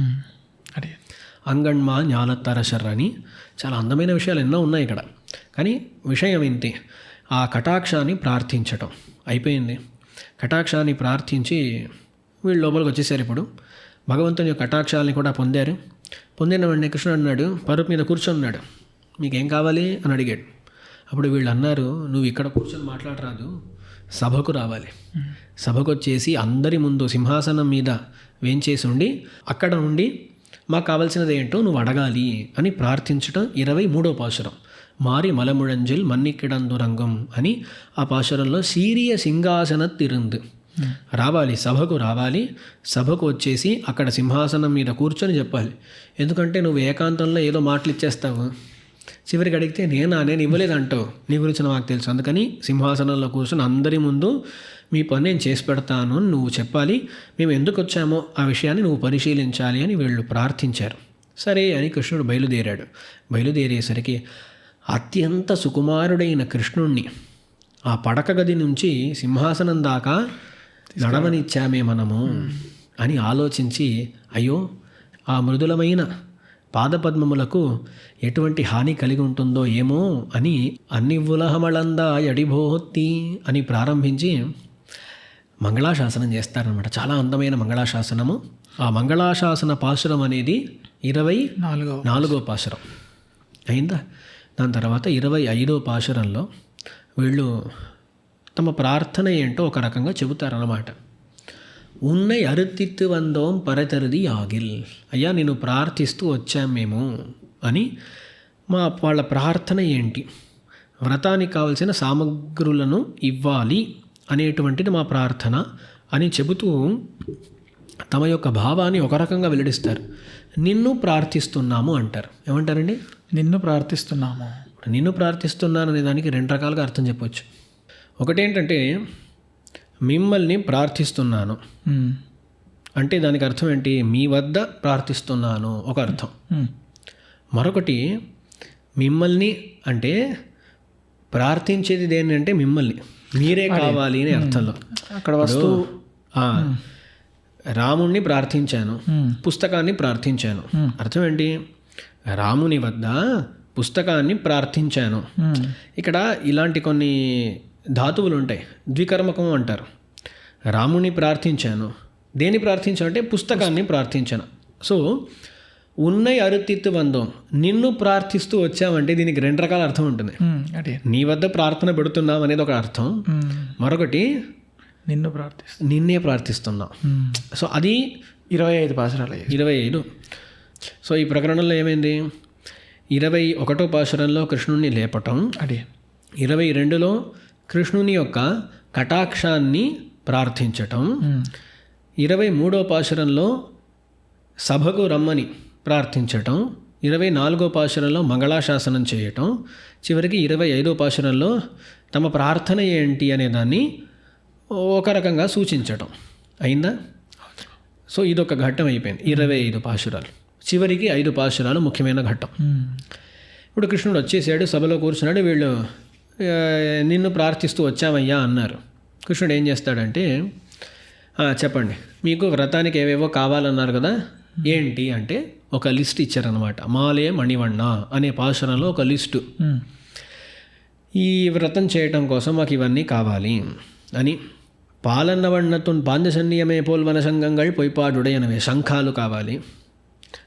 అదే అంగణ్మా జ్ఞానత్తరశర్ అని చాలా అందమైన విషయాలు ఎన్నో ఉన్నాయి ఇక్కడ. కానీ విషయం ఏంటి, ఆ కటాక్షాన్ని ప్రార్థించటం అయిపోయింది. కటాక్షాన్ని ప్రార్థించి వీళ్ళు లోపలికి వచ్చేసారు. ఇప్పుడు భగవంతుని యొక్క కటాక్షాలని కూడా పొందారు. పొందిన వెంటనే కృష్ణుడు అన్నాడు, పరుపు మీద కూర్చొన్నాడు, మీకేం కావాలి అని అడిగాడు. అప్పుడు వీళ్ళు అన్నారు, నువ్వు ఇక్కడ కూర్చొని మాట్లాడరాదు, సభకు రావాలి. సభకు వచ్చేసి అందరి ముందు సింహాసనం మీద వేంచేసి ఉండి అక్కడ ఉండి మాకు కావాల్సినది ఏంటో నువ్వు అడగాలి అని ప్రార్థించడం 23వ పాశురం. మారి మలముழஞ்சில் మన్నికిడందు రంగం అని ఆ పాశురంలో సీరియ సింహాసన తిరుందు రావాలి, సభకు రావాలి. సభకు వచ్చేసి అక్కడ సింహాసనం మీద కూర్చొని చెప్పాలి. ఎందుకంటే నువ్వు ఏకాంతంలో ఏదో మాటలు ఇచ్చేస్తావు, చివరికి అడిగితే నేను ఇవ్వలేదంటావు, నీ గురించి నాకు తెలుసు, అందుకని సింహాసనంలో కూర్చొని అందరి ముందు మీ పని నేను చేసి పెడతాను అని నువ్వు చెప్పాలి. మేము ఎందుకు వచ్చామో ఆ విషయాన్ని నువ్వు పరిశీలించాలి అని వీళ్ళు ప్రార్థించారు. సరే అని కృష్ణుడు బయలుదేరాడు. బయలుదేరేసరికి అత్యంత సుకుమారుడైన కృష్ణుణ్ణి ఆ పడక గది నుంచి సింహాసనం దాకా నడవనిచ్చామే మనము అని ఆలోచించి, అయ్యో ఆ మృదులమైన పాదపద్మములకు ఎటువంటి హాని కలిగి ఉంటుందో ఏమో అని అన్నివ్వులహమళందా ఎడిభోత్తి అని ప్రారంభించి మంగళాశాసనం చేస్తారనమాట. చాలా అందమైన మంగళాశాసనము. ఆ మంగళాశాసన పాశురం అనేది 24వ పాశురం అయిందా. దాని తర్వాత 25వ పాశురంలో వీళ్ళు తమ ప్రార్థన ఏంటో ఒక రకంగా చెబుతారన్నమాట. ఉన్నై అరుతిత్తు వందోం పరతరుది ఆగిల్, అయ్యా నేను ప్రార్థిస్తూ వచ్చాం మేము అని వాళ్ళ ప్రార్థన ఏంటి, వ్రతానికి కావలసిన సామగ్రులను ఇవ్వాలి అనేటువంటిది మా ప్రార్థన అని చెబుతూ తమ యొక్క భావాన్ని ఒక రకంగా వెల్లడిస్తారు. నిన్ను ప్రార్థిస్తున్నాము అంటారు. ఏమంటారండి? నిన్ను ప్రార్థిస్తున్నాము. నిన్ను ప్రార్థిస్తున్నాను అనే దానికి 2 రకాలుగా అర్థం చెప్పవచ్చు. ఒకటేంటంటే మిమ్మల్ని ప్రార్థిస్తున్నాను అంటే దానికి అర్థం ఏంటి, మీ వద్ద ప్రార్థిస్తున్నాను ఒక అర్థం. మరొకటి మిమ్మల్ని అంటే ప్రార్థించేది దేని అంటే మిమ్మల్ని, మీరే కావాలి అనే అర్థంలో. అక్కడ వస్తువు రాముణ్ణి ప్రార్థించాను, పుస్తకాన్ని ప్రార్థించాను. అర్థం ఏంటి, రాముని వద్ద పుస్తకాన్ని ప్రార్థించాను. ఇక్కడ ఇలాంటి కొన్ని ధాతువులు ఉంటాయి, ద్వికర్మకం అంటారు. రాముని ప్రార్థించాను, దేని ప్రార్థించాను అంటే పుస్తకాన్ని ప్రార్థించాను. సో ఉన్నై అరుతిత్తు వందం, నిన్ను ప్రార్థిస్తూ వచ్చామంటే దీనికి 2 రకాల అర్థం ఉంటుంది. నీ వద్ద ప్రార్థన పెడుతున్నాం అనేది ఒక అర్థం, మరొకటి నిన్నే ప్రార్థిస్తున్నాం. సో అది 25 పాశురాలు. 25. సో ఈ ప్రకరణంలో ఏమైంది, 21వ పాశురంలో కృష్ణుణ్ణి లేపటం, 22లో కృష్ణుని యొక్క కటాక్షాన్ని ప్రార్థించటం, 23వ పాశురంలో సభకు రమ్మని ప్రార్థించటం, 24వ పాశురంలో మంగళాశాసనం చేయటం, చివరికి 25వ పాశురంలో తమ ప్రార్థన ఏంటి అనే దాన్ని ఒక రకంగా సూచించటం అయిందా. సో ఇదొక ఘట్టం అయిపోయింది. 25 పాశురాలు, చివరికి 5 పాశురాలు ముఖ్యమైన ఘట్టం. ఇప్పుడు కృష్ణుడు వచ్చేసాడు, సభలో కూర్చున్నాడు. వీళ్ళు నిన్ను ప్రార్థిస్తూ వచ్చామయ్యా అన్నారు. కృష్ణుడు ఏం చేస్తాడంటే, చెప్పండి మీకు వ్రతానికి ఏవేవో కావాలన్నారు కదా, ఏంటి అంటే ఒక లిస్ట్ ఇచ్చారనమాట. మాలే మణివಣ್ణ అనే పాశురంలో ఒక లిస్టు, ఈ వ్రతం చేయటం కోసం మాకు ఇవన్నీ కావాలి అని. పాలన్నవన్నతున్ పాంచసన్నియమే పోల్వన సంగంగళ్ పొయ్పాడుడయనవే, శంఖాలు కావాలి.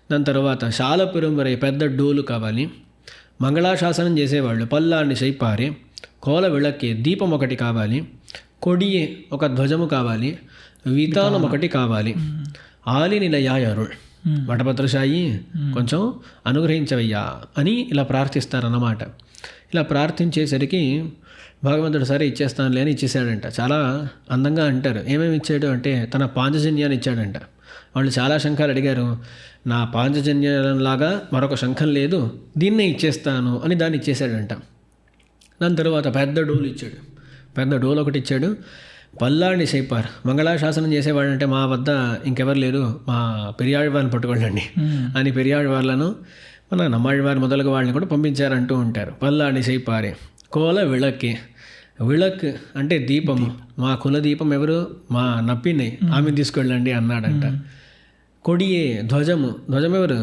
దాని తర్వాత శాల పెరుంబరై పెద్ద డోలు కావాలి. మంగళాశాసనం చేసేవాళ్ళు పల్లాన్ని సైపారే, కోల విளకే దీపం ఒకటి కావాలి, కొడియే ఒక ధ్వజము కావాలి, వితానం ఒకటి కావాలి, ఆలి నిలయాయరుళ్ వటపత్రశాయి కొంచెం అనుగ్రహించవయ్యా అని ఇలా ప్రార్థిస్తారన్నమాట. ఇలా ప్రార్థించేసరికి భగవంతుడు సరే ఇచ్చేస్తానులే అని ఇచ్చేసాడంట. చాలా అందంగా అంటారు. ఏమేమి ఇచ్చాడు అంటే తన పాంచజన్యాన్ని ఇచ్చాడంట. వాళ్ళు చాలా శంఖాలు అడిగారు. నా పాంచజన్యంలాగా మరొక శంఖం లేదు, దీన్నే ఇచ్చేస్తాను అని దాన్ని ఇచ్చేసాడంట. దాని తర్వాత పెద్ద డోలు ఇచ్చాడు. పెద్ద డోలు ఒకటి ఇచ్చాడు. పల్లాడిని సేపారు. మంగళాశాసనం చేసేవాడంటే మా వద్ద ఇంకెవరు లేరు, మా పెరియాళ్ళవారిని పట్టుకోండి అని పెరియాళ్ళవార్లను మన నమ్మాళ్ళవారి మొదలగు వాళ్ళని కూడా పంపించారంటూ ఉంటారు. పల్లాడిని సేపారే కోల విళక్కి. విళక్ అంటే దీపము. మా కుల దీపం ఎవరు? మా నప్పిని, ఆమె తీసుకెళ్ళండి అన్నాడంట. కొడియే ధ్వజము. ధ్వజం ఎవరు?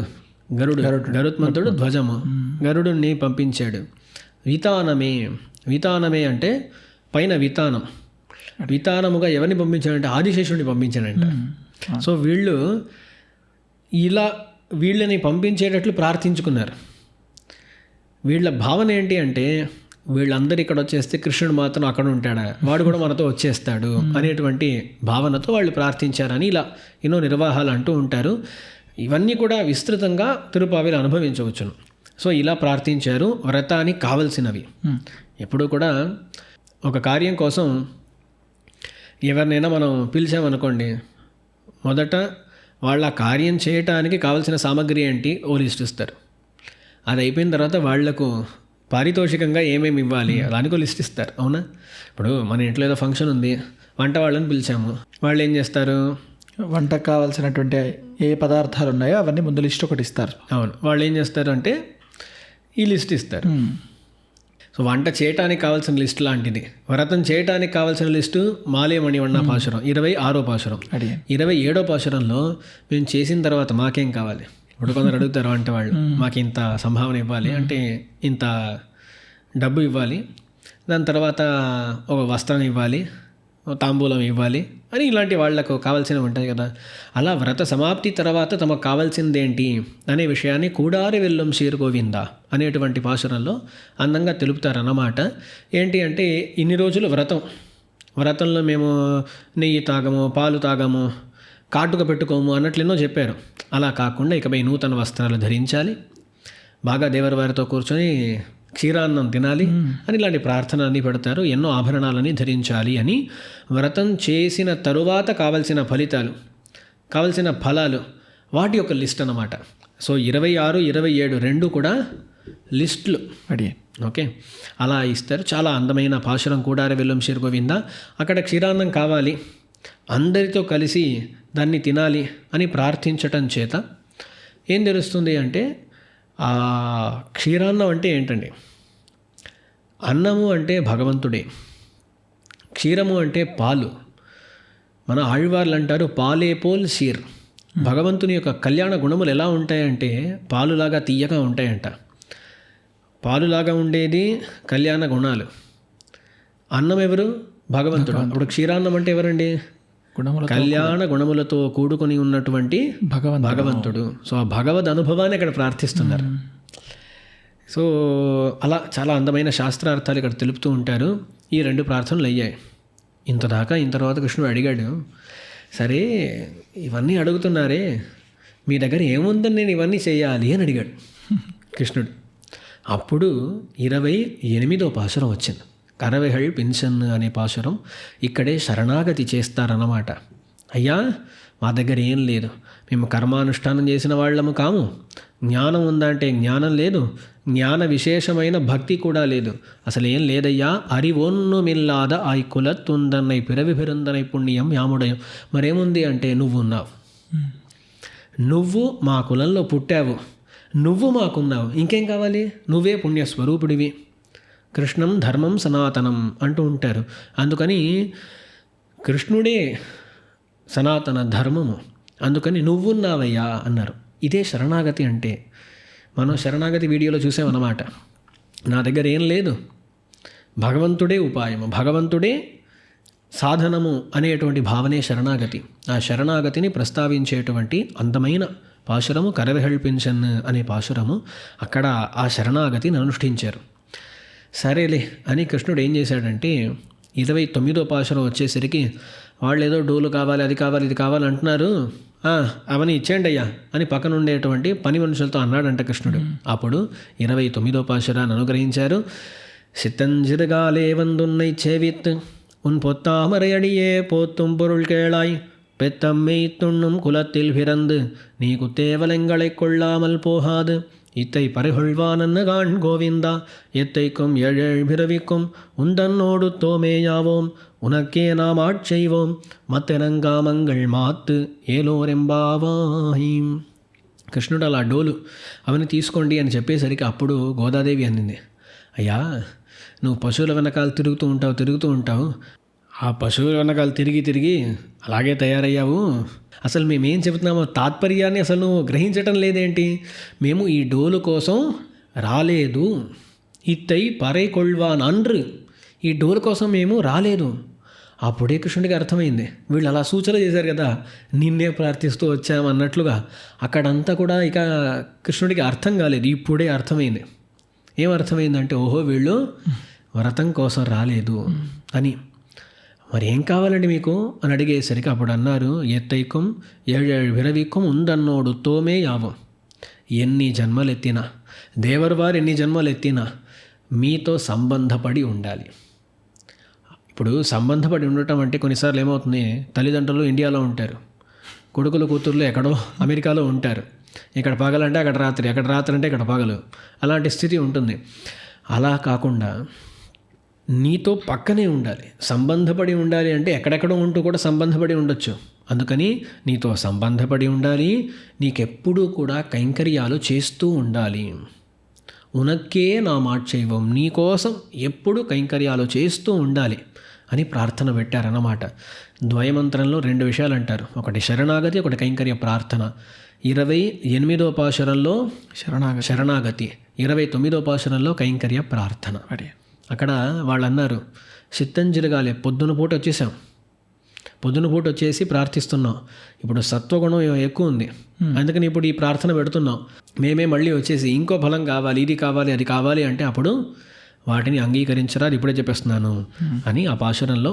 గరుడు. గరుత్మంతుడు ధ్వజము. గరుడుని పంపించాడు. వితానమే. వితానమే అంటే పైన వితానం. వితానముగా ఎవరిని పంపించాడంటే ఆదిశేషుడిని పంపించాడంట. సో వీళ్ళని పంపించేటట్లు ప్రార్థించుకున్నారు. వీళ్ళ భావన ఏంటి అంటే వీళ్ళందరూ ఇక్కడ వచ్చేస్తే కృష్ణుడు మాత్రం అక్కడ ఉంటాడా, వాడు కూడా మనతో వచ్చేస్తాడు అనేటువంటి భావనతో వాళ్ళు ప్రార్థించారని ఇలా ఎన్నో నిర్వాహాలు అంటూ ఉంటారు. ఇవన్నీ కూడా విస్తృతంగా తిరుపావిలో అనుభవించవచ్చును. సో ఇలా ప్రార్థించారు. వ్రతానికి కావలసినవి ఎప్పుడు కూడా ఒక కార్యం కోసం ఎవరినైనా మనం పిలిచామనుకోండి, మొదట వాళ్ళ కార్యం చేయటానికి కావలసిన సామగ్రి ఏంటి ఓ లిస్ట్ ఇస్తారు. అది అయిపోయిన తర్వాత వాళ్లకు పారితోషికంగా ఏమేమి ఇవ్వాలి దానికో లిస్ట్ ఇస్తారు. అవునా? ఇప్పుడు మన ఇంట్లో ఏదో ఫంక్షన్ ఉంది, వంట వాళ్ళని పిలిచాము, వాళ్ళు ఏం చేస్తారు? వంటకు కావాల్సినటువంటి ఏ పదార్థాలు ఉన్నాయో అవన్నీ ముందు లిస్ట్ ఒకటి ఇస్తారు. అవును, వాళ్ళు ఏం చేస్తారు అంటే ఈ లిస్ట్ ఇస్తారు. సో వంట చేయటానికి కావాల్సిన లిస్ట్ లాంటిది. వ్రతం చేయటానికి కావాల్సిన లిస్టు మాలేమణివన్న పాశురం 26వ పాశురం. 27వ పాశురంలో మేము చేసిన తర్వాత మాకేం కావాలి? ఇప్పుడు కొందరు అడుగుతారు అంటే వాళ్ళు, మాకు ఇంత సంభావన ఇవ్వాలి, అంటే ఇంత డబ్బు ఇవ్వాలి, దాని తర్వాత ఒక వస్త్రం ఇవ్వాలి, తాంబూలం ఇవ్వాలి అని ఇలాంటి వాళ్లకు కావాల్సినవి ఉంటాయి కదా. అలా వ్రత సమాప్తి తర్వాత తమకు కావాల్సిందేంటి అనే విషయాన్ని కూడారి వెల్లం శీర్గోవింద అనేటువంటి పాశురంలో అందంగా తెలుపుతారన్నమాట. ఏంటి అంటే ఇన్ని రోజులు వ్రతంలో మేము నెయ్యి తాగము, పాలు తాగము, కాటుక పెట్టుకోము అన్నట్లు ఎన్నో చెప్పారు. అలా కాకుండా ఇకపై నూతన వస్త్రాలు ధరించాలి, బాగా దేవర వారితో కూర్చొని క్షీరాన్నం తినాలి అని ఇలాంటి ప్రార్థన అన్నీ పెడతారు. ఎన్నో ఆభరణాలని ధరించాలి అని. వ్రతం చేసిన తరువాత కావలసిన ఫలితాలు, కావలసిన ఫలాలు, వాటి యొక్క లిస్ట్ అన్నమాట. సో 26, 27 రెండు కూడా లిస్టులు. ఓకే, అలా ఇస్తారు. చాలా అందమైన పాశురం కూడారి వెల్లం శీర్గోవింద. అక్కడ క్షీరాన్నం కావాలి, అందరితో కలిసి దాన్ని తినాలి అని ప్రార్థించటం చేత ఏం తెలుస్తుంది అంటే ఆ క్షీరాన్నం అంటే ఏంటండి? అన్నము అంటే భగవంతుడే, క్షీరము అంటే పాలు. మన ఆళ్వార్లు అంటారు పాలే పోల్ షీర్. భగవంతుని యొక్క కళ్యాణ గుణములు ఎలా ఉంటాయంటే పాలులాగా తీయగా ఉంటాయంట. పాలులాగా ఉండేది కళ్యాణ గుణాలు. అన్నం ఎవరు? భగవంతుడు. అప్పుడు క్షీరాన్నం అంటే ఎవరండి? కళ్యాణ గుణములతో కూడుకొని ఉన్నటువంటి భగవంతుడు. సో ఆ భగవద్ అనుభవాన్ని అక్కడ ప్రార్థిస్తున్నారు. సో అలా చాలా అందమైన శాస్త్రార్థాలు ఇక్కడ తెలుపుతూ ఉంటారు. ఈ రెండు ప్రార్థనలు అయ్యాయి. ఇంత తర్వాత కృష్ణుడు అడిగాడు, సరే ఇవన్నీ అడుగుతున్నారే, మీ దగ్గర ఏముందని నేను ఇవన్నీ చేయాలి అని అడిగాడు కృష్ణుడు. అప్పుడు 28వ పాశురం వచ్చింది. కరవెహళ్ పిన్షన్ అనే పాశురం. ఇక్కడే శరణాగతి చేస్తారన్నమాట. అయ్యా మా దగ్గర ఏం లేదు, మేము కర్మానుష్ఠానం చేసిన వాళ్ళము కాము, జ్ఞానం ఉందంటే జ్ఞానం లేదు, జ్ఞాన విశేషమైన భక్తి కూడా లేదు, అసలు ఏం లేదయ్యా, అరివొన్నుమిల్లాద ఆయి కులత్తుందన్నై పిరవి పెరుందనై పుణ్యం యాముడయం. మరేముంది అంటే నువ్వు మా కులంలో పుట్టావు, నువ్వు మాకున్నావు, ఇంకేం కావాలి? నువ్వే పుణ్యస్వరూపుడివి, కృష్ణం ధర్మం సనాతనం అంటూ ఉంటారు. అందుకని కృష్ణుడే సనాతన ధర్మము, అందుకని నువ్వున్నావయ్యా అన్నారు. ఇదే శరణాగతి అంటే. మనం శరణాగతి వీడియోలో చూసామన్నమాట. నా దగ్గర ఏం లేదు, భగవంతుడే ఉపాయము, భగవంతుడే సాధనము అనేటువంటి భావనే శరణాగతి. ఆ శరణాగతిని ప్రస్తావించేటువంటి అందమైన పాశురము కరవెహళ్ పిన్షన్ అనే పాశురము. అక్కడ ఆ శరణాగతిని అనుష్ఠించారు. సరేలే అని కృష్ణుడు ఏం చేశాడంటే 29వ పాశురం వచ్చేసరికి వాళ్ళు ఏదో డోలు కావాలి, అది కావాలి, ఇది కావాలి అంటున్నారు, అవన్నీ ఇచ్చేయండి అయ్యా అని పక్కన ఉండేటువంటి పని మనుషులతో అన్నాడంట కృష్ణుడు. అప్పుడు 29వ పాశురాన్ని అనుగ్రహించారు. சித்தஞ்சிறுகாலே வந்துன்னை சேவித்து உன் பொத்தாமரையடியே போத்தும் பொருள் கேளாய் பெத்தம்மை துண்ணும் குலத்தில் பிறந்து நீ குத்தேவலங்களை கொள்ளாமல் போகாது இத்தை பறிகொள்வானன்னு காண் கோவிந்தா எத்தைக்கும் ஏழேழ் பிறவிக்கும் உந்தன்னோடு தோமேயாவோம் உனக்கே நாம் ஆட்செய்வோம் మత్తెనంగామంగళ్ మాత్ ఏలోరెంబావాహీం. కృష్ణుడు అలా డోలు అవన్నీ తీసుకోండి అని చెప్పేసరికి అప్పుడు గోదాదేవి అందింది, అయ్యా నువ్వు పశువుల వెనకాల తిరుగుతూ ఉంటావు, ఆ పశువుల వెనకాల తిరిగి అలాగే తయారయ్యావు. అసలు మేమేం చెబుతున్నామో తాత్పర్యాన్ని అసలు నువ్వు గ్రహించటం లేదేంటి? మేము ఈ డోలు కోసం రాలేదు, ఇత్తై పరై కొల్వాన్ అండ్రు, ఈ డోలు కోసం మేము రాలేదు. అప్పుడే కృష్ణుడికి అర్థమైంది, వీళ్ళు అలా సూచన చేశారు కదా, నిన్నే ప్రార్థిస్తూ వచ్చామన్నట్లుగా. అక్కడంతా కూడా ఇక కృష్ణుడికి అర్థం కాలేదు, ఇప్పుడే అర్థమైంది. ఏం అర్థమైందంటే, ఓహో వీళ్ళు వ్రతం కోసం రాలేదు అని. మరి ఏం కావాలండి మీకు అని అడిగేసరికి అప్పుడు అన్నారు, ఎత్తైకం ఏഴേഴ് విరవికం ఉందన్నోడు తోమే యావం. ఎన్ని జన్మలెత్తినా, దేవరువారు ఎన్ని జన్మలెత్తినా మీతో సంబంధపడి ఉండాలి. ఇప్పుడు సంబంధపడి ఉండటం అంటే కొన్నిసార్లు ఏమవుతుంది, తల్లిదండ్రులు ఇండియాలో ఉంటారు, కొడుకులు కూతుర్లు ఎక్కడో అమెరికాలో ఉంటారు. ఇక్కడ పగలంటే అక్కడ రాత్రి, అక్కడ రాత్రి అంటే ఇక్కడ పగలు, అలాంటి స్థితి ఉంటుంది. అలా కాకుండా నీతో పక్కనే ఉండాలి. సంబంధపడి ఉండాలి అంటే ఎక్కడెక్కడో ఉంటూ కూడా సంబంధపడి ఉండొచ్చు. అందుకని నీతో సంబంధపడి ఉండాలి, నీకెప్పుడూ కూడా కైంకర్యాలు చేస్తూ ఉండాలి. ఉనక్కే నా మాట్చేవం, నీకోసం ఎప్పుడు కైంకర్యాలు చేస్తూ ఉండాలి అని ప్రార్థన పెట్టారన్నమాట. ద్వయమంత్రంలో 2 విషయాలు అంటారు, ఒకటి శరణాగతి, ఒకటి కైంకర్య ప్రార్థన. 28వ పాశురంలో శరణాగతి, 29వ పాశురంలో కైంకర్య ప్రార్థన. అక్కడ వాళ్ళు అన్నారు, చిత్తంజిరగాలి పొద్దున పూట వచ్చేసాం, పొద్దున పూట వచ్చేసి ప్రార్థిస్తున్నాం, ఇప్పుడు సత్వగుణం ఎక్కువ ఉంది, అందుకని ఇప్పుడు ఈ ప్రార్థన పెడుతున్నాం, మేమే మళ్ళీ వచ్చేసి ఇంకో ఫలం కావాలి, ఇది కావాలి, అది కావాలి అంటే అప్పుడు వాటిని అంగీకరించరాదు, ఇప్పుడే చెప్పేస్తున్నాను అని ఆ పాశురంలో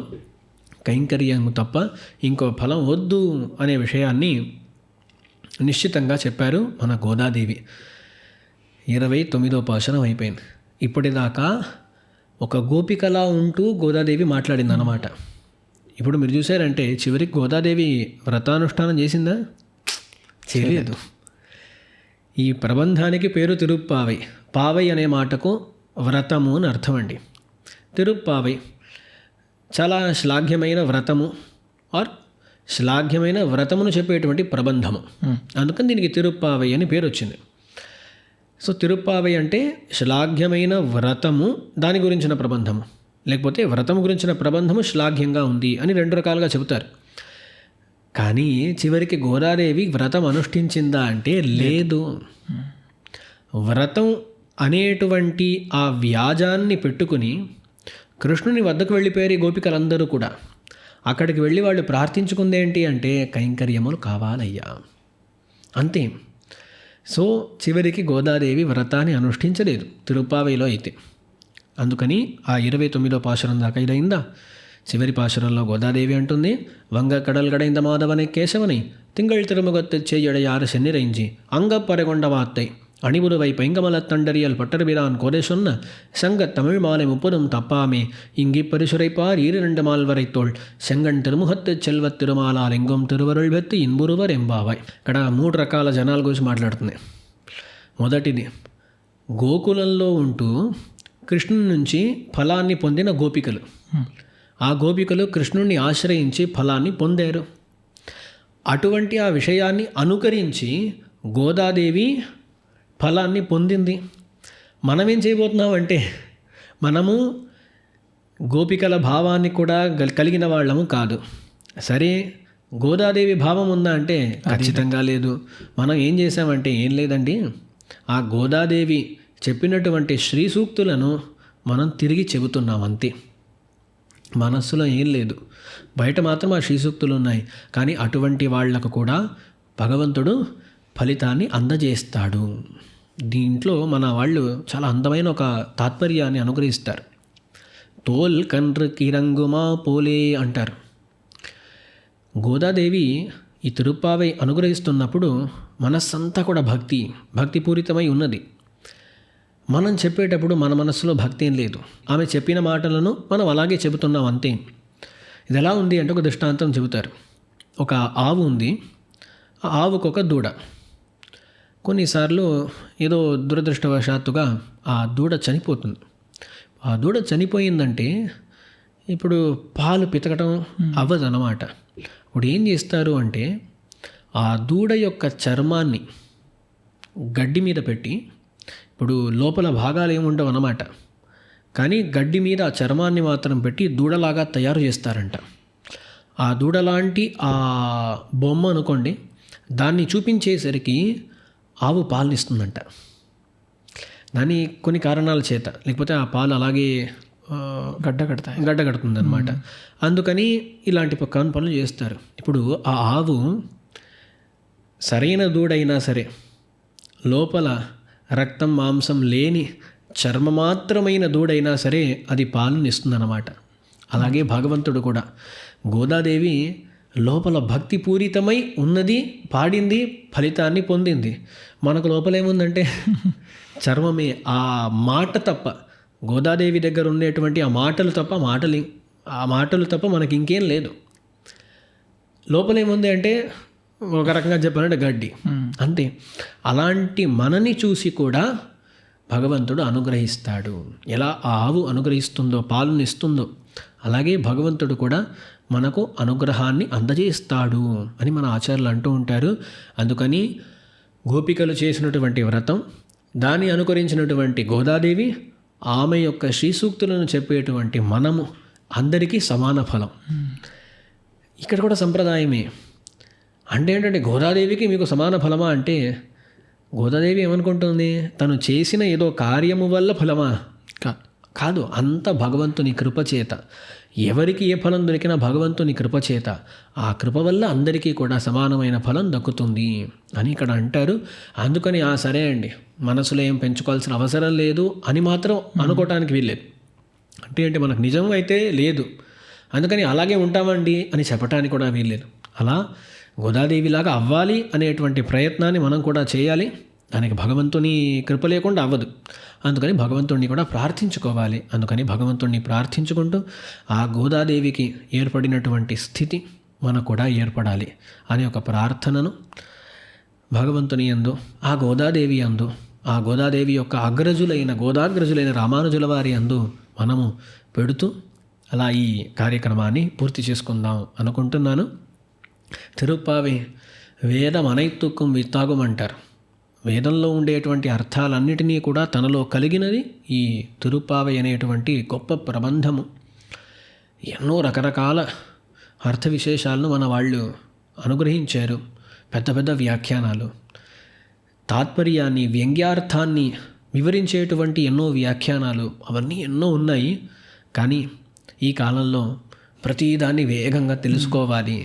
కైంకర్యము తప్ప ఇంకో ఫలం వద్దు అనే విషయాన్ని నిశ్చితంగా చెప్పారు మన గోదాదేవి. 29వ పాశురం అయిపోయింది. ఇప్పటిదాకా ఒక గోపికలా ఉంటూ గోదాదేవి మాట్లాడింది అన్నమాట. ఇప్పుడు మీరు చూసారంటే చివరికి గోదాదేవి వ్రతానుష్ఠానం చేసిందా? చేయలేదు. ఈ ప్రబంధానికి పేరు తిరుప్పావై. పావై అనే మాటకు వ్రతము అని అర్థం అండి. తిరుప్పావై చాలా శ్లాఘ్యమైన వ్రతము ఆర్ శ్లాఘ్యమైన వ్రతమును చెప్పేటువంటి ప్రబంధము, అందుకని దీనికి తిరుప్పావై అని పేరు వచ్చింది. సో తిరుప్పావై అంటే శ్లాఘ్యమైన వ్రతము, దాని గురించిన ప్రబంధము, లేకపోతే వ్రతము గురించిన ప్రబంధము శ్లాఘ్యంగా ఉంది అని 2 రకాలుగా చెబుతారు. కానీ చివరికి గోదాదేవి వ్రతం అనుష్ఠించిందా అంటే లేదు. వ్రతం అనేటువంటి ఆ వ్యాజాన్ని పెట్టుకుని కృష్ణుని వద్దకు వెళ్ళిపోయారు ఈ గోపికలందరూ కూడా. అక్కడికి వెళ్ళి వాళ్ళు ప్రార్థించుకుంది ఏంటి అంటే కైంకర్యములు కావాలయ్యా, అంతే. సో చివరికి గోదాదేవి వ్రతాన్ని అనుష్ఠించలేదు తిరుప్పావైలో అయితే. అందుకని ఆ 29వ పాశురం దాకా ఇదైందా. చివరి పాశురంలో గోదాదేవి అంటుంది, వంగ కడల్ గడైంద మాధవனை కేశవனை திங்கள் திருமுகத்து செய்யடையாறு சென்னிரைஞ்சி அங்கப்பறைகொண்ட வார்த்தை அணிபுருவை பைங்கமலத்தண்டரியல் பட்டர்பிரான் கோதை சொன்ன சங்கத் தமிழ் மாலை 30 தப்பாமே இங்கி பரிசுரைப்பார் 2 மால்வரைத்தோள் செங்கன் తిరుముహత్తు చెల్వత్ తిరుమాలాల్ ఎంగం తిరువరుళ్ వెత్తి ఇన్బురువర్ ఎంబావాయ్. ఇక్కడ 3 రకాల జనాల గురించి మాట్లాడుతుంది. మొదటిది, గోకులంలో ఉంటూ కృష్ణుని నుంచి ఫలాన్ని పొందిన గోపికలు. ఆ గోపికలు కృష్ణుణ్ణి ఆశ్రయించి ఫలాన్ని పొందారు. అటువంటి ఆ విషయాన్ని అనుకరించి గోదాదేవి ఫలాన్ని పొందింది. మనమేం చేయబోతున్నామంటే మనము గోపికల భావాన్ని కూడా కలిగిన వాళ్ళము కాదు. సరే, గోదాదేవి భావం ఉందా అంటే ఖచ్చితంగా లేదు. మనం ఏం చేసామంటే ఏం లేదండి, ఆ గోదాదేవి చెప్పినటువంటి శ్రీ సూక్తులను మనం తిరిగి చెబుతున్నాం అంతే. మనస్సులో ఏం లేదు, బయట మాత్రం ఆ శ్రీ సూక్తులు ఉన్నాయి. కానీ అటువంటి వాళ్లకు కూడా భగవంతుడు ఫలితాన్ని అందజేస్తాడు. దీంట్లో మన వాళ్ళు చాలా అందమైన ఒక తాత్పర్యాన్ని అనుగ్రహిస్తారు. తోల్ కండ్రు కిరంగుమా పోలే అంటారు. గోదాదేవి ఈ తిరుప్పావై అనుగ్రహిస్తున్నప్పుడు మనస్సంతా కూడా భక్తిపూరితమై ఉన్నది. మనం చెప్పేటప్పుడు మన మనస్సులో భక్తి ఏం లేదు, ఆమె చెప్పిన మాటలను మనం అలాగే చెబుతున్నాం అంతే. ఇది ఎలా ఉంది అంటే ఒక దృష్టాంతం చెబుతారు. ఒక ఆవు ఉంది. ఆ ఆవుకు ఒక దూడ. కొన్నిసార్లు ఏదో దురదృష్టవశాత్తుగా ఆ దూడ చనిపోతుంది. ఆ దూడ చనిపోయిందంటే ఇప్పుడు పాలు పితకటం అవ్వదన్నమాట. ఇప్పుడు ఏం చేస్తారు అంటే ఆ దూడ యొక్క చర్మాన్ని గడ్డి మీద పెట్టి, ఇప్పుడు లోపల భాగాలు ఏముండవు అన్నమాట, కానీ గడ్డి మీద ఆ చర్మాన్ని మాత్రం పెట్టి దూడలాగా తయారు చేస్తారంట. ఆ దూడలాంటి ఆ బొమ్మ అనుకోండి, దాన్ని చూపించేసరికి ఆవు పాలనిస్తుందంట. దాని కొన్ని కారణాల చేత, లేకపోతే ఆ పాలు అలాగే గడ్డ కడుతుంది అనమాట. అందుకని ఇలాంటి పనులు చేస్తారు. ఇప్పుడు ఆ ఆవు సరైన దూడైనా సరే, లోపల రక్తం మాంసం లేని చర్మ మాత్రమైన దూడైనా సరే అది పాలను ఇస్తుందన్నమాట. అలాగే భగవంతుడు కూడా, గోదాదేవి లోపల భక్తి పూరితమై ఉన్నది, పాడింది, ఫలితాన్ని పొందింది. మనకు లోపల ఏముందంటే చర్మమే. ఆ మాట తప్ప, గోదాదేవి దగ్గర ఉండేటువంటి ఆ మాటలు తప్ప మనకి ఇంకేం లేదు. లోపల ఏముంది అంటే ఒక రకంగా చెప్పాలంటే గడ్డి, అంతే. అలాంటి మనని చూసి కూడా భగవంతుడు అనుగ్రహిస్తాడు. ఎలా ఆ ఆవు అనుగ్రహిస్తుందో, పాలను ఇస్తుందో, అలాగే భగవంతుడు కూడా మనకు అనుగ్రహాన్ని అందజేస్తాడు అని మన ఆచార్యులు అంటూ ఉంటారు. అందుకని గోపికలు చేసినటువంటి వ్రతం, దాన్ని అనుకరించినటువంటి గోదాదేవి, ఆమె యొక్క శ్రీసూక్తులను చెప్పేటువంటి మనము అందరికీ సమాన ఫలం. ఇక్కడ కూడా సంప్రదాయమే. అంటే ఏంటంటే గోదాదేవికి మీకు సమాన ఫలమా అంటే, గోదాదేవి ఏమనుకుంటుంది, తను చేసిన ఏదో కార్యము వల్ల ఫలమా? కాదు, అంత భగవంతుని కృపచేత. ఎవరికి ఏ ఫలం దొరికినా భగవంతుని కృపచేత, ఆ కృప వల్ల అందరికీ కూడా సమానమైన ఫలం దక్కుతుంది అని ఇక్కడ అంటారు. అందుకని సరే అండి, మనసులో ఏం పెంచుకోవాల్సిన అవసరం లేదు అని మాత్రం అనుకోవటానికి వీల్లేదు. అంటే మనకు నిజం అయితే లేదు, అందుకని అలాగే ఉంటామండి అని చెప్పడానికి కూడా వీల్లేదు. అలా గోదాదేవిలాగా అవ్వాలి అనేటువంటి ప్రయత్నాన్ని మనం కూడా చేయాలి. దానికి భగవంతుని కృప లేకుండా అవ్వదు. అందుకని భగవంతుడిని కూడా ప్రార్థించుకోవాలి. అందుకని భగవంతుడిని ప్రార్థించుకుంటూ ఆ గోదాదేవికి ఏర్పడినటువంటి స్థితి మనకు కూడా ఏర్పడాలి అనే ఒక ప్రార్థనను భగవంతుని యందు, ఆ గోదాదేవి యందు, ఆ గోదాదేవి యొక్క గోదాగ్రజులైన రామానుజుల వారి యందు మనము పెడుతూ అలా ఈ కార్యక్రమాన్ని పూర్తి చేసుకుందాం అనుకుంటున్నాను. తిరుప్పావి వేదం అనైతుక్కం విత్తాగం అంటారు. వేదంలో ఉండేటువంటి అర్థాలన్నిటినీ కూడా తనలో కలిగినది ఈ తిరుప్పావై అనేటువంటి గొప్ప ప్రబంధము. ఎన్నో రకరకాల అర్థ విశేషాలను మన వాళ్ళు అనుగ్రహించారు. పెద్ద పెద్ద వ్యాఖ్యానాలు, తాత్పర్యాన్ని, వ్యంగ్యార్థాన్ని వివరించేటువంటి ఎన్నో వ్యాఖ్యానాలు, అవన్నీ ఎన్నో ఉన్నాయి. కానీ ఈ కాలంలో ప్రతిదాన్ని వేగంగా తెలుసుకోవాలి,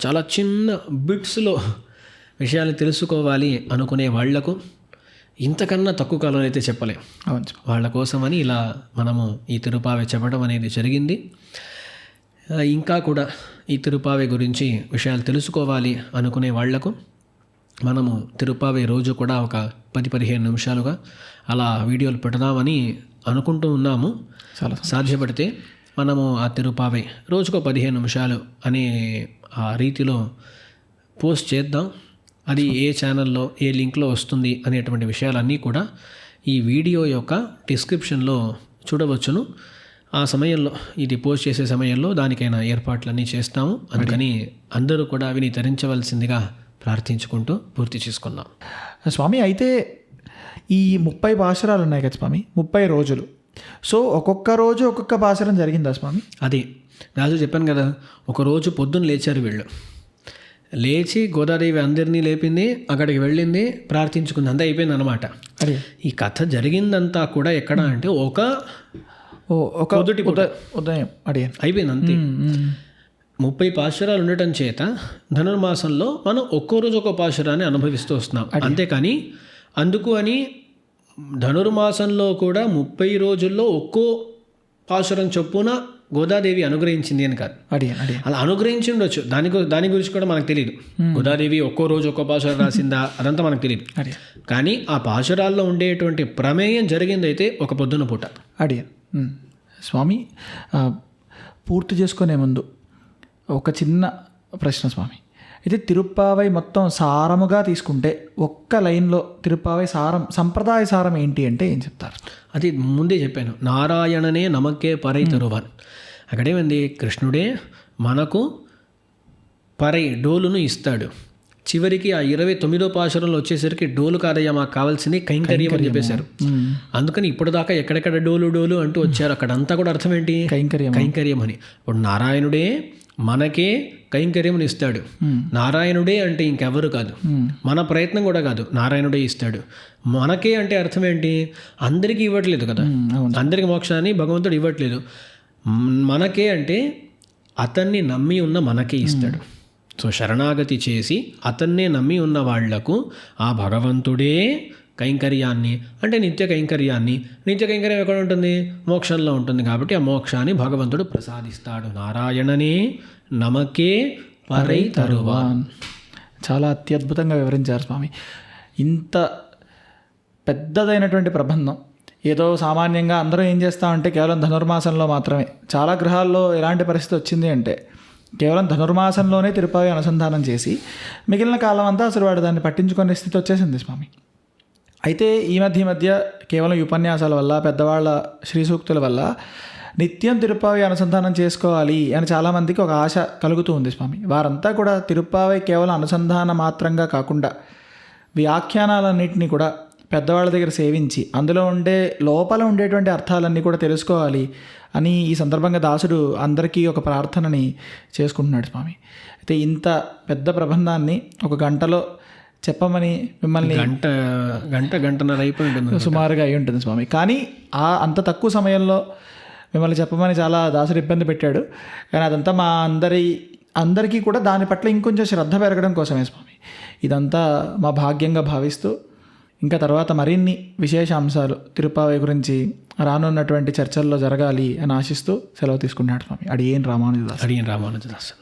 చాలా చిన్న బిట్స్లో విషయాలు తెలుసుకోవాలి అనుకునే వాళ్లకు ఇంతకన్నా తక్కువ కాలం అయితే చెప్పలేం. వాళ్ళ కోసమని ఇలా మనము ఈ తిరుప్పావై చెప్పడం అనేది జరిగింది. ఇంకా కూడా ఈ తిరుప్పావై గురించి విషయాలు తెలుసుకోవాలి అనుకునే వాళ్లకు మనము తిరుప్పావై రోజు కూడా ఒక 10-15 నిమిషాలుగా అలా వీడియోలు పెడదామని అనుకుంటూ ఉన్నాము. చాలా సాధ్యపడితే మనము ఆ తిరుప్పావై రోజుకో 15 నిమిషాలు అనే ఆ రీతిలో పోస్ట్ చేద్దాం. అది ఏ ఛానల్లో, ఏ లింక్లో వస్తుంది అనేటువంటి విషయాలన్నీ కూడా ఈ వీడియో యొక్క డిస్క్రిప్షన్లో చూడవచ్చును. ఆ సమయంలో, ఇది పోస్ట్ చేసే సమయంలో దానికైనా ఏర్పాట్లన్నీ చేస్తాము. అందుకని అందరూ కూడా విని తరించవలసిందిగా ప్రార్థించుకుంటూ పూర్తి చేసుకుందాం. స్వామి, అయితే ఈ 30 పాశురాలు ఉన్నాయి కదా స్వామి, 30 రోజులు. సో ఒక్కొక్క రోజు ఒక్కొక్క పాశురం జరిగిందా స్వామి? అది రాజు చెప్పాను కదా, ఒకరోజు పొద్దున్న లేచారు వీళ్ళు. లేచి గోదాదేవి అందరినీ లేపింది, అక్కడికి వెళ్ళింది, ప్రార్థించుకుంది, అంతా అయిపోయింది అనమాట. ఈ కథ జరిగిందంతా కూడా ఎక్కడ అంటే ఒక ఉదయం అయిపోయింది అంతే. 30 పాశురాలు ఉండటం చేత ధనుర్మాసంలో మనం ఒక్కో రోజు ఒక్కో పాశురాన్ని అనుభవిస్తూ వస్తున్నాం. అంతేకాని అందుకు అని ధనుర్మాసంలో కూడా 30 రోజుల్లో ఒక్కో పాశురం చొప్పున గోదాదేవి అనుగ్రహించింది అని కాదు. అలా అనుగ్రహించి ఉండొచ్చు, దాని గురించి కూడా మనకు తెలియదు. గోదాదేవి ఒక్కో రోజు ఒక్కో పాశురం రాసిందా అదంతా మనకు తెలియదు. కానీ ఆ పాశురాల్లో ఉండేటువంటి ప్రమేయం జరిగిందైతే ఒక పొద్దున పూట. స్వామి, పూర్తి చేసుకునే ముందు ఒక చిన్న ప్రశ్న స్వామి, అయితే తిరుప్పావై మొత్తం సారముగా తీసుకుంటే ఒక్క లైన్లో తిరుప్పావై సారం, సంప్రదాయ సారం ఏంటి అంటే ఏం చెప్తారు? అది ముందే చెప్పాను, నారాయణనే నమక్కే పరై తరువన్. అక్కడేమంది, కృష్ణుడే మనకు పరై డోలును ఇస్తాడు. చివరికి ఆ 29వ పాశురంలో వచ్చేసరికి డోలు కాదయ్యా మాకు కావాల్సింది కైంకర్యం అని చెప్పేశారు. అందుకని ఇప్పుడు దాకా ఎక్కడెక్కడ డోలు డోలు అంటూ వచ్చారు, అక్కడంతా కూడా అర్థం ఏంటి? కైంకర్యం అని. ఇప్పుడు నారాయణుడే మనకే కైంకర్యం ఇస్తాడు. నారాయణుడే అంటే ఇంకెవరు కాదు, మన ప్రయత్నం కూడా కాదు, నారాయణుడే ఇస్తాడు. మనకే అంటే అర్థం ఏంటి? అందరికీ ఇవ్వట్లేదు కదా, అందరికి మోక్షాన్ని భగవంతుడు ఇవ్వట్లేదు. మనకే అంటే అతన్ని నమ్మి ఉన్న మనకే ఇస్తాడు. సో శరణాగతి చేసి అతన్నే నమ్మి ఉన్న వాళ్లకు ఆ భగవంతుడే కైంకర్యాన్ని, అంటే నిత్య కైంకర్యాన్ని, నిత్య కైంకర్యం ఎక్కడ ఉంటుంది? మోక్షంలో ఉంటుంది. కాబట్టి ఆ మోక్షాన్ని భగవంతుడు ప్రసాదిస్తాడు. నారాయణనే నమకే పరై తరువాన్. చాలా అత్యద్భుతంగా వివరించారు స్వామి. ఇంత పెద్దదైనటువంటి ప్రబంధం ఏదో సామాన్యంగా అందరూ ఏం చేస్తామంటే కేవలం ధనుర్మాసంలో మాత్రమే. చాలా గ్రహాల్లో ఎలాంటి పరిస్థితి వచ్చింది అంటే కేవలం ధనుర్మాసంలోనే తిరుపతి అనుసంధానం చేసి మిగిలిన కాలం అంతా అసలు వాడు దాన్ని పట్టించుకునే స్థితి వచ్చేసింది స్వామి. అయితే ఈ మధ్య కేవలం ఈ ఉపన్యాసాల వల్ల, పెద్దవాళ్ళ శ్రీ సూక్తుల వల్ల నిత్యం తిరుప్పావై అనుసంధానం చేసుకోవాలి అని చాలామందికి ఒక ఆశ కలుగుతూ ఉంది స్వామి. వారంతా కూడా తిరుప్పావై కేవలం అనుసంధాన మాత్రంగా కాకుండా వ్యాఖ్యానాలన్నింటినీ కూడా పెద్దవాళ్ళ దగ్గర సేవించి అందులో లోపల ఉండేటువంటి అర్థాలన్నీ కూడా తెలుసుకోవాలి అని ఈ సందర్భంగా దాసుడు అందరికీ ఒక ప్రార్థనని చేసుకుంటున్నాడు స్వామి. అయితే ఇంత పెద్ద ప్రబంధాన్ని ఒక గంటలో చెప్పమని మిమ్మల్ని గంటన్నర అయిపోయి ఉంటుంది సుమారుగా అయి ఉంటుంది స్వామి. కానీ అంత తక్కువ సమయంలో మిమ్మల్ని చెప్పమని చాలా దాసుడు ఇబ్బంది పెట్టాడు. కానీ అదంతా మా అందరికీ కూడా దాని పట్ల ఇంకొంచెం శ్రద్ధ పెరగడం కోసమే స్వామి. ఇదంతా మా భాగ్యంగా భావిస్తూ ఇంకా తర్వాత మరిన్ని విశేష అంశాలు తిరుప్పావై గురించి రానున్నటువంటి చర్చల్లో జరగాలి అని ఆశిస్తూ సెలవు తీసుకున్నాడు స్వామి. అడియేన్ రామానుజదాస్.